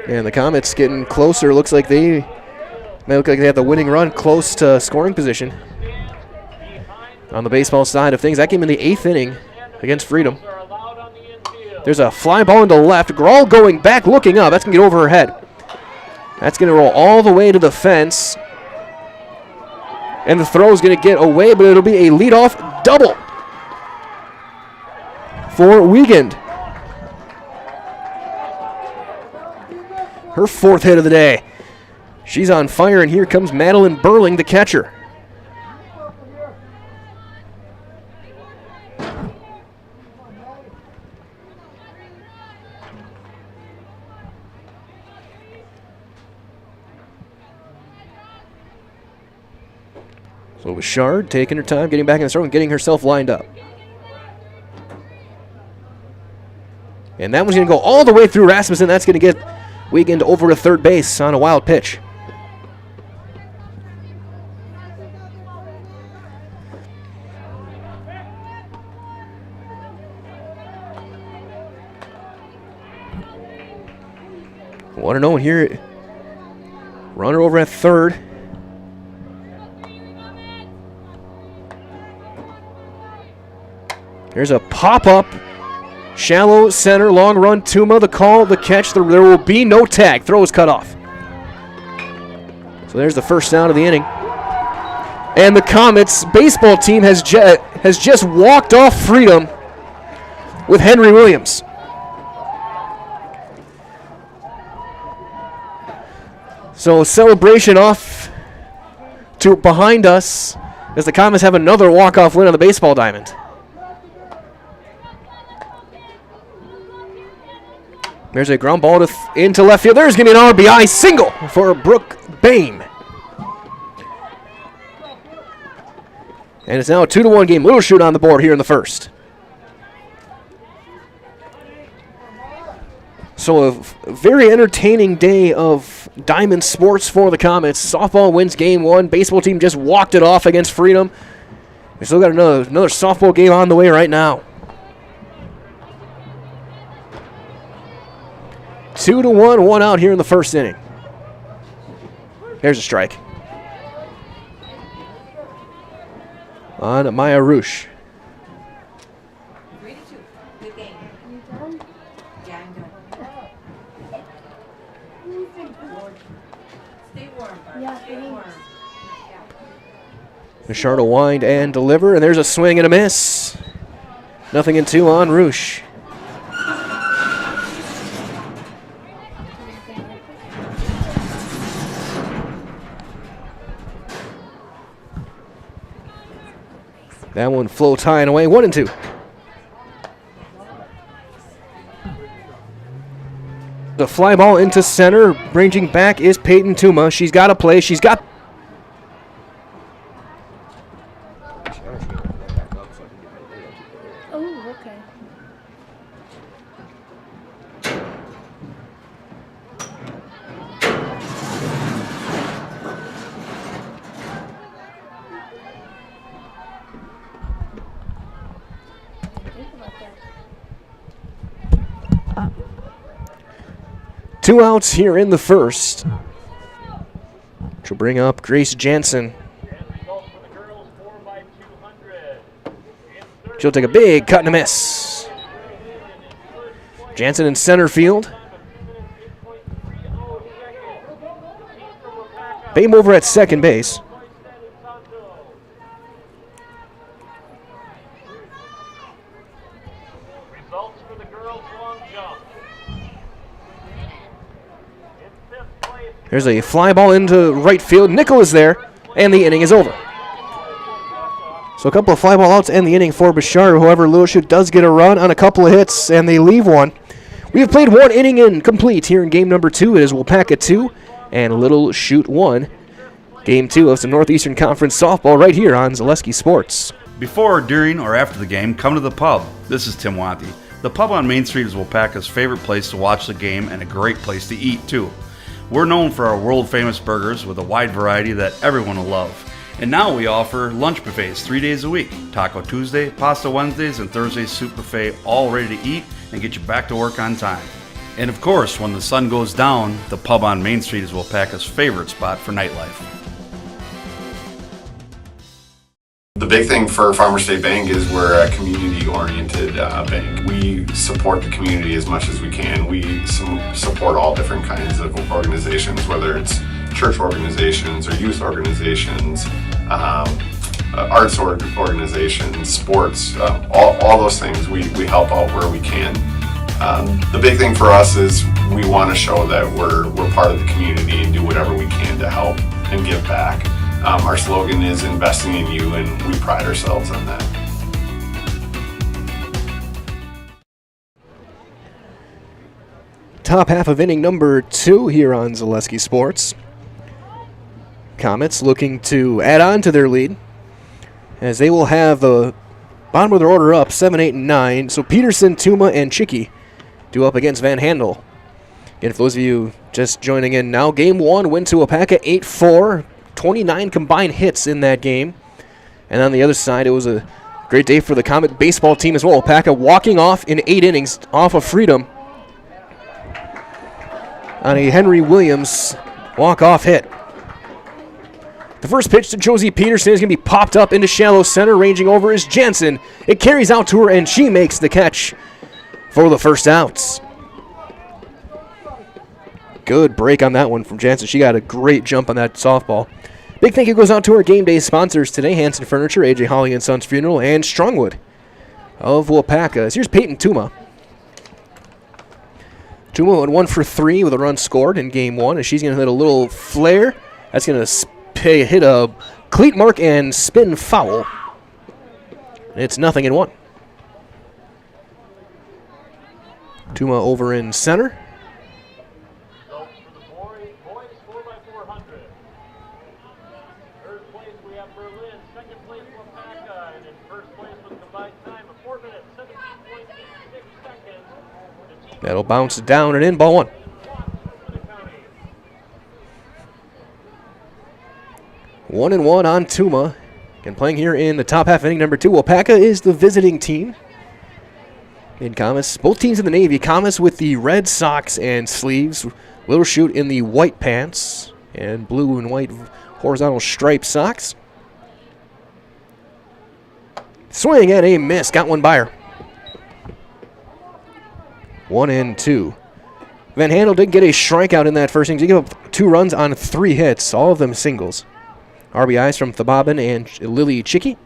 And the Comets getting closer. Looks like they have the winning run close to scoring position. On the baseball side of things, that came in the 8th inning against Freedom. There's a fly ball into left. Grawl going back, looking up. That's going to get over her head. That's going to roll all the way to the fence. And the throw is going to get away, but it'll be a leadoff double for Wiegand. Her 4th hit of the day. She's on fire, and here comes Madeline Burling, the catcher. So Bouchard taking her time, getting back in the throw and getting herself lined up. And that one's going to go all the way through Rasmussen. That's going to get Wiegand over to third base on a wild pitch. Want to know here. Runner over at third. There's a pop-up. Shallow center, long run, Tuma, the call, the catch. There will be no tag. Throw is cut off. So there's the first down of the inning. And the Comets baseball team has just walked off Freedom with Henry Williams. So celebration off to behind us as the Comets have another walk-off win on the baseball diamond. There's a ground ball into left field. There's going to be an RBI single for Brooke Bame. And it's now a 2-1 game. Little Chute on the board here in the first. So a very entertaining day of Diamond Sports for the Comets. Softball wins game 1. Baseball team just walked it off against Freedom. We still got another softball game on the way right now. 2-1, 1 out here in the first inning. There's a strike on Maya Roosh. Bouchard will wind and deliver, and there's a swing and a miss. 0-2 on Roosh. That one floats high and away, 1-2. The fly ball into center, ranging back is Peyton Tuma. She's got to play. She's got. Oh, okay. Two outs here in the first. She'll bring up Grace Jansen. She'll take a big cut and a miss. Jansen in center field. Bame over at second base. There's a fly ball into right field. Nickel is there, and the inning is over. So a couple of fly ball outs and the inning for Bashar. However, Little Chute does get a run on a couple of hits, and they leave one. We have played one inning incomplete here in game number 2. It is Waupaca 2 and Little Chute 1. Game 2 of some Northeastern Conference softball right here on Zaleski Sports. Before, during, or after the game, come to the pub. This is Tim Wanty. The pub on Main Street is Waupaca's favorite place to watch the game and a great place to eat, too. We're known for our world-famous burgers with a wide variety that everyone will love. And now we offer lunch buffets 3 days a week. Taco Tuesday, Pasta Wednesdays, and Thursday's soup buffet, all ready to eat and get you back to work on time. And of course, when the sun goes down, the pub on Main Street is Waupaca's favorite spot for nightlife. The big thing for Farmer State Bank is we're a community-oriented bank. We support the community as much as we can. We support all different kinds of organizations, whether it's church organizations or youth organizations, arts organizations, sports, all those things. We help out where we can. The big thing for us is we want to show that we're part of the community and do whatever we can to help and give back. Our slogan is investing in you, and we pride ourselves on that. Top half of inning number 2 here on Zaleski Sports. Comets looking to add on to their lead, as they will have the bottom of their order up 7, 8, and 9. So Peterson, Tuma, and Chicky due up against Van Handel. Again, for those of you just joining in now, game 1 went to Waupaca 8-4. 29 combined hits in that game. And on the other side, it was a great day for the Comet baseball team as well. Waupaca walking off in 8 innings off of freedom on a Henry Williams walk-off hit. The first pitch to Josie Peterson is going to be popped up into shallow center. Ranging over is Jansen. It carries out to her, and she makes the catch for the first outs. Good break on that one from Jansen. She got a great jump on that softball. Big thank you goes out to our game day sponsors today, Hanson Furniture, AJ Holly and Sons Funeral, and Strongwood of Waupaca. Here's Peyton Tuma. Tuma went 1 for 3 with a run scored in game 1, and she's going to hit a little flare. That's going to hit a cleat mark and spin foul. It's 0-1. Tuma over in center. That'll bounce down and in, ball 1. One and one on Tuma. Again, playing here in the top half inning number 2. Waupaca is the visiting team. In Comets, both teams in the Navy. Comets with the red socks and sleeves. Little Chute in the white pants and blue and white horizontal striped socks. Swing and a miss. Got one by her. 1-2. Van Handel did get a strikeout in that first inning. He gave up 2 runs on 3 hits, all of them singles. RBIs from Thababin and Lily Chicky.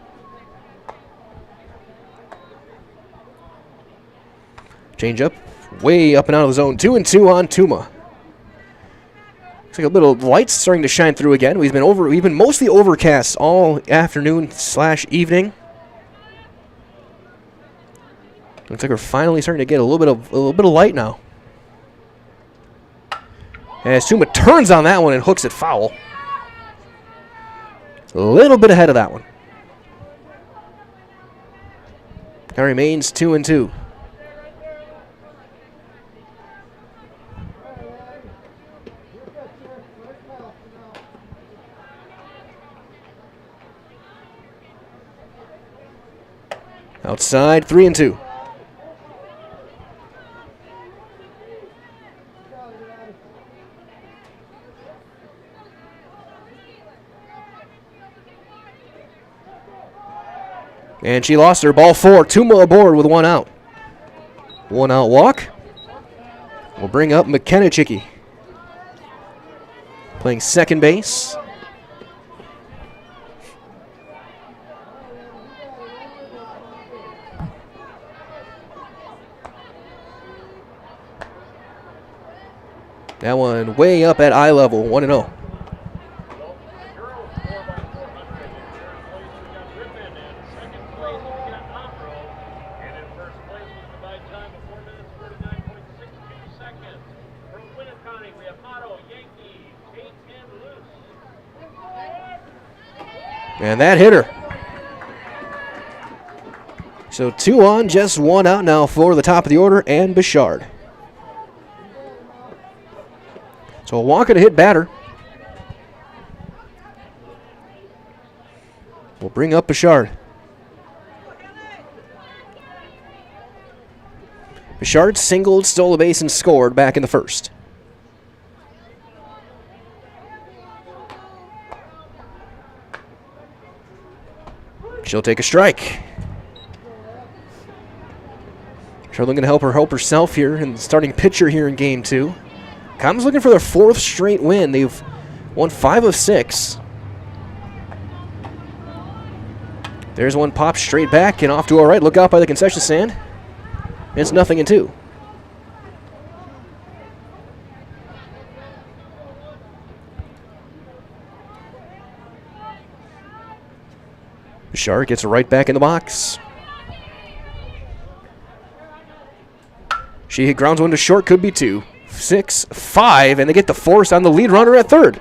Change up, way up and out of the zone. 2-2 on Tuma. Looks like a little light's starting to shine through again. We've been mostly overcast all afternoon / evening. Looks like we're finally starting to get a little bit of light now. And Suma turns on that one and hooks it foul. A little bit ahead of that one. That remains 2-2. Outside, 3-2. And she lost her. Ball 4. Tuma aboard with 1 out. 1 out walk. We'll bring up McKenna Chicky. Playing second base. That one way up at eye level, 1-0. And that hit her. So 2 on, just 1 out now for the top of the order and Bichard. So a walk and a hit batter. We'll bring up Bichard. Bichard singled, stole a base, and scored back in the first. She'll take a strike. Bichard looking to help herself here, and starting pitcher here in game 2. Common's looking for their 4th straight win. They've won 5 of 6. There's one pop straight back and off to our right. Look out by the concession stand. It's 0-2. Bichard gets right back in the box. She grounds one to short, could be 2. 6, 5, and they get the force on the lead runner at third.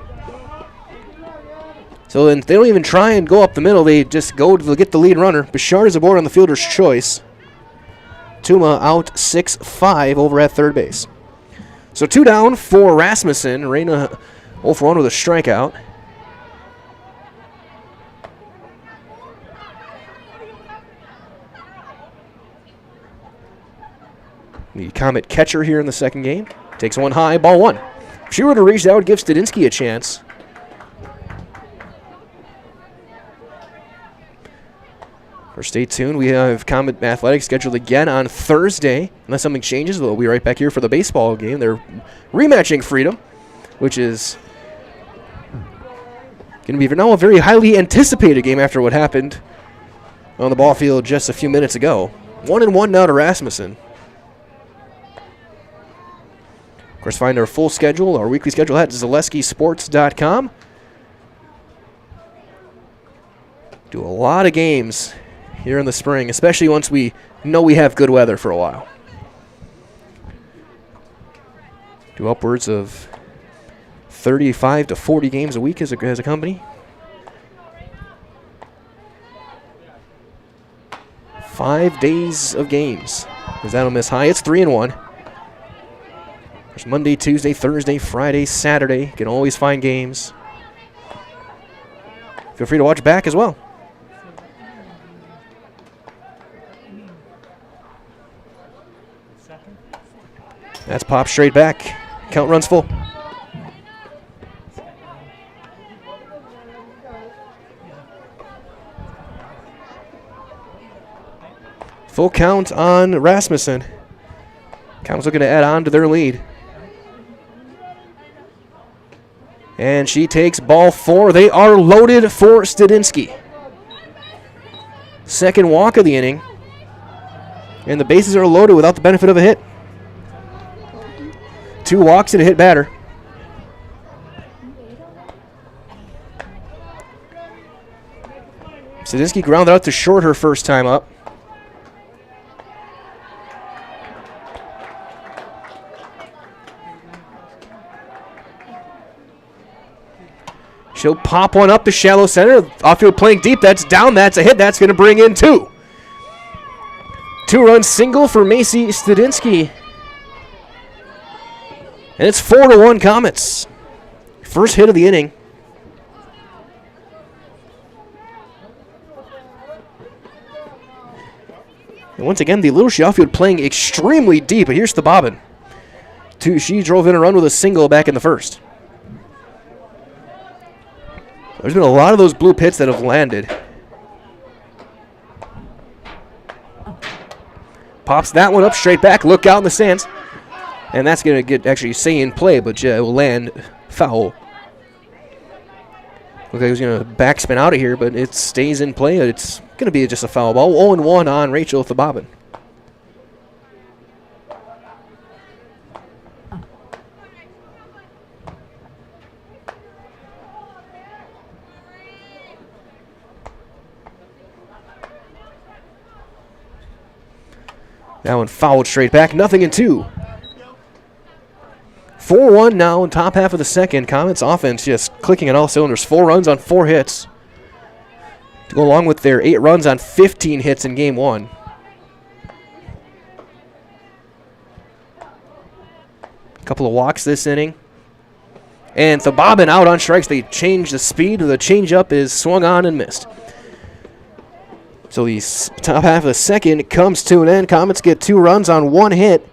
So then they don't even try and go up the middle. They just go to get the lead runner. Bichard is aboard on the fielder's choice. Tuma out 6-5 over at third base. So 2 down for Rasmussen. Reyna 0 for 1 with a strikeout. The Comet catcher here in the second game. Takes one high, ball 1. If she were to reach, that would give Studinsky a chance. Or stay tuned. We have Comet Athletics scheduled again on Thursday. Unless something changes, we'll be right back here for the baseball game. They're rematching Freedom, which is going to be now a very highly anticipated game after what happened on the ball field just a few minutes ago. 1-1 now to Rasmussen. Of course, find our full schedule, our weekly schedule at ZaleskiSports.com. Do a lot of games here in the spring, especially once we know we have good weather for a while. Do upwards of 35 to 40 games a week as a company. 5 days of games. Is that a miss high? It's 3-1. There's Monday, Tuesday, Thursday, Friday, Saturday. You can always find games. Feel free to watch back as well. That's popped straight back. Count runs full. Full count on Rasmussen. Com's looking to add on to their lead. And she takes ball 4. They are loaded for Studinsky. Second walk of the inning. And the bases are loaded without the benefit of a hit. 2 walks and a hit batter. Studinsky grounded out to short her first time up. She'll pop one up to shallow center. Outfield playing deep. That's down. That's a hit. That's going to bring in 2. 2-run single for Macy Studinsky. And it's 4-1 Comets. First hit of the inning. And once again, the Little Chute outfield playing extremely deep. But here's the bobbin. She drove in a run with a single back in the first. There's been a lot of those blue hits that have landed. Pops that one up straight back. Look out in the stands. And that's going to get actually stay in play, but it will land foul. Looks like he was going to backspin out of here, but it stays in play. It's going to be just a foul ball. 0-1 on Rachel with the bobbin. That one fouled straight back. 0-2. 4-1 now in top half of the second. Comets offense just clicking on all cylinders. 4 runs on 4 hits. To go along with their 8 runs on 15 hits in game 1. A couple of walks this inning. And the bobbin out on strikes. They change the speed. The changeup is swung on and missed. So the top half of the second comes to an end. Comets get 2 runs on 1 hit.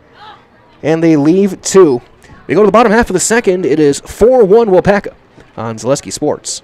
And they leave 2. We go to the bottom half of the second. It is 4-1 Waupaca on Zaleski Sports.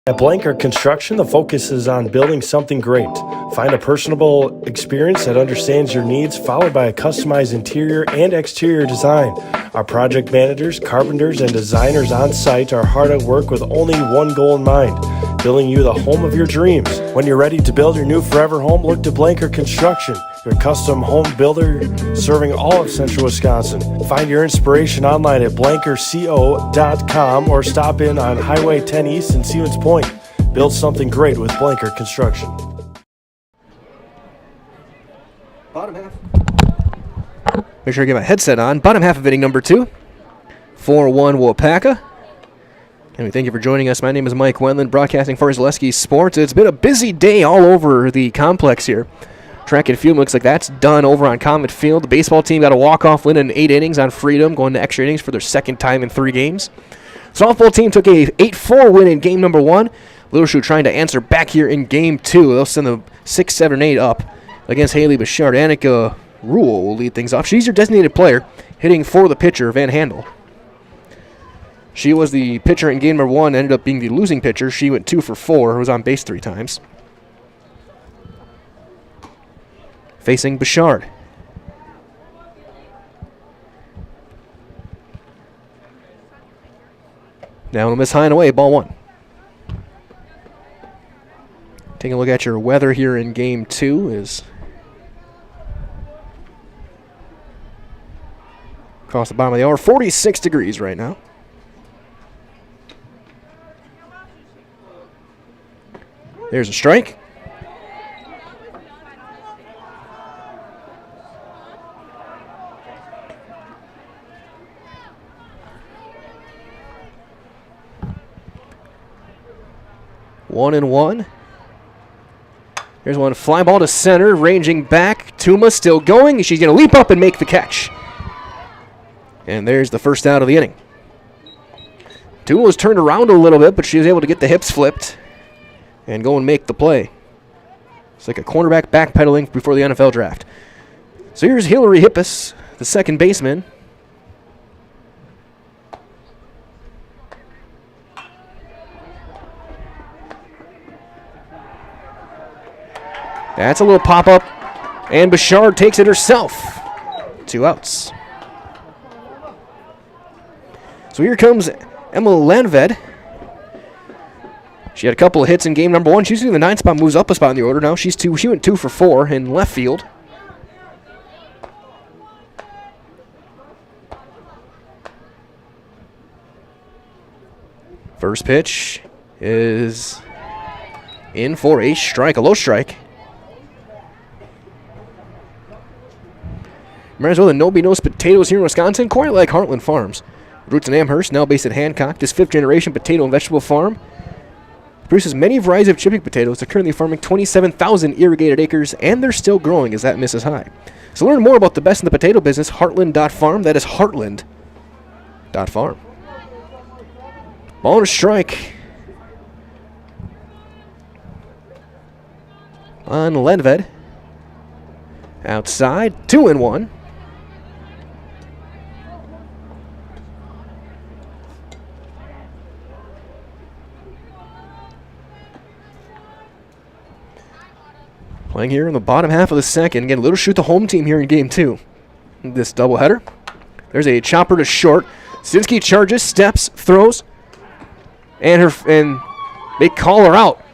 At Blanker Construction, the focus is on building something great. Find a personable experience that understands your needs, followed by a customized interior and exterior design. Our project managers, carpenters, and designers on site are hard at work with only one goal in mind: building you the home of your dreams. When you're ready to build your new forever home, look to Blanker Construction, your custom home builder serving all of central Wisconsin. Find your inspiration online at blankerco.com or stop in on Highway 10 East in Stevens Point. Build something great with Blanker Construction. Bottom half. Make sure I get my headset on. Bottom half of inning number 2. 4-1 Waupaca. And we thank you for joining us. My name is Mike Wendland, broadcasting for Zaleski Sports. It's been a busy day all over the complex here. Track and field looks like that's done over on Comet Field. The baseball team got a walk-off win in 8 innings on Freedom, going to extra innings for their second time in 3 games. Softball team took a 8-4 win in game number 1. Little Chute trying to answer back here in game 2. They'll send the 6, 7, 8 up against Haley Bouchard. Annika Rule will lead things off. She's your designated player, hitting for the pitcher, Van Handel. She was the pitcher in game number 1, ended up being the losing pitcher. She went 2 for 4, was on base 3 times. Facing Bouchard. Now miss high and away, ball 1. Taking a look at your weather here in game 2 is across the bottom of the hour, 46 degrees right now. There's a strike. One and one. Here's one fly ball to center, ranging back. Tuma still going. She's going to leap up and make the catch. And there's the first out of the inning. Tuma was turned around a little bit, but she was able to get the hips flipped and go and make the play. It's like a cornerback backpedaling before the NFL draft. So here's Hillary Hippus, the second baseman. That's a little pop-up, and Bouchard takes it herself. 2 outs. So here comes Emma Landved. She had a couple of hits in game number 1. She's in the 9 spot, moves up a spot in the order now. She went 2 for 4 in left field. First pitch is in for a strike, a low strike. Might as well the nobody knows potatoes here in Wisconsin, quite like Heartland Farms. Roots in Amherst, now based at Hancock. This 5th generation potato and vegetable farm produces many varieties of chipping potatoes. They're currently farming 27,000 irrigated acres, and they're still growing as that misses high. So learn more about the best in the potato business, heartland.farm. That is heartland.farm. Ball and a strike on Ledved. Outside, 2-1. Playing here in the bottom half of the second. Again, Little Chute the home team here in game 2. This doubleheader. There's a chopper to short. Sinski charges, steps, throws, and they call her out.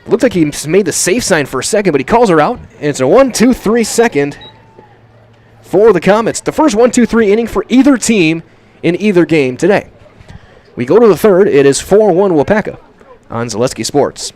Looks like he made the safe sign for a second, but he calls her out. And it's a 1-2-3 second for the Comets. The first 1-2-3 inning for either team in either game today. We go to the third. It is 4-1 Waupaca on Zaleski Sports.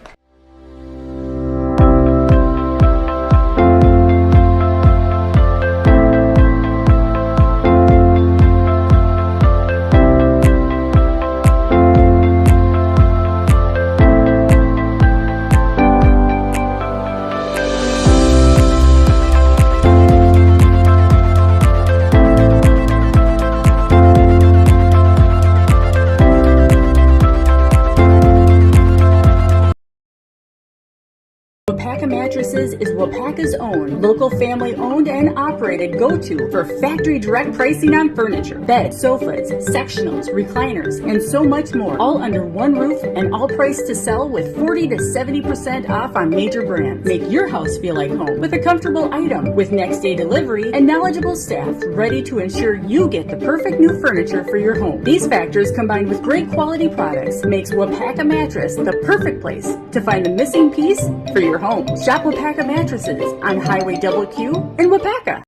Waupaca Mattresses is Waupaca's own, local family-owned and operated go-to for factory direct pricing on furniture, beds, sofas, sectionals, recliners, and so much more, all under one roof and all priced to sell with 40 to 70% off on major brands. Make your house feel like home with a comfortable item with next-day delivery and knowledgeable staff ready to ensure you get the perfect new furniture for your home. These factors combined with great quality products makes Waupaca Mattress the perfect place to find the missing piece for your home. Shop Waupaca Mattresses on Highway Q in Waupaca.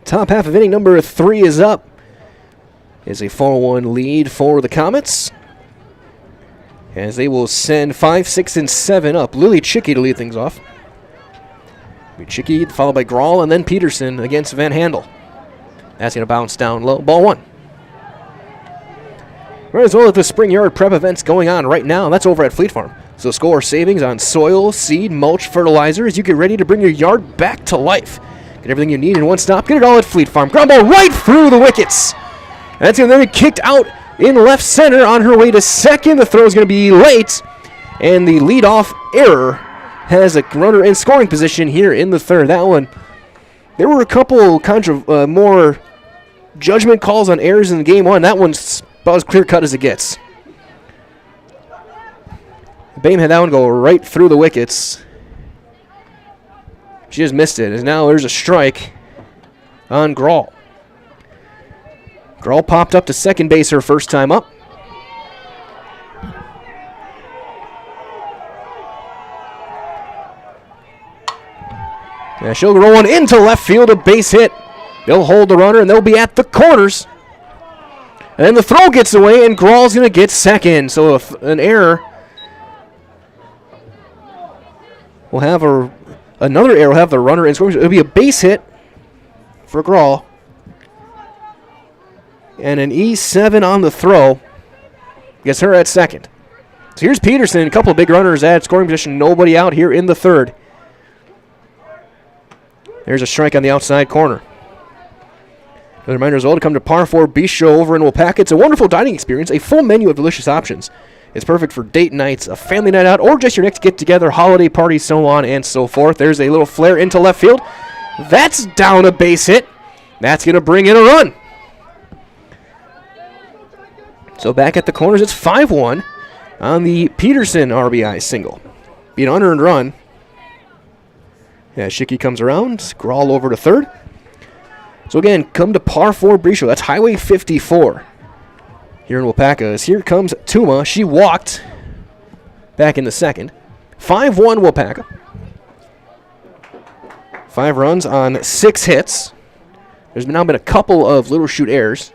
Top half of inning number 3 is up. It's a 4-1 lead for the Comets, as they will send 5, 6, and 7 up. Lily Chicky to lead things off. Chicky followed by Grawl and then Peterson against Van Handel. That's going to bounce down low. Ball 1. Right as well as the spring yard prep events going on right now. That's over at Fleet Farm. So score savings on soil, seed, mulch, fertilizer as you get ready to bring your yard back to life. Get everything you need in one stop. Get it all at Fleet Farm. Ground ball right through the wickets. That's going to be kicked out in left center on her way to second. The throw is going to be late, and the leadoff error has a runner in scoring position here in the third. That one, there were a couple more judgment calls on errors in game 1. That one's about as clear cut as it gets. Bame had that one go right through the wickets. She just missed it. And now there's a strike on Grawl. Grawl popped up to second base her first time up. Yeah, she'll roll one into left field, a base hit. They'll hold the runner, and they'll be at the corners. And then the throw gets away, and Grawl's going to get second. So an error. We'll have another error. We'll have the runner in scoring. It'll be a base hit for Grawl. And an E7 on the throw. Gets her at second. So here's Peterson. A couple of big runners at scoring position. Nobody out here in the third. There's a strike on the outside corner. A reminder as well to come to Par 4 Bistro over in Waupaca. It's a wonderful dining experience, a full menu of delicious options. It's perfect for date nights, a family night out, or just your next get-together, holiday party, so on and so forth. There's a little flare into left field. That's down a base hit. That's going to bring in a run. So back at the corners, it's 5-1 on the Peterson RBI single. Be an unearned run. Yeah, Schicky comes around. Grawl over to third. So again, come to Par 4 Bistro. That's Highway 54 here in Waupaca. As here comes Tuma. She walked back in the second. 5-1 Waupaca. 5 runs on 6 hits. There's now been a couple of Little Chute errors.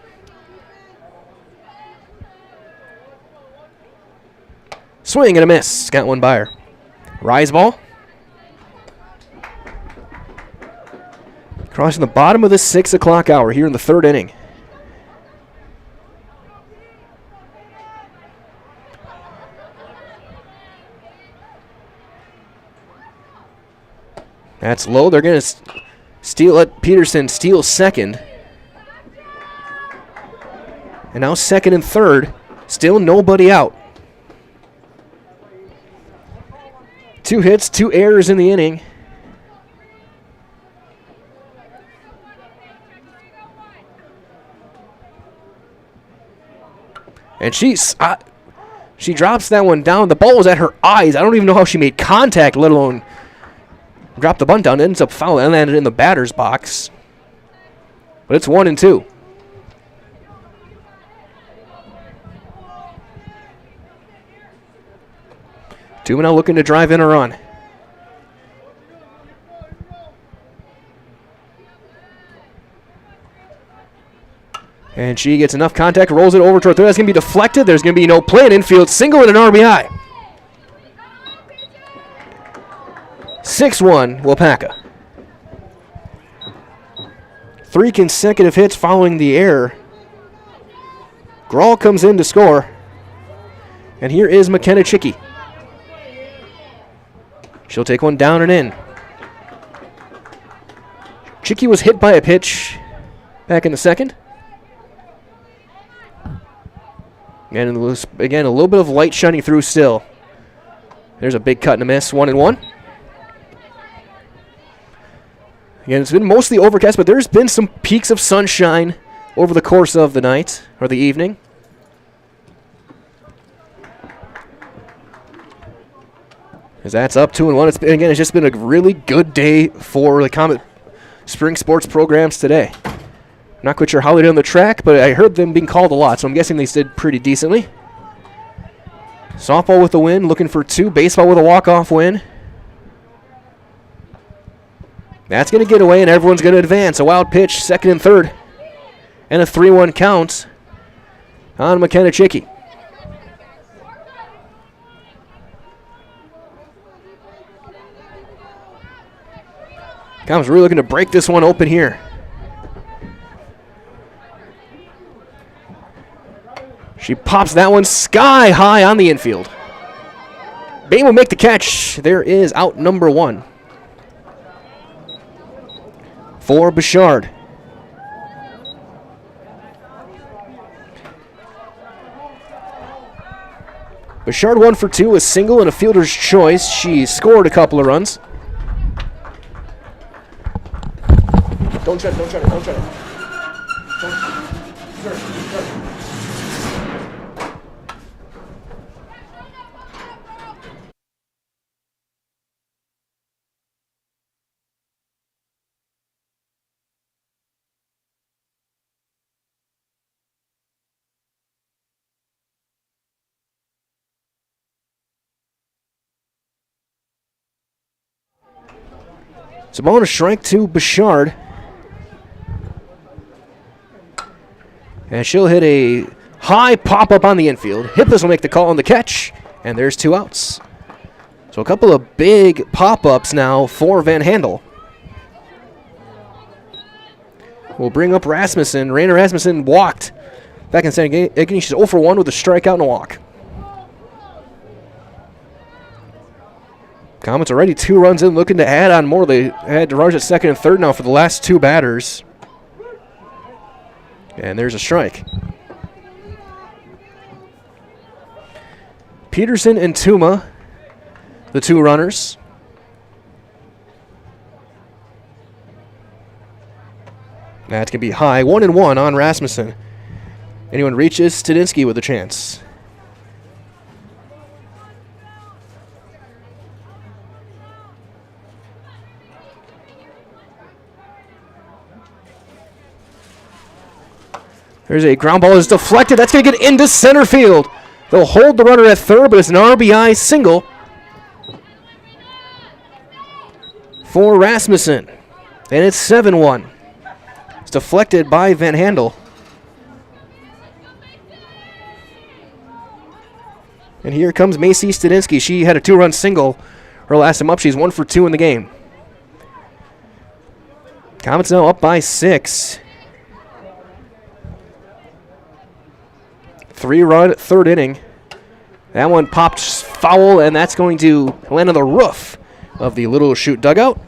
Swing and a miss. Got one by her. Rise ball. Crossing the bottom of the 6 o'clock hour here in the third inning. That's low. They're going to let Peterson steal second. And now second and third. Still nobody out. 2 hits, 2 errors in the inning. And she drops that one down. The ball was at her eyes. I don't even know how she made contact, let alone drop the bunt down. It ends up foul and landed in the batter's box. But it's 1-2. Tuma now looking to drive in a run. And she gets enough contact, rolls it over toward third. That's going to be deflected. There's going to be no play in infield. Single and an RBI. 6-1, Waupaca. 3 consecutive hits following the error. Grawl comes in to score. And here is McKenna Chicky. She'll take one down and in. Chicky was hit by a pitch back in the second. And again, a little bit of light shining through still. There's a big cut and a miss, 1-1. Again, it's been mostly overcast, but there's been some peaks of sunshine over the course of the night, or the evening. As that's up 2-1. It's just been a really good day for the Comet Spring Sports programs today. Not quite sure how they did on the track, but I heard them being called a lot, so I'm guessing they did pretty decently. Softball with the win, looking for 2. Baseball with a walk-off win. That's going to get away, and everyone's going to advance. A wild pitch, second and third. And a 3-1 count on McKenna Chicky. Comet's really looking to break this one open here. She pops that one sky high on the infield. Bain will make the catch. There is out number 1 for Bouchard. Bouchard 1 for 2, a single and a fielder's choice. She scored a couple of runs. Don't shut it, don't shut it, don't shut it. So ball and a strike to Bouchard. And she'll hit a high pop-up on the infield. Hippos will make the call on the catch, and there's 2 outs. So a couple of big pop-ups now for Van Handel. We'll bring up Rasmussen. Rainer Rasmussen walked back in second inning. She's 0 for 1 with a strikeout and a walk. Comets already 2 runs in, looking to add on more. They had runners at second and third now for the last 2 batters. And there's a strike. Peterson and Tuma, the 2 runners. That's going to be high. 1-1 on Rasmussen. Anyone reaches, Stadinsky with a chance. There's a ground ball that's deflected. That's going to get into center field. They'll hold the runner at third, but it's an RBI single for Rasmussen. And it's 7-1. It's deflected by Van Handel. And here comes Macy Stadinsky. She had a 2-run single her last time up. She's 1 for 2 in the game. Comets now up by 6. 3-run, 3rd inning. That one popped foul, and that's going to land on the roof of the Little Chute dugout.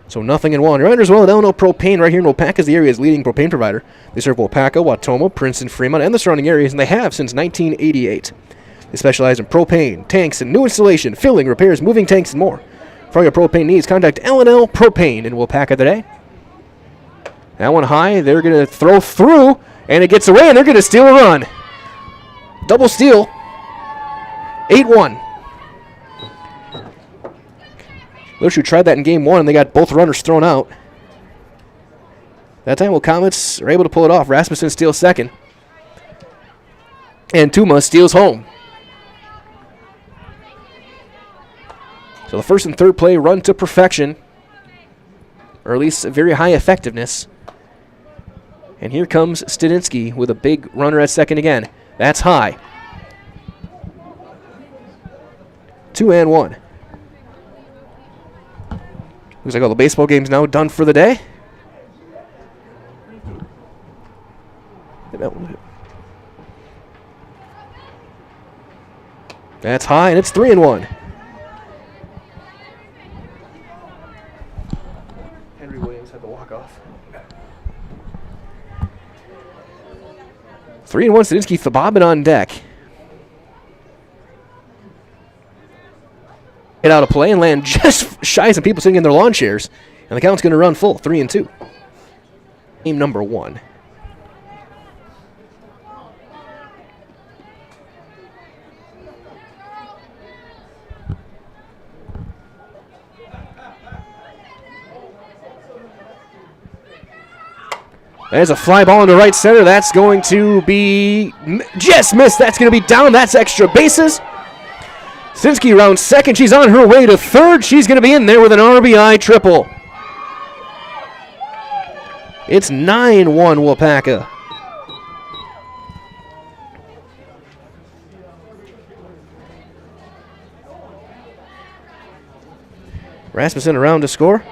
So 0-1. Reminder as well, Delano Propane right here in Waupaca is the area's leading propane provider. They serve Waupaca, Wautoma, Princeton, Fremont, and the surrounding areas, and they have since 1988. They specialize in propane, tanks, and new installation, filling, repairs, moving tanks, and more. For all your propane needs, contact L&L Propane in Waupaca today. That one high. They're going to throw through, and it gets away, and they're going to steal a run. Double steal. 8-1. Little Chute tried that in game 1, and they got both runners thrown out. That time, Comets are able to pull it off. Rasmussen steals second. And Tuma steals home. So the first and third play run to perfection, or at least very high effectiveness. And here comes Stadinsky with a big runner at second again. That's high. 2-1. Looks like all the baseball games now done for the day. That's high, and it's 3-1. Henry Williams had the walk-off. 3-1, Stadinsky, Thabobbin on deck. Get out of play and land just shy of some people sitting in their lawn chairs. And the count's going to run full, 3-2. Game number 1. There's a fly ball into right center. That's going to be just missed. That's going to be down. That's extra bases. Stadinsky rounds second. She's on her way to third. She's going to be in there with an RBI triple. It's 9-1 Waupaca. Rasmussen around to score.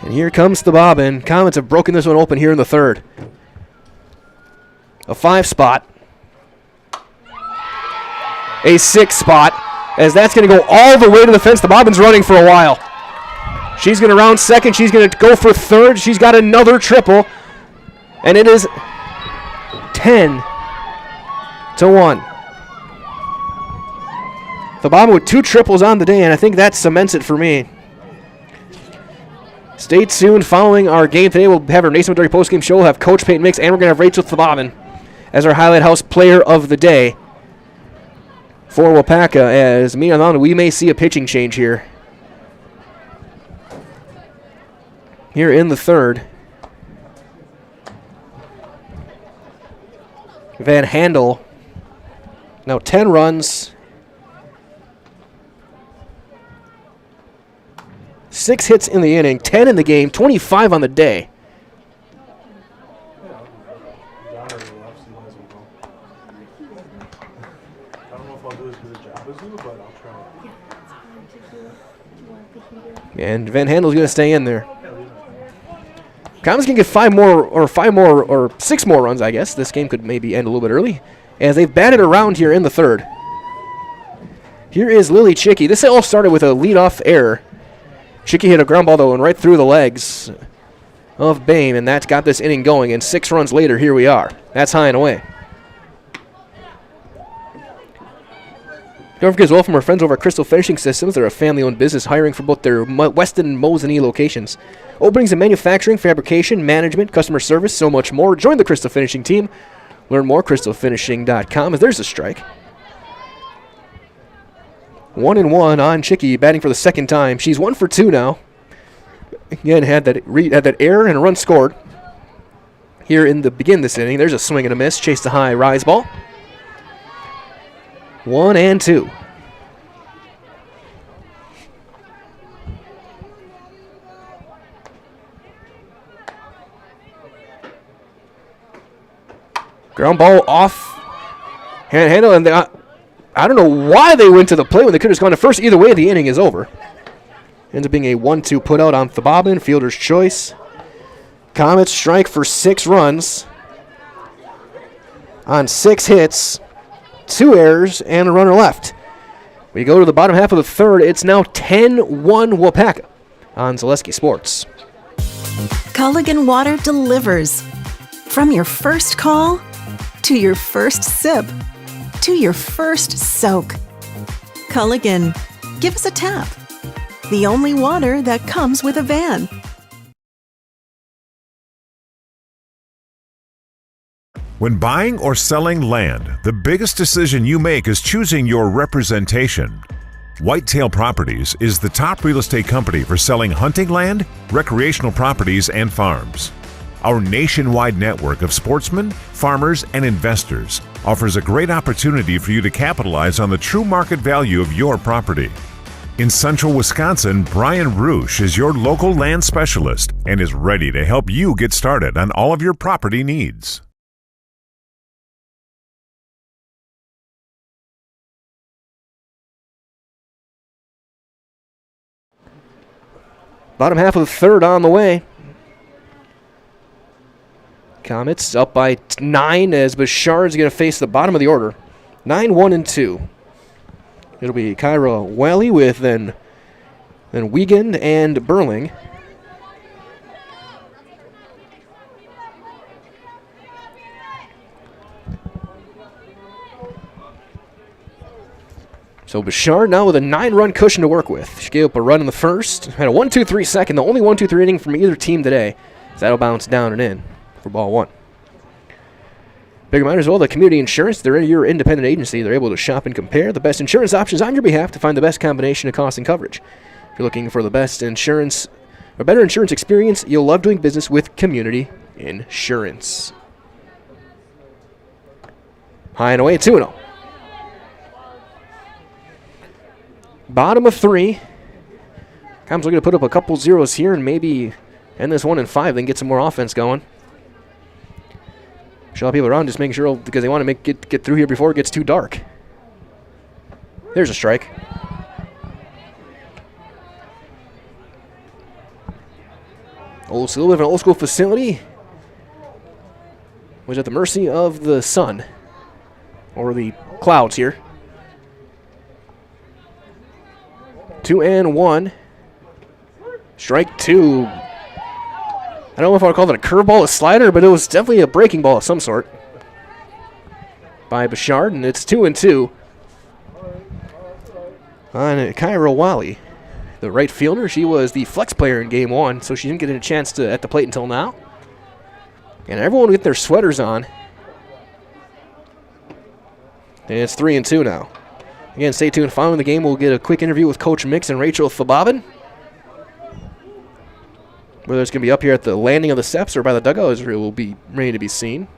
And here comes the bobbin. Comets have broken this one open here in the third. A 5 spot. A 6 spot. As that's going to go all the way to the fence. The bobbin's running for a while. She's going to round second. She's going to go for third. She's got another triple. And it is 10-1. The bobbin with 2 triples on the day, and I think that cements it for me. Stay tuned. Following our game today, we'll have our Nason Missouri postgame show. We'll have Coach Peyton Mix, and we're going to have Rachel Thabobbin as our Highlight House Player of the Day for Waupaca. As we may see a pitching change here. Here in the third. Van Handel. Now 10 runs. 6 hits in the inning, 10 in the game, 25 on the day. And Van Handel's going to stay in there. Comets can get 6 more runs, I guess. This game could maybe end a little bit early, as they've batted around here in the third. Here is Lily Chicky. This all started with a leadoff error. Chicky hit a ground ball, though, and right through the legs of Bain, and that's got this inning going. And 6 runs later, here we are. That's high and away. Don't forget as well from our friends over at Crystal Finishing Systems. They're a family-owned business hiring for both their Weston and Mosinee locations. Openings in manufacturing, fabrication, management, customer service, so much more. Join the Crystal Finishing team. Learn more, crystalfinishing.com. As there's a strike. 1-1 on Chicky, batting for the second time. She's 1 for 2 now. Again, had that error and a run scored. Here in the begin this inning, there's a swing and a miss. Chase the high rise ball. 1-2. Ground ball off. Handle, and I don't know why they went to the play when they could have gone to first. Either way, the inning is over. Ends up being a 1-2 put out on Thobabin, fielder's choice. Comets strike for 6 runs on 6 hits, 2 errors, and a runner left. We go to the bottom half of the third. It's now 10-1 Waupaca on Zaleski Sports. Culligan Water delivers. From your first call to your first sip to your first soak. Culligan, give us a tap. The only water that comes with a van. When buying or selling land, the biggest decision you make is choosing your representation. Whitetail Properties is the top real estate company for selling hunting land, recreational properties, and farms. Our nationwide network of sportsmen, farmers, and investors offers a great opportunity for you to capitalize on the true market value of your property. In central Wisconsin, Brian Roosh is your local land specialist and is ready to help you get started on all of your property needs. Bottom half of the third on the way. Comets up by 9 as Bouchard's going to face the bottom of the order. 9-1-2. It'll be Kyra Wally with then Wiegand and Burling. So Bouchard now with a 9-run cushion to work with. She gave up a run in the first. Had a 1-2-3 second. The only 1-2-3 inning from either team today. So that'll bounce down and in for ball 1. Big reminder as well, the Community Insurance, they're your independent agency. They're able to shop and compare the best insurance options on your behalf to find the best combination of cost and coverage. If you're looking for the best insurance or better insurance experience, you'll love doing business with Community Insurance. High and away, 2-0. Bottom of 3. Com's looking to put up a couple zeros here and maybe end this 1 in 5, then get some more offense going. Show people around, just making sure because they want to get through here before it gets too dark. There's a strike. A little bit of an old school facility. Was at the mercy of the sun or the clouds here. 2-1. Strike 2. I don't know if I would call it a curveball, a slider, but it was definitely a breaking ball of some sort by Bouchard, and it's 2-2 on Kyra Wally, the right fielder. She was the flex player in game 1, so she didn't get a chance to at the plate until now. And everyone will get their sweaters on. And it's 3-2 now. Again, stay tuned. Following the game, we'll get a quick interview with Coach Mix and Rachel Thobabin. Whether it's going to be up here at the landing of the steps or by the dugout, it will be ready to be seen.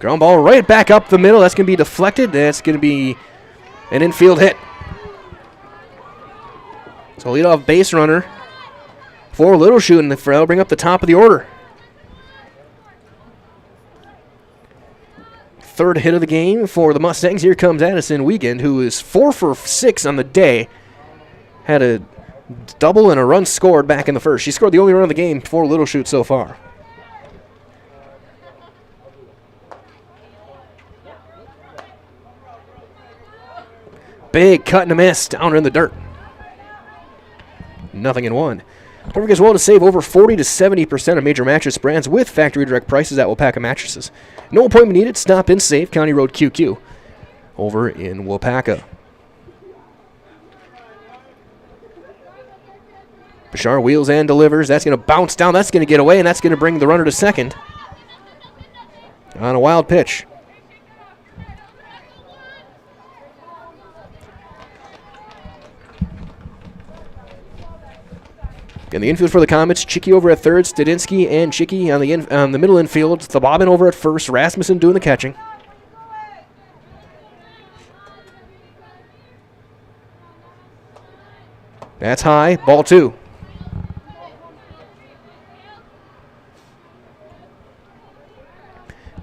Ground ball right back up the middle. That's going to be deflected. That's going to be an infield hit. So leadoff base runner for Little Chute, and that'll bring up the top of the order. Third hit of the game for the Mustangs. Here comes Addison Wiegand, who is 4 for 6 on the day. Had a double and a run scored back in the first. She scored the only run of the game for Little Chute so far. Big cut and a miss down in the dirt. 0-1. Don't forget as well to save over 40 to 70% of major mattress brands with factory direct prices at Waupaca Mattresses. No appointment needed. Stop in safe. County Road QQ over in Waupaca. Bouchard wheels and delivers. That's going to bounce down. That's going to get away, and that's going to bring the runner to second on a wild pitch. In the infield for the Comets, Chicky over at third, Stadinsky and Chicky on the middle infield. Thobabin over at first, Rasmussen doing the catching. That's high, ball 2.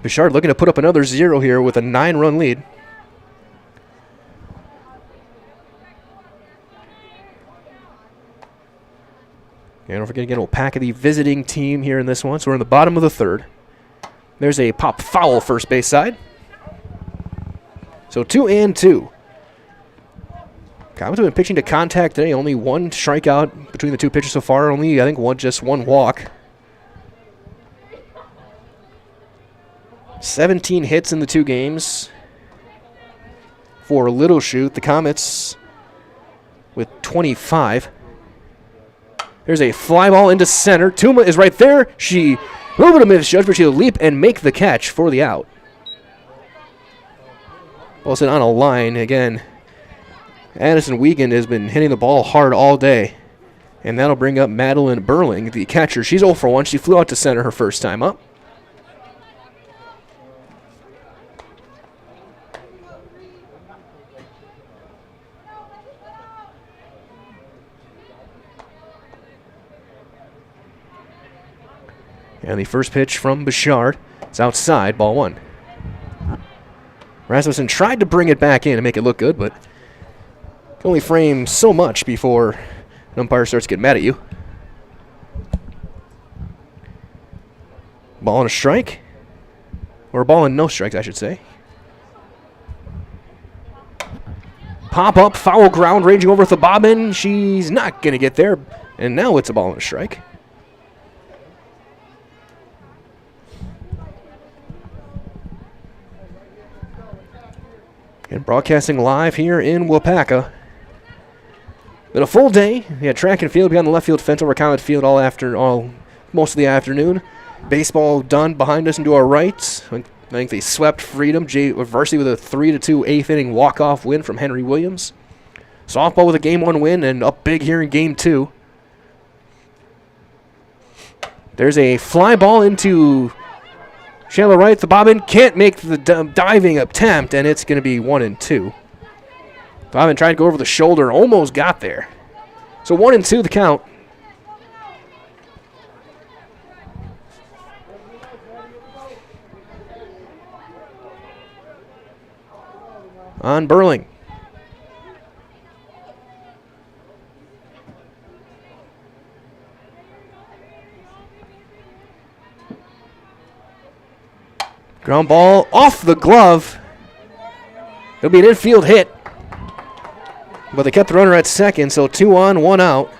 Bichard looking to put up another 0 here with a 9-run lead. And don't forget again, Waupaca, the visiting team here in this one. So we're in the bottom of the 3rd. There's a pop foul first base side. So 2-2. Comets have been pitching to contact today. Only 1 strikeout between the 2 pitchers so far. Only, I think, just one walk. 17 hits in the 2 games for Little Chute. The Comets with 25. There's a fly ball into center. Tuma is right there. A little bit of misjudgment, but she'll leap and make the catch for the out. Wilson on a line again. Addison Wiegand has been hitting the ball hard all day. And that'll bring up Madeline Burling, the catcher. She's 0 for 1. She flew out to center her first time up. And the first pitch from Bichard is outside, ball 1. Rasmussen tried to bring it back in to make it look good, but can only frame so much before an umpire starts getting mad at you. Ball and a strike. Or a ball and no strikes, I should say. Pop up, foul ground, ranging over Thobabin. She's not going to get there. And now it's a ball and a strike. And broadcasting live here in Waupaca. Been a full day. We had track and field behind the left field fence over Comet Field most of the afternoon. Baseball done behind us and to our right. I think they swept Freedom. Varsity with a 3-2 8th inning walk-off win from Henry Williams. Softball with a Game 1 win and up big here in Game 2. There's a fly ball into shallow right. Thobabin can't make the diving attempt, and it's going to be 1-2. Thobabin tried to go over the shoulder, almost got there. So 1-2 the count. On Burling. Ground ball off the glove. It'll be an infield hit. But they kept the runner at second, so 2 on, 1 out.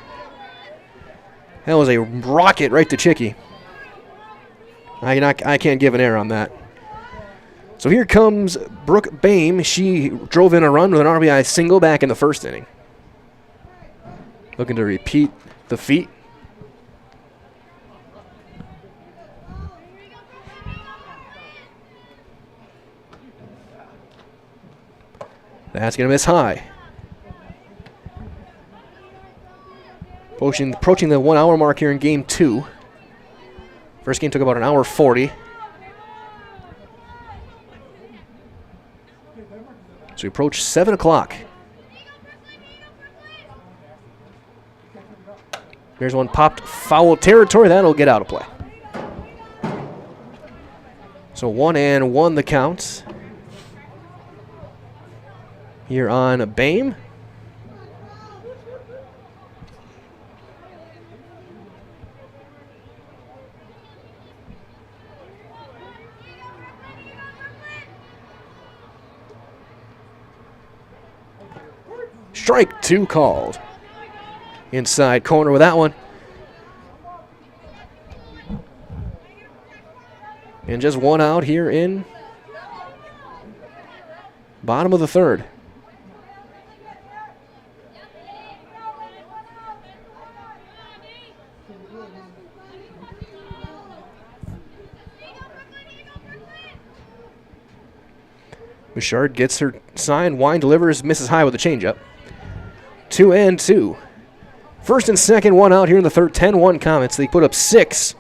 That was a rocket right to Chicky. I can't give an error on that. So here comes Brooke Boehm. She drove in a run with an RBI single back in the first inning. Looking to repeat the feat. That's going to miss high. Approaching the 1 hour mark here in Game 2. First game took about an hour 40. So we approach 7 o'clock. There's one popped foul territory. That'll get out of play. So 1-1 the count. Here on Boehm. Strike 2 called. Inside corner with that one. And just 1 out here in bottom of the 3rd. Bouchard gets her sign. Wine delivers, misses high with a changeup. 2-2. First and second, one out here in the third. 10-1 Comets. They put up 6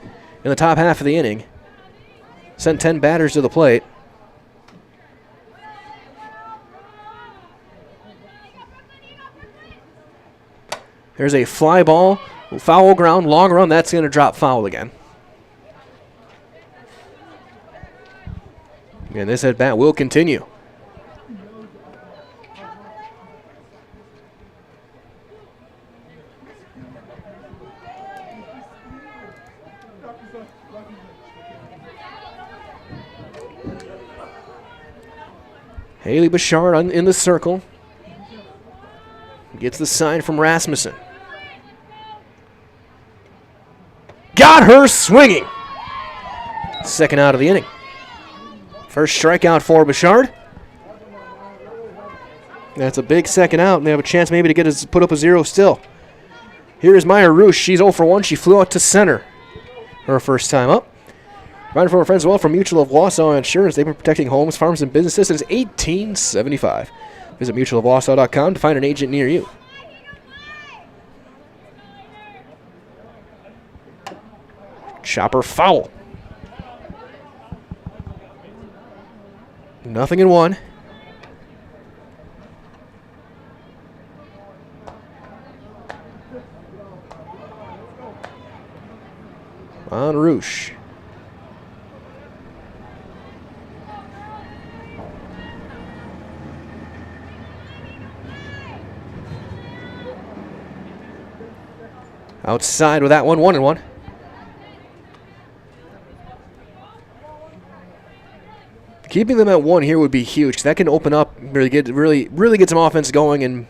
in the top half of the inning. Sent 10 batters to the plate. There's a fly ball, foul ground, long run. That's going to drop foul again. And this at-bat will continue. Haley Bouchard in the circle. Gets the sign from Rasmussen. Got her swinging. Second out of the inning. First strikeout for Bouchard. That's a big second out, and they have a chance maybe to put up a 0 still. Here is Maya Roosh. She's 0 for 1. She flew out to center her first time up. Provided from our friends as well from Mutual of Wausau Insurance. They've been protecting homes, farms, and businesses since 1875. Visit mutualofwausau.com to find an agent near you. Chopper foul. 0-1. On Roosh. Outside with that one, 1-1. Keeping them at 1 here would be huge, because that can open up, really get some offense going and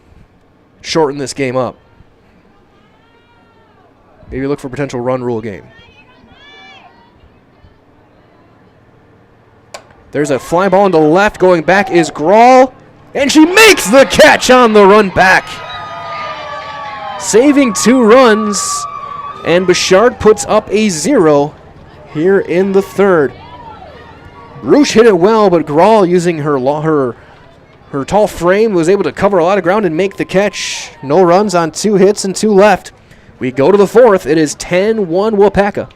shorten this game up. Maybe look for potential run rule game. There's a fly ball into left. Going back is Grawl, and she makes the catch on the run back. Saving 2 runs, and Bouchard puts up a 0 here in the third. Roosh hit it well, but Grawl, using her tall frame, was able to cover a lot of ground and make the catch. No runs on 2 hits and 2 left. We go to the fourth. It is 10-1 Waupaca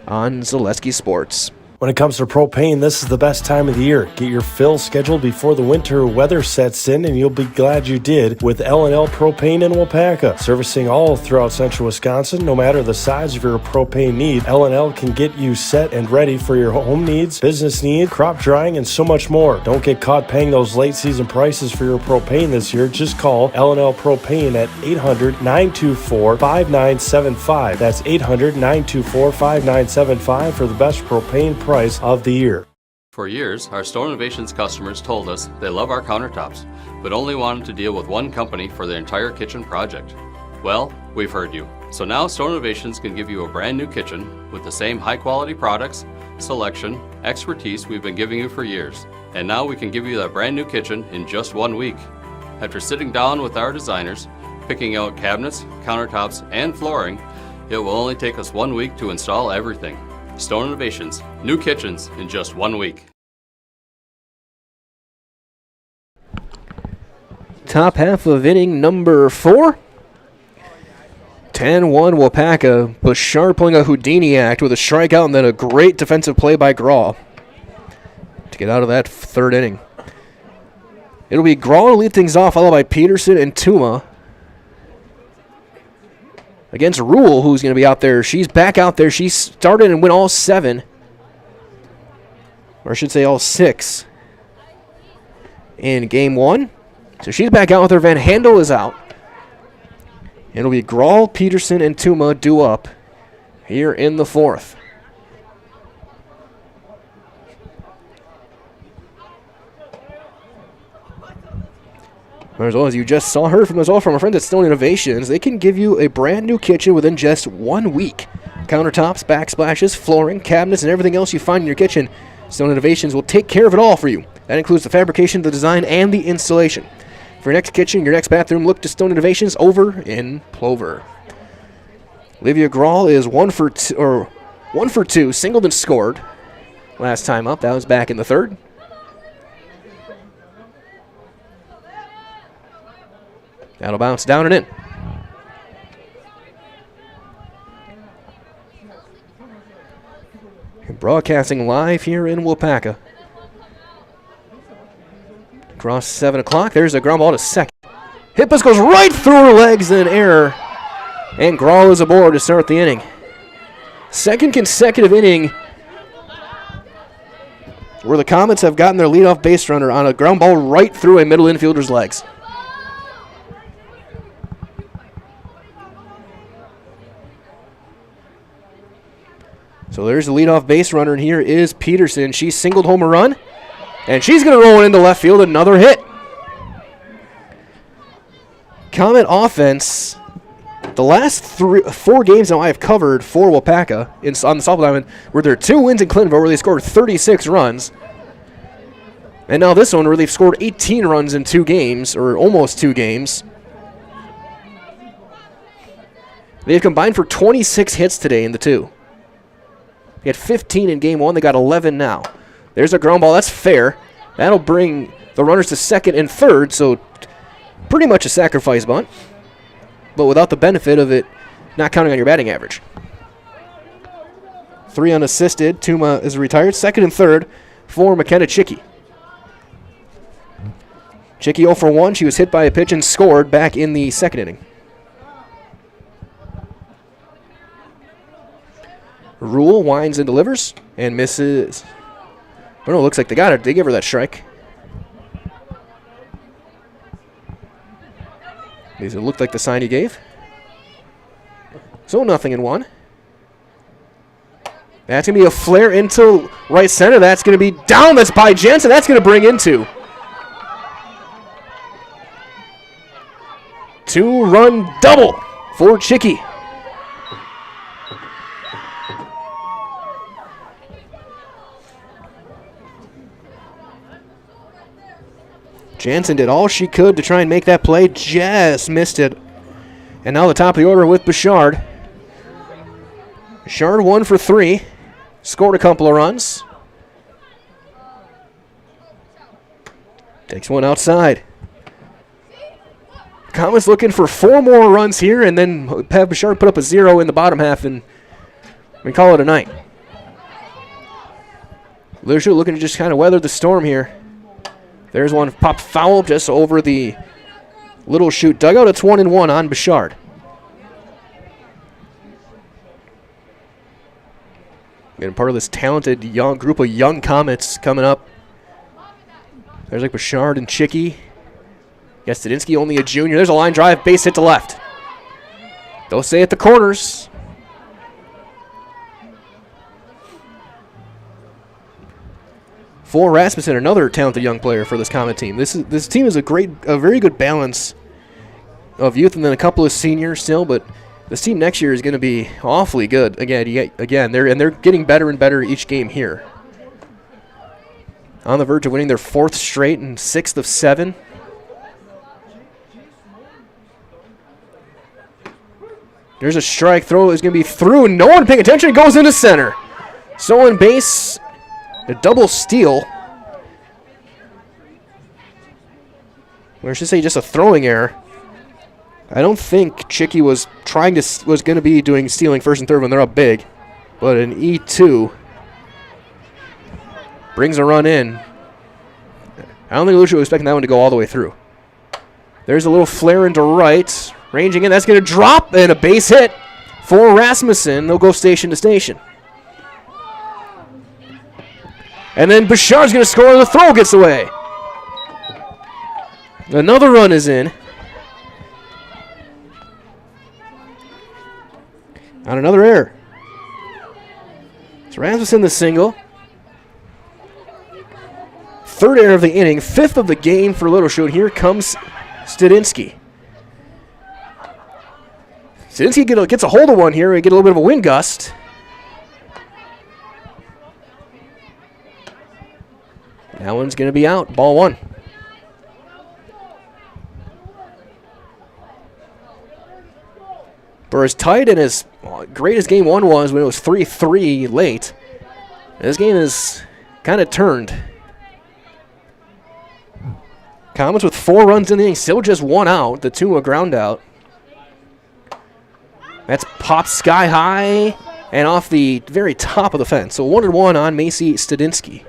on Zaleski Sports. When it comes to propane, this is the best time of the year. Get your fill scheduled before the winter weather sets in, and you'll be glad you did with L&L Propane in Waupaca. Servicing all throughout central Wisconsin, no matter the size of your propane need, L&L can get you set and ready for your home needs, business needs, crop drying, and so much more. Don't get caught paying those late season prices for your propane this year. Just call L&L Propane at 800-924-5975. That's 800-924-5975 for the best propane price of the year. For years, our Store Innovations customers told us they love our countertops, but only wanted to deal with one company for their entire kitchen project. Well, we've heard you. So now Store Innovations can give you a brand new kitchen with the same high quality products, selection, expertise we've been giving you for years. And now we can give you that brand new kitchen in just 1 week. After sitting down with our designers, picking out cabinets, countertops, and flooring, it will only take us 1 week to install everything. Stone Innovations, new kitchens in just 1 week. Top half of inning number 4. 10-1 Waupaca. Bouchard pulling a Houdini act with a strikeout and then a great defensive play by Grawl to get out of that third inning. It'll be Grawl to lead things off, followed by Peterson and Tuma. Against Rule, who's going to be out there. She's back out there. She started and went all 7. Or I should say all 6 in game 1. So she's back out with her. Van Handel is out. It'll be Grawl, Peterson, and Tuma due up here in the fourth. As well as you just saw her from our friends at Stone Innovations, they can give you a brand new kitchen within just 1 week. Countertops, backsplashes, flooring, cabinets, and everything else you find in your kitchen, Stone Innovations will take care of it all for you. That includes the fabrication, the design, and the installation. For your next kitchen, your next bathroom, look to Stone Innovations over in Plover. Olivia Grawl is 1 for 2, singled and scored. Last time up, that was back in the third. That'll bounce down and in. Broadcasting live here in Waupaca. Across 7 o'clock. There's a ground ball to second. Hit pass goes right through her legs in error. And Grawl is aboard to start the inning. Second consecutive inning where the Comets have gotten their leadoff base runner on a ground ball right through a middle infielder's legs. So there's the leadoff base runner, and here is Peterson. She singled home a run, and she's going to roll it into left field, another hit. Comet offense, the last 4 games now I have covered for Waupaca on the Softball Diamond were their 2 wins in Clintonville where they scored 36 runs. And now this one where they've scored 18 runs in 2 games, or almost 2 games. They've combined for 26 hits today in the 2. They had 15 in game 1. They got 11 now. There's a ground ball. That's fair. That'll bring the runners to second and third, so pretty much a sacrifice bunt, but without the benefit of it not counting on your batting average. 3 unassisted. Tuma is retired. Second and third for McKenna Chicky. Chicky 0 for 1. She was hit by a pitch and scored back in the second inning. Rule winds and delivers and misses. Oh no, looks like they got it. They gave her that strike. It looked like the sign he gave. So 0-1. That's going to be a flare into right center. That's going to be down. That's by Jensen. That's going to bring in 2. 2-run double for Chicky. Jansen did all she could to try and make that play, just missed it. And now the top of the order with Bouchard. Bouchard 1 for 3, scored a couple of runs. Takes one outside. Comets looking for 4 more runs here, and then have Bouchard put up a 0 in the bottom half, and we call it a night. Little Chute looking to just kind of weather the storm here. There's one popped foul just over the Little Chute dugout. It's 1-1 on Bouchard. Getting part of this talented young group of young Comets coming up. There's like Bouchard and Chicky. Yestadinsky, only a junior. There's a line drive, base hit to left. They'll stay at the corners. For Rasmussen, another talented young player for this Comet team. This team is a very good balance of youth, and then a couple of seniors still. But this team next year is going to be awfully good. Again, they're getting better and better each game here. On the verge of winning their 4th straight and 6th of 7. There's a strike. Throw is going to be through. No one paying attention. It goes into center. Stolen base. A double steal. Or I should say just a throwing error. I don't think Chicky was going to be doing stealing first and third when they're up big. But an E2 brings a run in. I don't think Lucia was expecting that one to go all the way through. There's a little flare into right. Ranging in. That's going to drop, and a base hit for Rasmussen. They'll go station to station. And then Bouchard's going to score, and the throw gets away. Another run is in. On another error. It's Rasmussen the single. 3rd error of the inning, 5th of the game for Little Chute. Here comes Stadinsky. Stadinsky gets a hold of one here. We get a little bit of a wind gust. That one's going to be out. Ball 1. For as tight and as great as game 1 was when it was 3-3 late, this game is kind of turned. Comets with 4 runs in the inning, still just 1 out. The 2 a ground out. That's popped sky high, and off the very top of the fence. So 1-1 on Macy Stadinsky.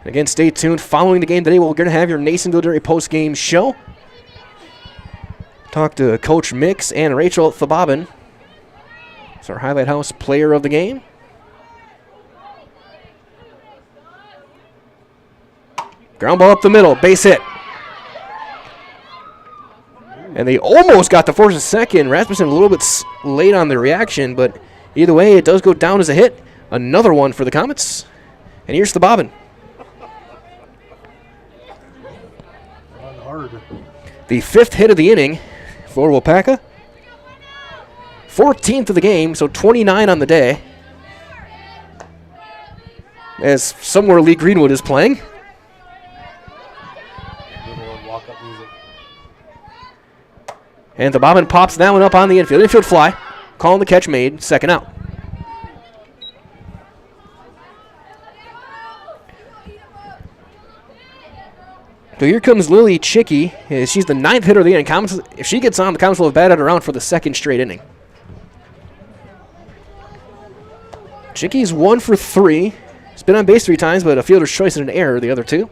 Again, stay tuned. Following the game today, we're going to have your Nasonville Dairy post-game show. Talk to Coach Mix and Rachel Thababin. It's our Highlight House player of the game. Ground ball up the middle, base hit. And they almost got the first and second. Rasmussen a little bit late on the reaction, but either way, it does go down as a hit. Another one for the Comets. And here's the bobbin. The 5th hit of the inning for Waupaca. 14th of the game, so 29 on the day. As somewhere Lee Greenwood is playing. And the bobbin pops that one up on the infield. Infield fly. Calling the catch made. Second out. So here comes Lily Chicky. She's the 9th hitter of the inning. If she gets on, the Comets will have batted around for the 2nd straight inning. Chicky's 1 for 3. He's been on base 3 times, but a fielder's choice and an error the other 2.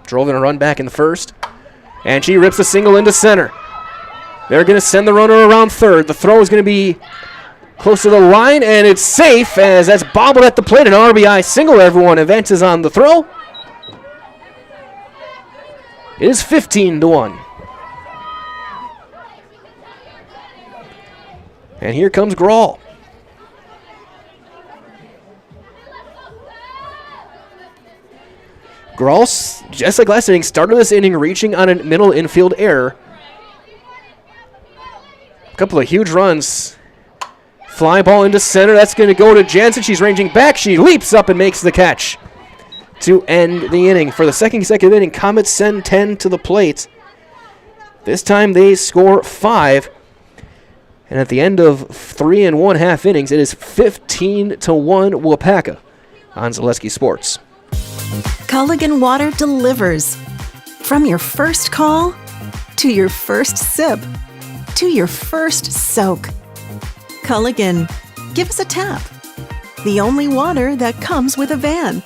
Drove in a run back in the 1st. And she rips a single into center. They're going to send the runner around 3rd. The throw is going to be close to the line, and it's safe as that's bobbled at the plate. An RBI single. Everyone advances on the throw. It is 15-1. And here comes Grawl. Grawl, just like last inning, started this inning reaching on a middle infield error. A couple of huge runs. Fly ball into center. That's going to go to Jansen. She's ranging back. She leaps up and makes the catch to end the inning. For the 2nd consecutive inning, Comets send 10 to the plate. This time they score 5. And at the end of 3 1/2 innings, it is 15-1 Waupaca on Zaleski Sports. Culligan Water delivers. From your first call to your first sip to your first soak. Culligan, give us a tap. The only water that comes with a van.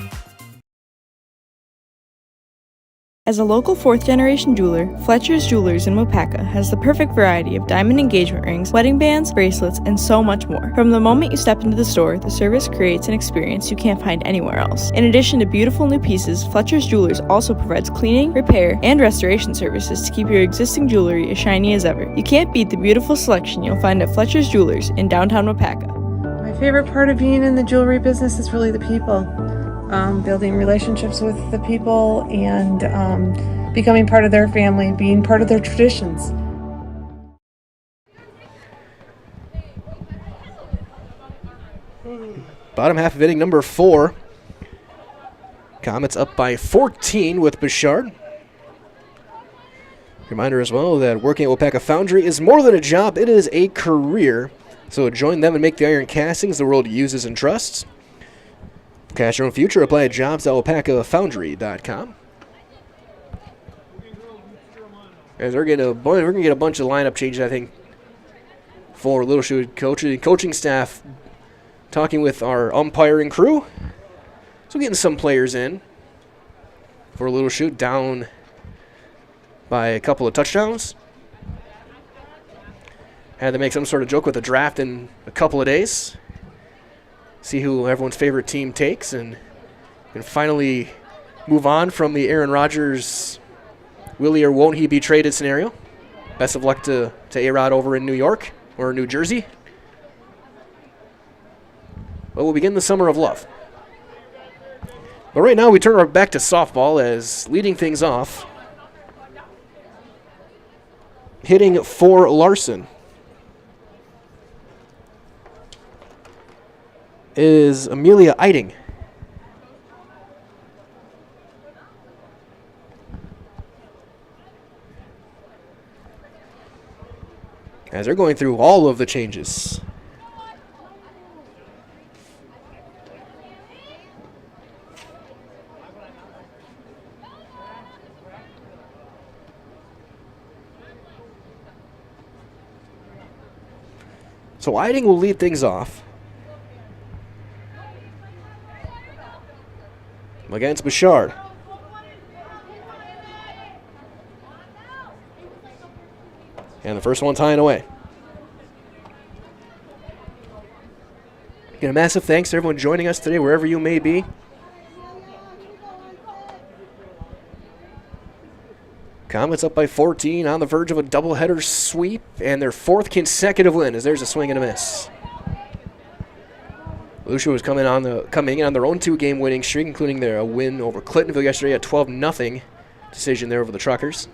As a local 4th-generation jeweler, Fletcher's Jewelers in Waupaca has the perfect variety of diamond engagement rings, wedding bands, bracelets, and so much more. From the moment you step into the store, the service creates an experience you can't find anywhere else. In addition to beautiful new pieces, Fletcher's Jewelers also provides cleaning, repair, and restoration services to keep your existing jewelry as shiny as ever. You can't beat the beautiful selection you'll find at Fletcher's Jewelers in downtown Waupaca. My favorite part of being in the jewelry business is really the people. Building relationships with the people and becoming part of their family, being part of their traditions. Bottom half of inning number 4. Comets up by 14 with Bouchard. Reminder as well that working at Waupaca Foundry is more than a job, it is a career. So join them and make the iron castings the world uses and trusts. Cash your own future. Apply at jobs@waupacafoundry.com. As we're going to get a bunch of lineup changes, I think, for Little Chute coaching staff. Talking with our umpiring crew. So getting some players in for Little Chute, down by a couple of touchdowns. Had to make some sort of joke with the draft in a couple of days. See who everyone's favorite team takes and finally move on from the Aaron Rodgers will he or won't he be traded scenario. Best of luck to A-Rod over in New York or New Jersey. But we'll begin the summer of love. But right now we turn our back to softball as leading things off, hitting for Larson, is Amelia Eiting. As they're going through all of the changes. So Whiting will lead things off against Bouchard. And the first one tying away. Again, a massive thanks to everyone joining us today, wherever you may be. Comets up by 14, on the verge of a doubleheader sweep, and their 4th consecutive win as there's a swing and a miss. Lucia was coming in on their own 2-game winning streak, including their win over Clintonville yesterday, a 12-0 decision there over the Truckers.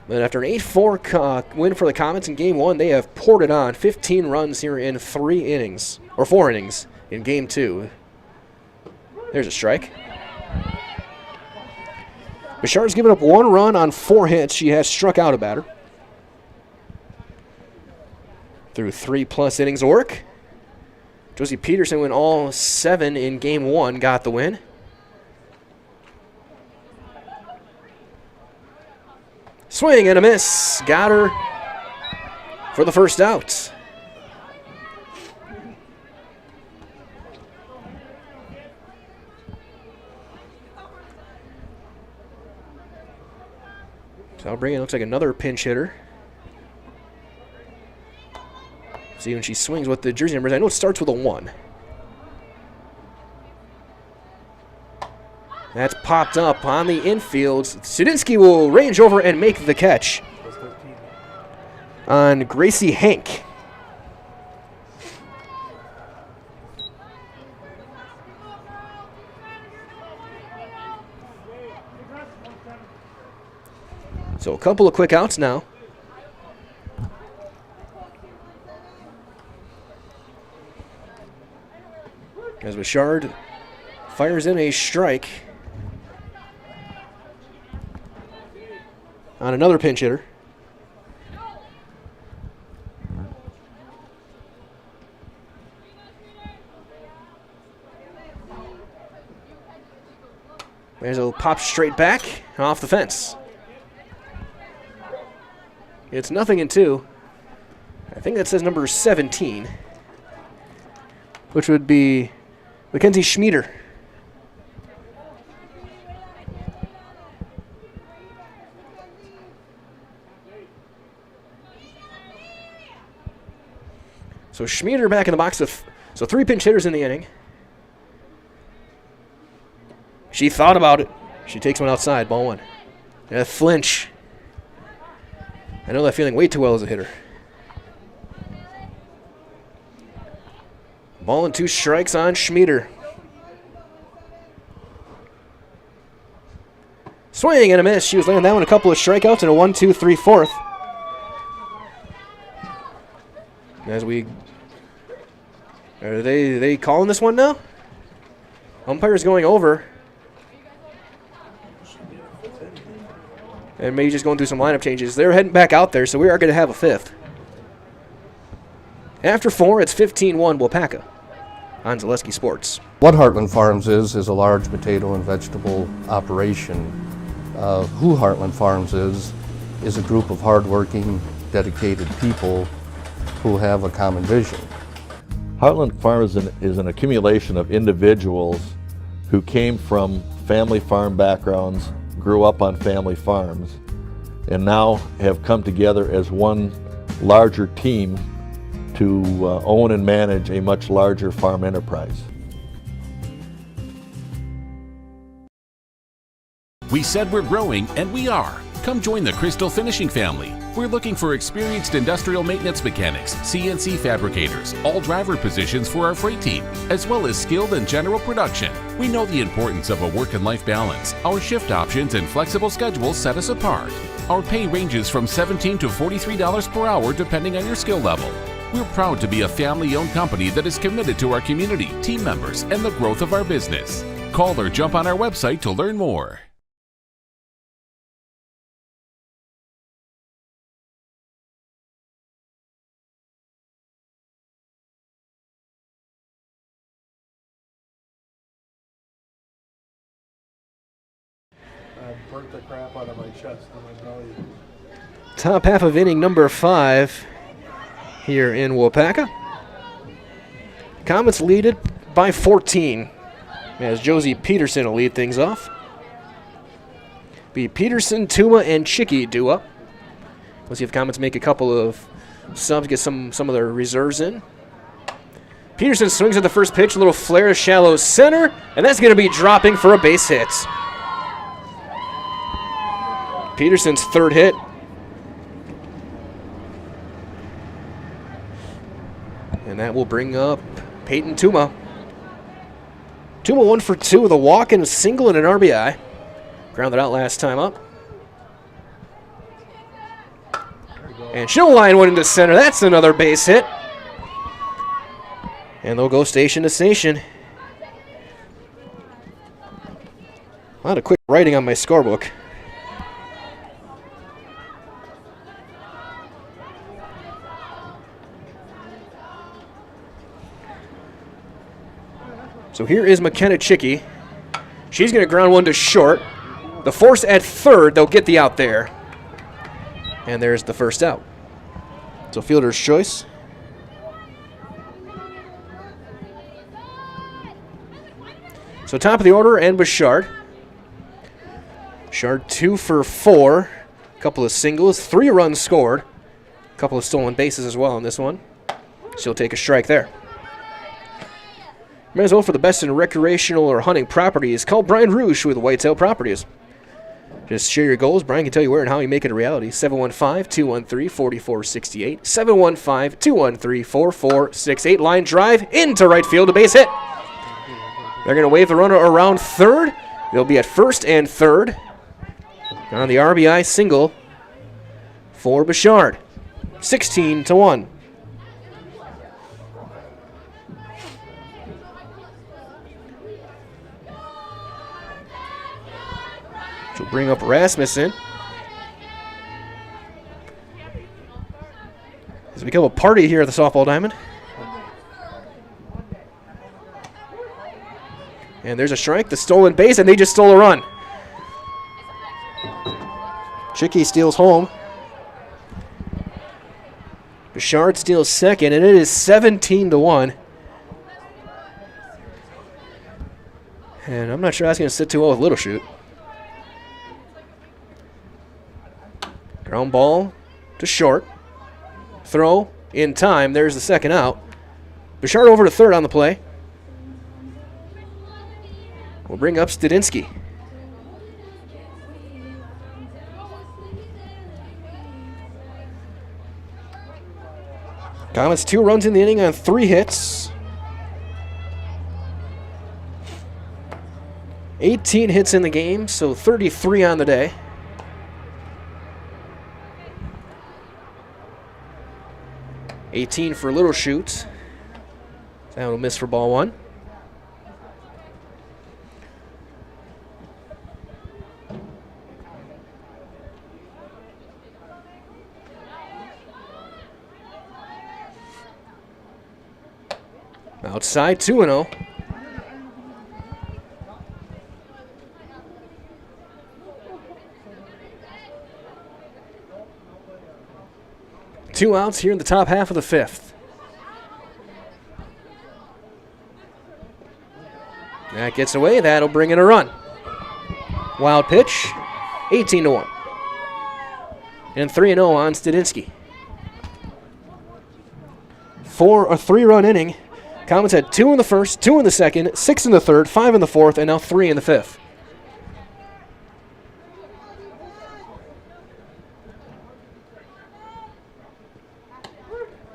But after an 8-4 win for the Comets in Game 1, they have poured it on. 15 runs here in 4 innings in Game 2. There's a strike. Bouchard's given up 1 run on 4 hits. She has struck out a batter. Through 3+ innings of work. Josie Peterson went all 7 in Game 1, got the win. Swing and a miss. Got her for the first out. So I'll bring in, looks like another pinch hitter. See when she swings what the jersey numbers. I know it starts with a 1. That's popped up on the infield. Sudinsky will range over and make the catch on Gracie Hank. So a couple of quick outs now. As Bouchard fires in a strike on another pinch hitter. There's a pop straight back and off the fence. It's 0-2. I think that says number 17, which would be Mackenzie Schmieder. So Schmieder back in the box. So 3 pinch hitters in the inning. She thought about it. She takes one outside, ball 1. And a flinch. I know that feeling way too well as a hitter. Ball and 2 strikes on Schmieder. Swing and a miss. She was laying that one a couple of strikeouts and a 1, 2, 3, 4th. As we... Are they calling this one now? Umpire's going over. And maybe just going through some lineup changes. They're heading back out there, so we are going to have a 5th. After 4, it's 15-1 Waupaca on Zaleski Sports. What Heartland Farms is a large potato and vegetable operation. Who Heartland Farms is a group of hardworking, dedicated people who have a common vision. Heartland Farms is an accumulation of individuals who came from family farm backgrounds, grew up on family farms, and now have come together as one larger team to own and manage a much larger farm enterprise. We said we're growing, and we are. Come join the Crystal Finishing family. We're looking for experienced industrial maintenance mechanics, CNC fabricators, all driver positions for our freight team, as well as skilled and general production. We know the importance of a work and life balance. Our shift options and flexible schedules set us apart. Our pay ranges from $17 to $43 per hour depending on your skill level. We're proud to be a family-owned company that is committed to our community, team members, and the growth of our business. Call or jump on our website to learn more. I burnt the crap out of my chest and my belly. Top half of inning number 5 here in Waupaca. Comets lead it by 14 as Josie Peterson will lead things off. Be Peterson, Tuma, and Chicky due up. We'll see if Comets make a couple of subs, get some of their reserves in. Peterson swings at the first pitch, a little flare to shallow center, and that's going to be dropping for a base hit. Peterson's third hit. And that will bring up Peyton Tuma. Tuma 1 for 2 with a walk and a single and an RBI. Grounded out last time up. And she'll line one into center. That's another base hit. And they'll go station to station. A lot of quick writing on my scorebook. So here is McKenna Chicky. She's going to ground one to short. The force at third, they'll get the out there. And there's the first out. So fielder's choice. So top of the order, and Bouchard. Bouchard 2 for 4. A couple of singles, 3 runs scored. A couple of stolen bases as well on this one. She'll take a strike there. Might as well for the best in recreational or hunting properties. Call Brian Roosh with Whitetail Properties. Just share your goals. Brian can tell you where and how you make it a reality. 715-213-4468. 715-213-4468. Line drive into right field, a base hit. They're going to wave the runner around third. They'll be at first and third. On the RBI single for Bouchard. 16-1. She'll bring up Rasmussen. It's become a party here at the softball diamond. And there's a strike, the stolen base, and they just stole a run. Chicky steals home. Bouchard steals second, and it is 17-1. And I'm not sure that's going to sit too well with Little Chute. Ground ball to short. Throw in time. There's the second out. Bouchard over to third on the play. We'll bring up Stadinsky. Comets 2 runs in the inning on 3 hits. 18 hits in the game, so 33 on the day. $18 for Little Chute. That will miss for ball 1. Outside 2-0. Two outs here in the top half of the 5th. That gets away. That'll bring in a run. Wild pitch. 18-1. And 3-0 on Stadinsky. 3-run inning. Comets had 2 in the first, 2 in the second, 6 in the third, 5 in the fourth, and now 3 in the 5th.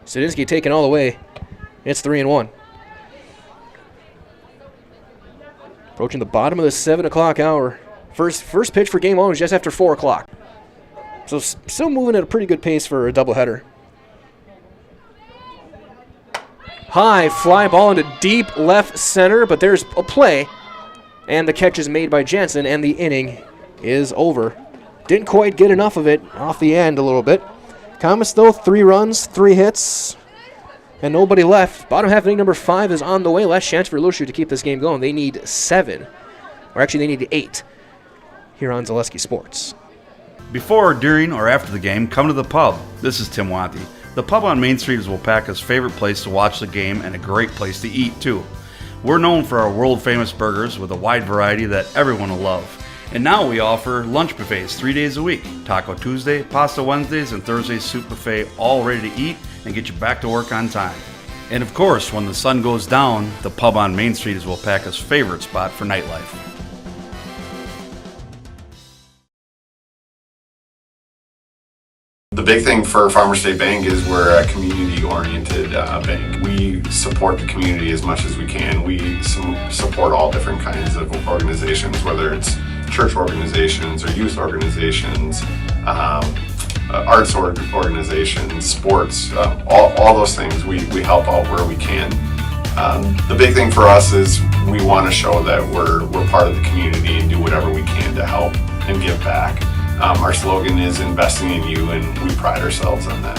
Stadinsky taking all the way. It's 3-1. Approaching the bottom of the 7 o'clock hour. First pitch for game 1 was just after 4 o'clock. So still moving at a pretty good pace for a doubleheader. High fly ball into deep left center, but there's a play. And the catch is made by Jensen, and the inning is over. Didn't quite get enough of it off the end a little bit. Comets, though, 3 runs, 3 hits, and nobody left. Bottom half of inning number 5 is on the way. Last chance for Little Chute to keep this game going. They need 7. Or actually, they need 8 here on Zaleski Sports. Before, during, or after the game, come to the pub. This is Tim Watty. The pub on Main Street is Waupaca's favorite place to watch the game and a great place to eat too. We're known for our world-famous burgers with a wide variety that everyone will love. And now we offer lunch buffets 3 days a week. Taco Tuesday, Pasta Wednesdays, and Thursday's soup buffet, all ready to eat and get you back to work on time. And of course, when the sun goes down, the pub on Main Street is Waupaca's favorite spot for nightlife. The big thing for Farmers State Bank is we're a community-oriented bank. We support the community as much as we can. We support all different kinds of organizations, whether it's church organizations or youth organizations, arts organizations, sports, all those things. We help out where we can. The big thing for us is we want to show that we're part of the community and do whatever we can to help and give back. Our slogan is investing in you, and we pride ourselves on that.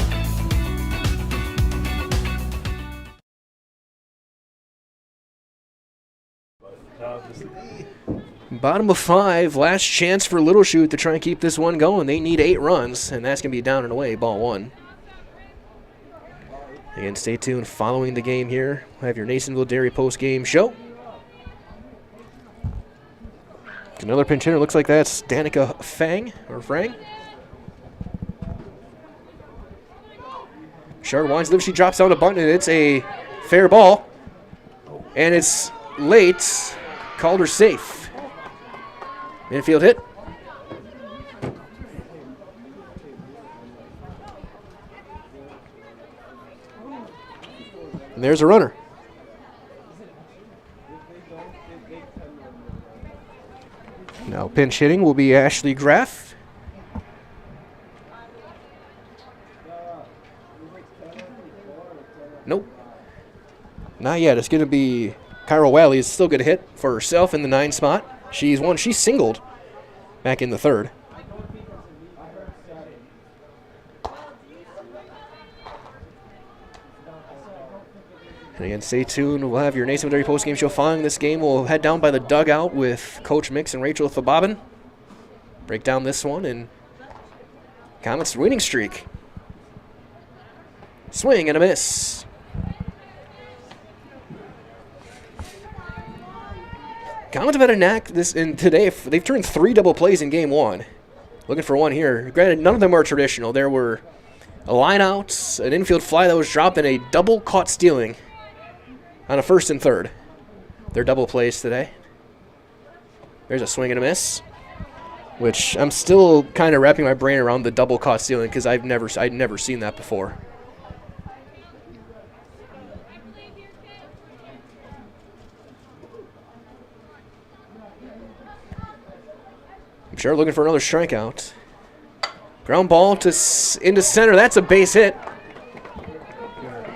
Bottom of 5, last chance for Little Chute to try and keep this one going. They need 8 runs, and that's going to be down and away, ball 1. Again, stay tuned following the game here. We'll have your Nasonville Dairy post-game show. Another pinch hitter. Looks like that's Danica Frang. Shard winds live. She drops down a bunt, and it's a fair ball. And it's late. Called her safe. Infield hit. And there's a runner. Now pinch hitting will be Ashley Graff. Nope. Not yet. It's going to be Kyra Wiley is still going to hit for herself in the 9 spot. She's singled back in the 3rd. And again, stay tuned. We'll have your Nasonville Dairy postgame show following this game. We'll head down by the dugout with Coach Mix and Rachel Thabobin. Break down this one and Comets winning streak. Swing and a miss. Comets have had a knack today. They've turned 3 double plays in game 1. Looking for one here. Granted, none of them are traditional. There were a line out, an infield fly that was dropped, and a double caught stealing on a 1st and 3rd. They're double plays today. There's a swing and a miss, which I'm still kind of wrapping my brain around the double caught stealing because I'd never seen that before. Sure, looking for another strikeout. Ground ball into center. That's a base hit.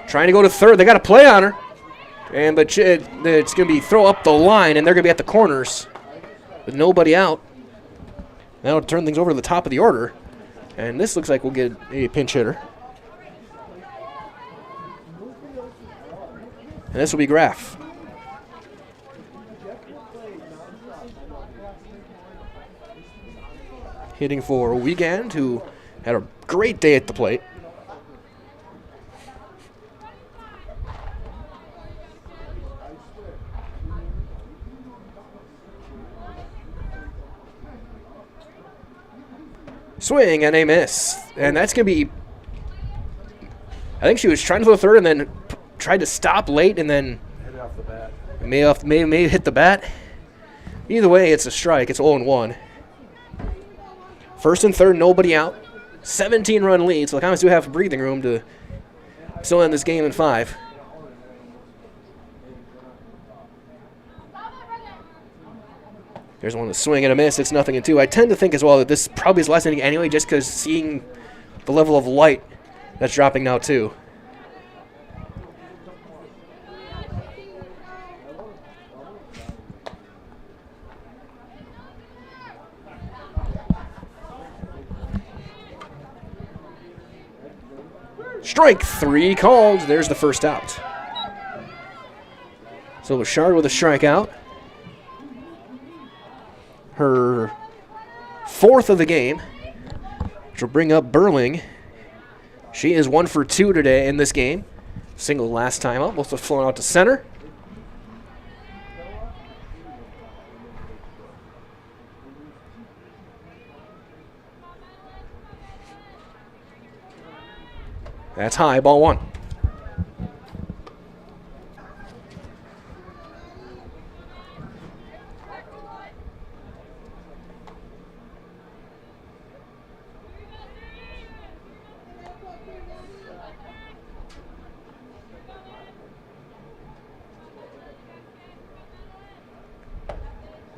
Trying to go to 3rd. They got a play on her. But it's going to be throw up the line, and they're going to be at the corners with nobody out. That'll turn things over to the top of the order. And this looks like we'll get a pinch hitter. And this will be Graff. Hitting for Wiegand, who had a great day at the plate. Swing and a miss. And that's going to be... I think she was trying to throw 3rd and then tried to stop late and then... Hit off the bat. May hit the bat. Either way, it's a strike. It's 0-1. 1st and 3rd, nobody out. 17-run lead, so the Comets do have breathing room to still end this game in 5. There's one to swing and a miss. It's 0-2. I tend to think as well that this probably is the last inning anyway, just because seeing the level of light that's dropping now too. Strike 3 called. There's the first out. So Bouchard with a strikeout. Her 4th of the game, which will bring up Burling She is 1 for 2 today in this game. Single last time up, also flown out to center. That's high, ball 1.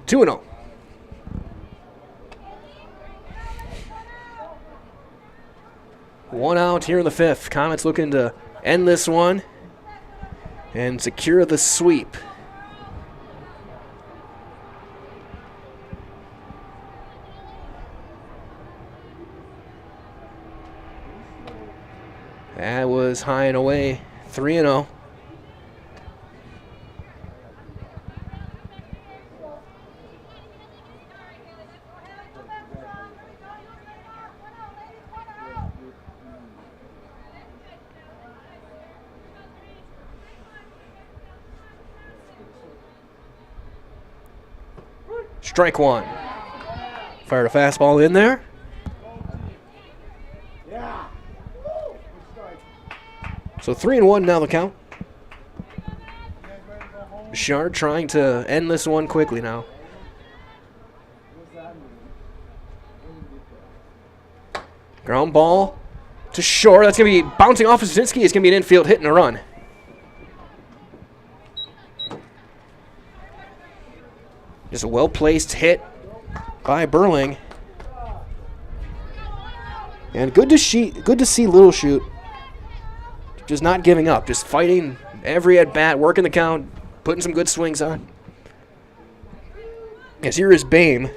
Two and 0. One out here in the 5th. Comets looking to end this one and secure the sweep. That was high and away. 3 and 0. Strike 1. Fired a fastball in there. So 3 and 1 now the count. Bouchard trying to end this one quickly now. Ground ball to short. That's going to be bouncing off of Zazinski. It's going to be an infield hit and a run. Just a well-placed hit by Burling. And good to see Little Chute just not giving up, just fighting every at-bat, working the count, putting some good swings on. Yes, here is Bame.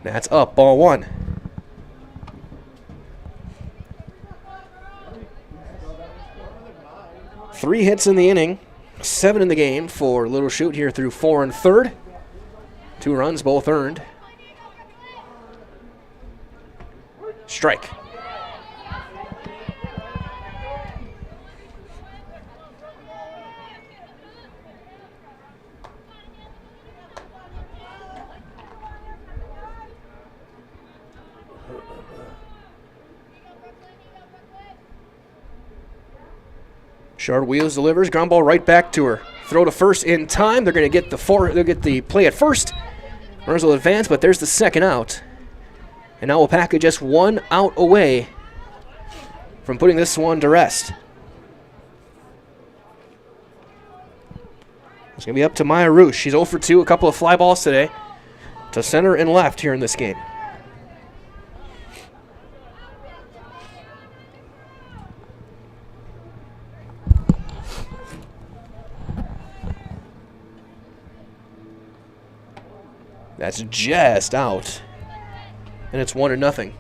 That's up, ball 1. Three hits in the inning, 7 in the game for Little Chute here through 4 1/3. 2 runs, both earned. Strike. Shard wheels, delivers, ground ball right back to her. Throw to first in time. They're going to get they'll get the play at first. Runners will advance, but there's the second out. And now Waupaca just 1 out away from putting this one to rest. It's going to be up to Maya Roosh. She's 0 for 2, a couple of fly balls today to center and left here in this game. That's just out. And it's 1-0.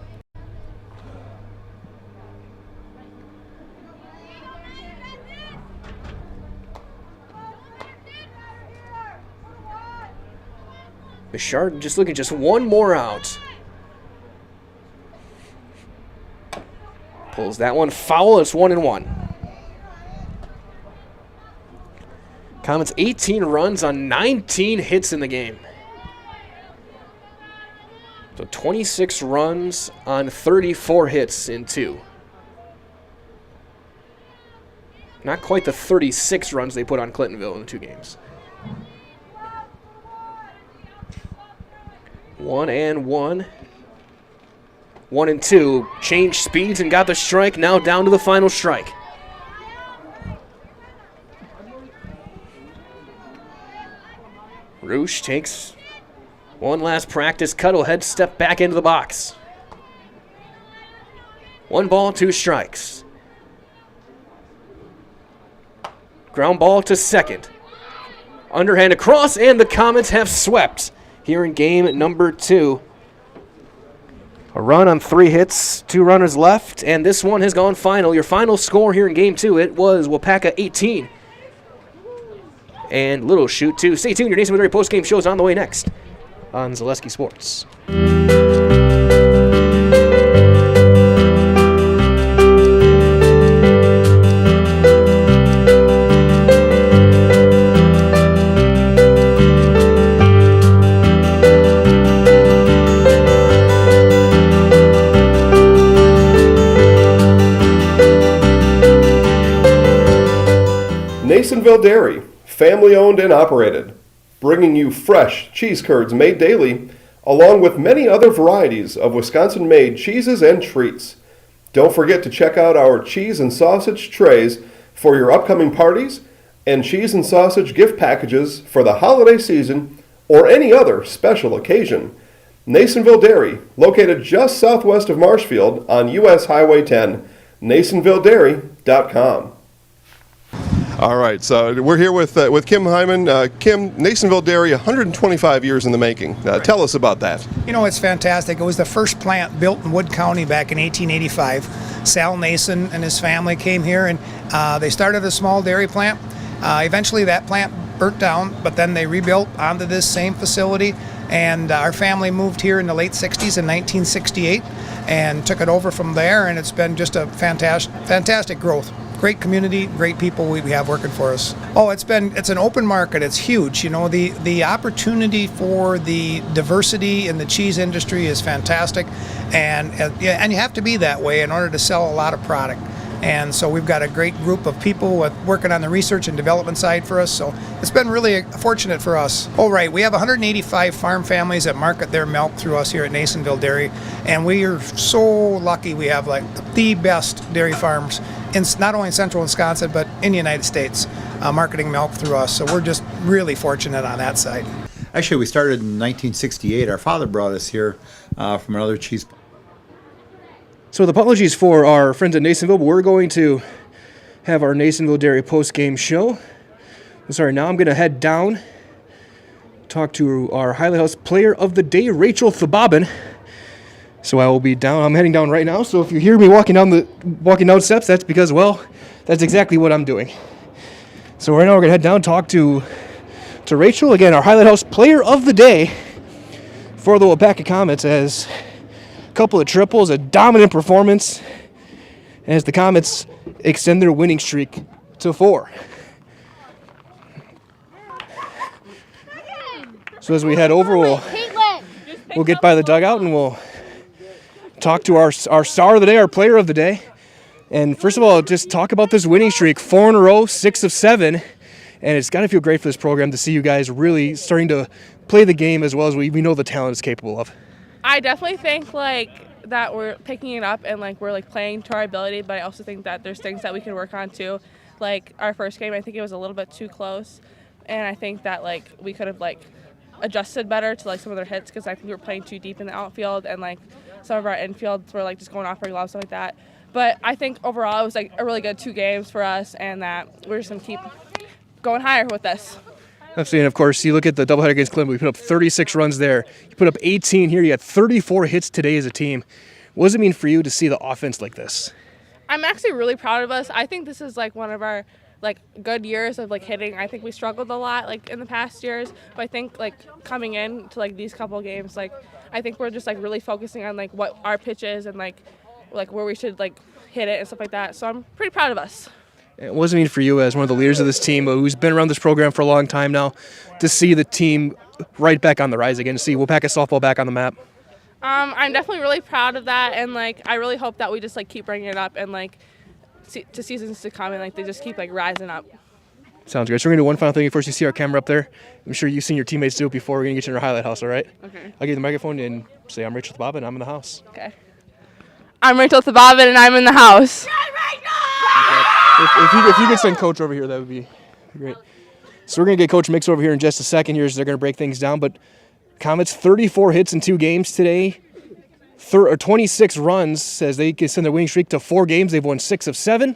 Bouchard just looking just one more out. Pulls that one foul. It's 1-1. Comets 18 runs on 19 hits in the game. So 26 runs on 34 hits in 2. Not quite the 36 runs they put on Clintonville in the 2 games. 1-1. 1-2. Changed speeds and got the strike. Now down to the final strike. Roosh takes one last practice. Cuddlehead step back into the box. 1 ball, 2 strikes. Ground ball to second. Underhand across, and the Comets have swept here in game number 2. A run on 3 hits, 2 runners left, and this one has gone final. Your final score here in game 2, it was Waupaca 18 and Little Chute, too. Stay tuned. Your Nasonville Dairy postgame show is on the way next on Zaleski Sports. Nasonville Dairy, family owned and operated, bringing you fresh cheese curds made daily, along with many other varieties of Wisconsin-made cheeses and treats. Don't forget to check out our cheese and sausage trays for your upcoming parties and cheese and sausage gift packages for the holiday season or any other special occasion. Nasonville Dairy, located just southwest of Marshfield on US Highway 10, NasonvilleDairy.com. All right, so we're here with Kim Hyman. Kim, Nasonville Dairy, 125 years in the making. Tell us about that. You know, it's fantastic. It was the first plant built in Wood County back in 1885. Sal Nason and his family came here, and they started a small dairy plant. Eventually that plant burnt down, but then they rebuilt onto this same facility, and our family moved here in the late 60s in 1968 and took it over from there, and it's been just a fantastic growth. Great community, great people we have working for us. Oh, it's an open market. It's huge. You know, the opportunity for the diversity in the cheese industry is fantastic, and you have to be that way in order to sell a lot of product. And so we've got a great group of people working on the research and development side for us. So it's been really fortunate for us. Oh, right. We have 185 farm families that market their milk through us here at Nasonville Dairy. And we are so lucky we have like the best dairy farms in not only in central Wisconsin, but in the United States, marketing milk through us. So we're just really fortunate on that side. Actually, we started in 1968. Our father brought us here from another cheese. So with apologies for our friends at Nasonville, but we're going to have our Nasonville Dairy post-game show. Sorry, now I'm going to head down, talk to our Highlight House Player of the Day, Rachel Thabobin. So I will be down. I'm heading down right now. So if you hear me walking down steps, that's because, well, that's exactly what I'm doing. So right now we're going to head down, talk to Rachel, again, our Highlight House Player of the Day for the Waupaca Comets, as couple of triples, a dominant performance as the Comets extend their winning streak to 4. So as we head over, we'll get by the dugout and we'll talk to our star of the day, our player of the day. And first of all, just talk about this winning streak, 4 in a row, 6 of 7. And it's got to feel great for this program to see you guys really starting to play the game as well as we know the talent is capable of. I definitely think that we're picking it up and we're playing to our ability, but I also think that there's things that we can work on too. Like our first game, I think it was a little bit too close, and I think that we could have adjusted better to some of their hits, because I think we were playing too deep in the outfield, and some of our infields were just going off our gloves, stuff like that. But I think overall it was a really good 2 games for us, and that we're just gonna keep going higher with this. Absolutely, and of course, you look at the doubleheader against Clinton, we put up 36 runs there. You put up 18 here. You had 34 hits today as a team. What does it mean for you to see the offense like this? I'm actually really proud of us. I think this is one of our good years of hitting. I think we struggled a lot in the past years, but I think coming in to these couple of games, I think we're just really focusing on what our pitch is and where we should hit it and stuff like that. So I'm pretty proud of us. What does it mean for you as one of the leaders of this team who's been around this program for a long time now to see the team right back on the rise again, to see Waupaca softball back on the map? I'm definitely really proud of that, and I really hope that we just keep bringing it up and to seasons to come, and they just keep rising up. Sounds great. So we're going to do one final thing before you see our camera up there. I'm sure you've seen your teammates do it before. We're going to get you in our highlight house, all right? Okay. I'll give you the microphone and say, I'm Rachel Thabobin and I'm in the house. Okay. I'm Rachel Thabobin and I'm in the house. If you could send Coach over here, that would be great. So we're going to get Coach Mix over here in just a second here, so they're going to break things down. But Comets, 34 hits in 2 games today, 26 runs as they can send their winning streak to 4 games. They've won 6 of 7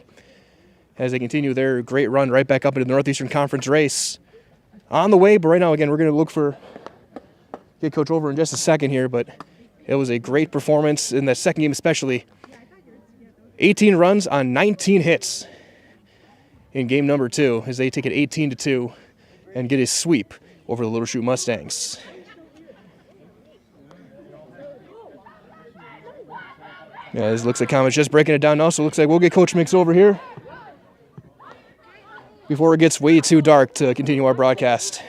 as they continue their great run right back up into the Northeastern Conference race. On the way, but right now, again, we're going to get Coach over in just a second here, but it was a great performance in that second game especially. 18 runs on 19 hits in game number 2 as they take it 18-2 and get a sweep over the Little Chute Mustangs. Yeah, this looks like Comet's just breaking it down now, so it looks like we'll get Coach Mix over here before it gets way too dark to continue our broadcast.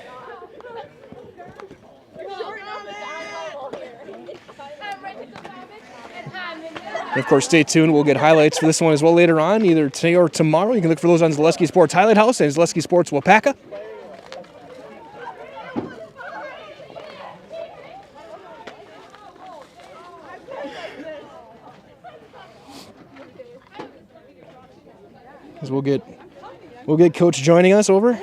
And of course, stay tuned. We'll get highlights for this one as well later on, either today or tomorrow. You can look for those on Zaleski Sports Highlight House and Zaleski Sports Waupaca. As we'll get Coach joining us over.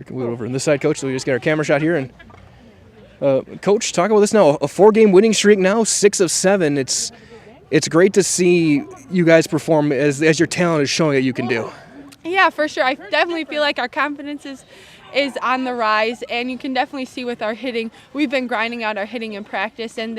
We're over on this side, Coach, so we just get our camera shot here. And Coach, talk about this now. A 4-game winning streak now, 6 of 7. It's great to see you guys perform as your talent is showing that you can do. Yeah, for sure. I definitely feel like our confidence is on the rise, and you can definitely see with our hitting. We've been grinding out our hitting in practice, and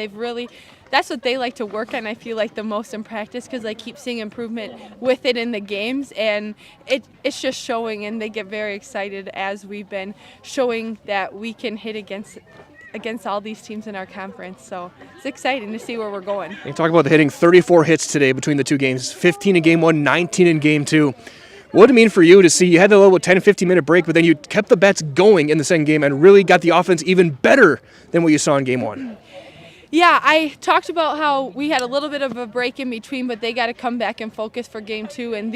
that's what they like to work on, I feel like, the most in practice, because I keep seeing improvement with it in the games, and it's just showing, and they get very excited as we've been showing that we can hit against all these teams in our conference. So it's exciting to see where we're going. You talk about the hitting, 34 hits today between the two games, 15 in game 1, 19 in game 2. What did it mean for you to see you had a little 10 to 15 minute break, but then you kept the bats going in the second game and really got the offense even better than what you saw in game 1? Yeah, I talked about how we had a little bit of a break in between, but they got to come back and focus for game 2. And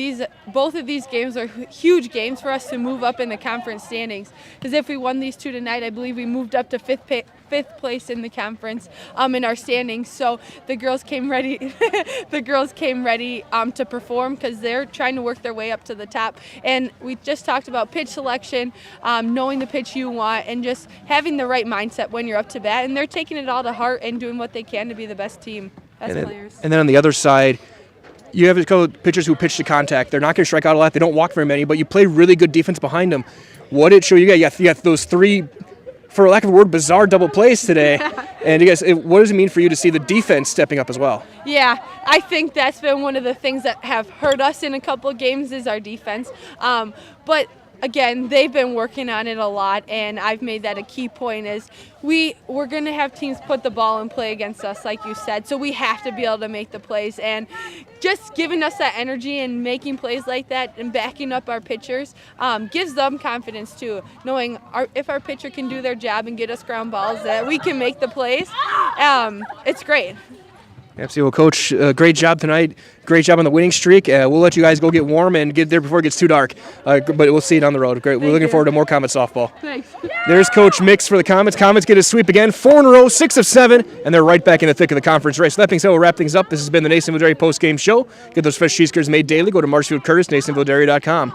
both of these games are huge games for us to move up in the conference standings. Because if we won these 2 tonight, I believe we moved up to fifth place in the conference in our standings. So the girls came ready. The girls came ready to perform, because they're trying to work their way up to the top. And we just talked about pitch selection, knowing the pitch you want, and just having the right mindset when you're up to bat. And they're taking it all to heart and doing what they can to be the best team, best players. And then on the other side, you have a couple of pitchers who pitch to contact. They're not going to strike out a lot. They don't walk very many, but you play really good defense behind them. What did it show you guys? You got those 3, for lack of a word, bizarre double plays today. And you guys, what does it mean for you to see the defense stepping up as well? Yeah, I think that's been one of the things that have hurt us in a couple of games is our defense. But again, they've been working on it a lot, and I've made that a key point is we're going to have teams put the ball in play against us, like you said, so we have to be able to make the plays. And just giving us that energy and making plays like that and backing up our pitchers gives them confidence too, knowing if our pitcher can do their job and get us ground balls, that we can make the plays. It's great. Absolutely. Well, Coach, great job tonight. Great job on the winning streak. We'll let you guys go get warm and get there before it gets too dark. But we'll see you down the road. Great. We're looking forward to more Comet softball. Thanks. There's Coach Mix for the Comets. Comets get a sweep again, 4 in a row, 6 of 7, and they're right back in the thick of the conference race. That being said, we'll wrap things up. This has been the Nasonville Dairy post-game show. Get those fresh cheese curds made daily. Go to Marshfield Curtis, NasonvilleDairy.com.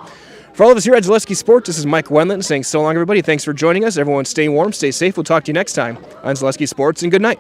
For all of us here at Zaleski Sports, this is Mike Wendland saying so long, everybody. Thanks for joining us. Everyone stay warm, stay safe. We'll talk to you next time on Zaleski Sports, and good night.